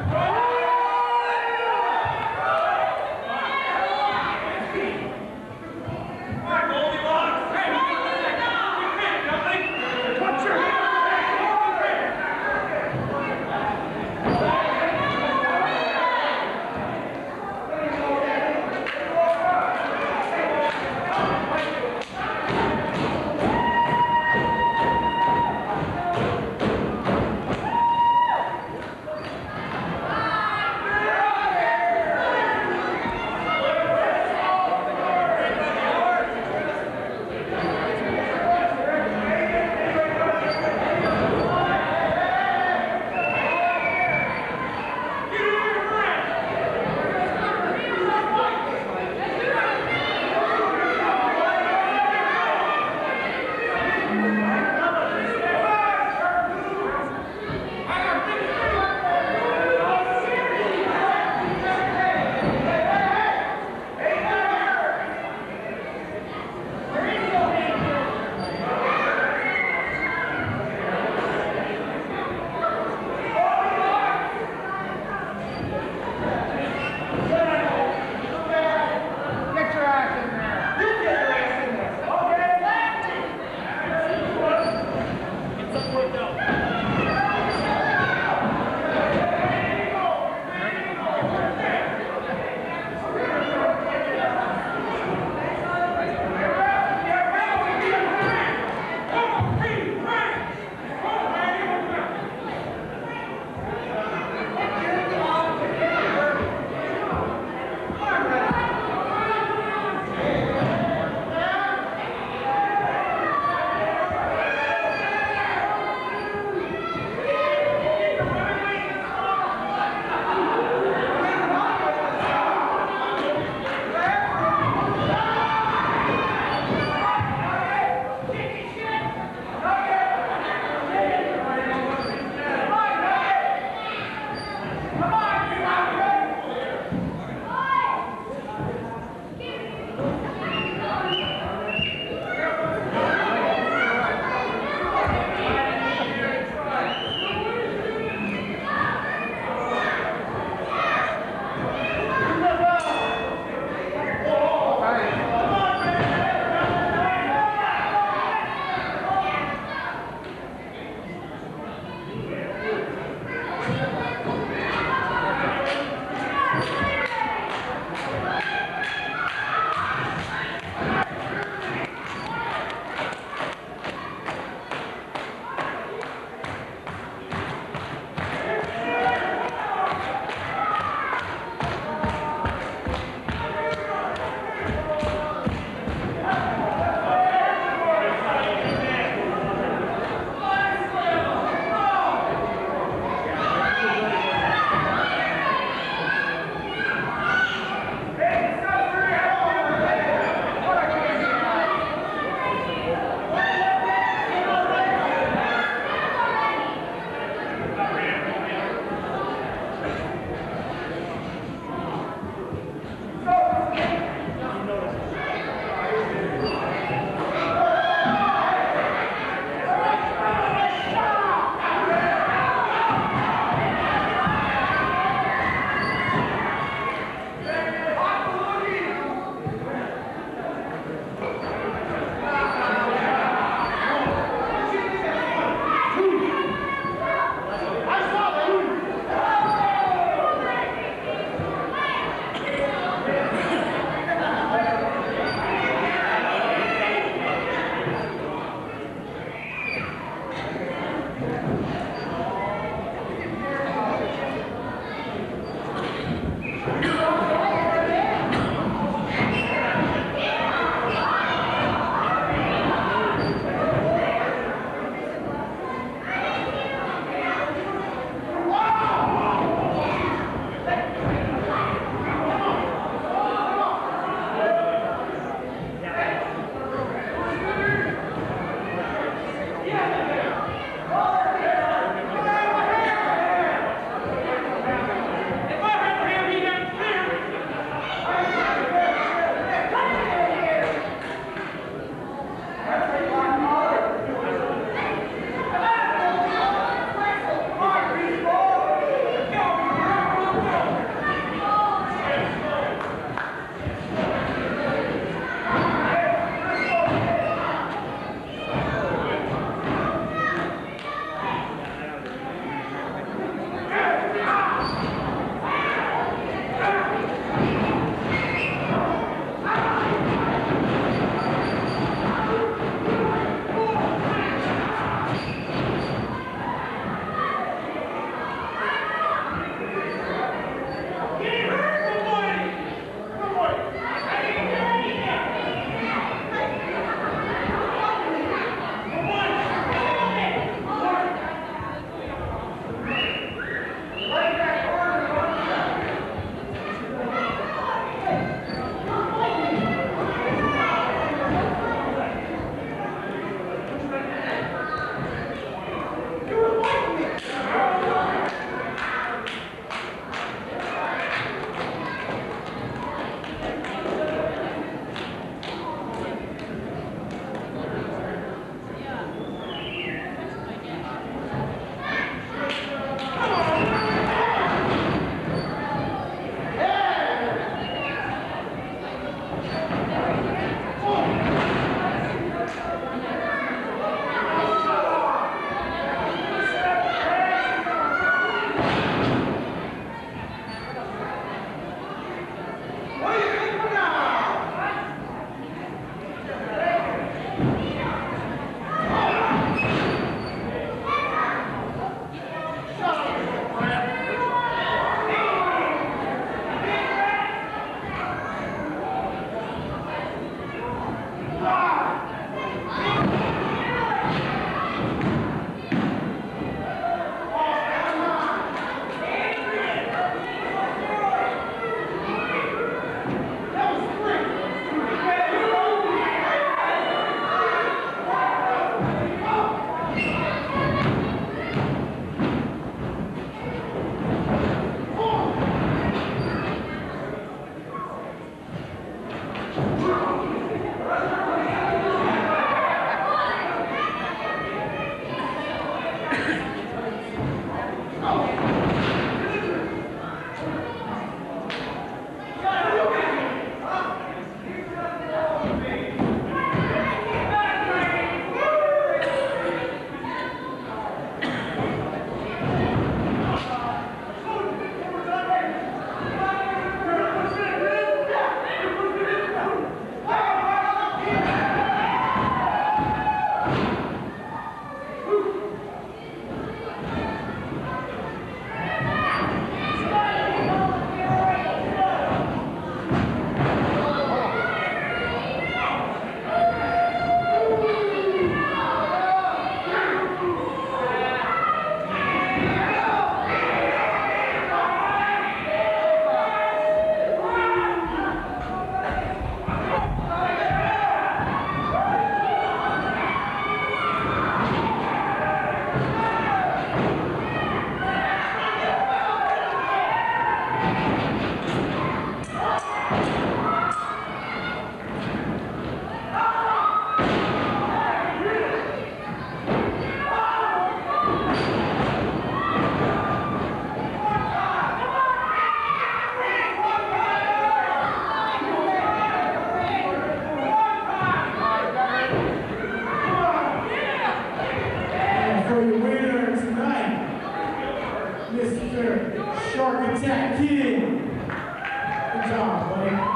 Shark Attack Kid. Good job, buddy.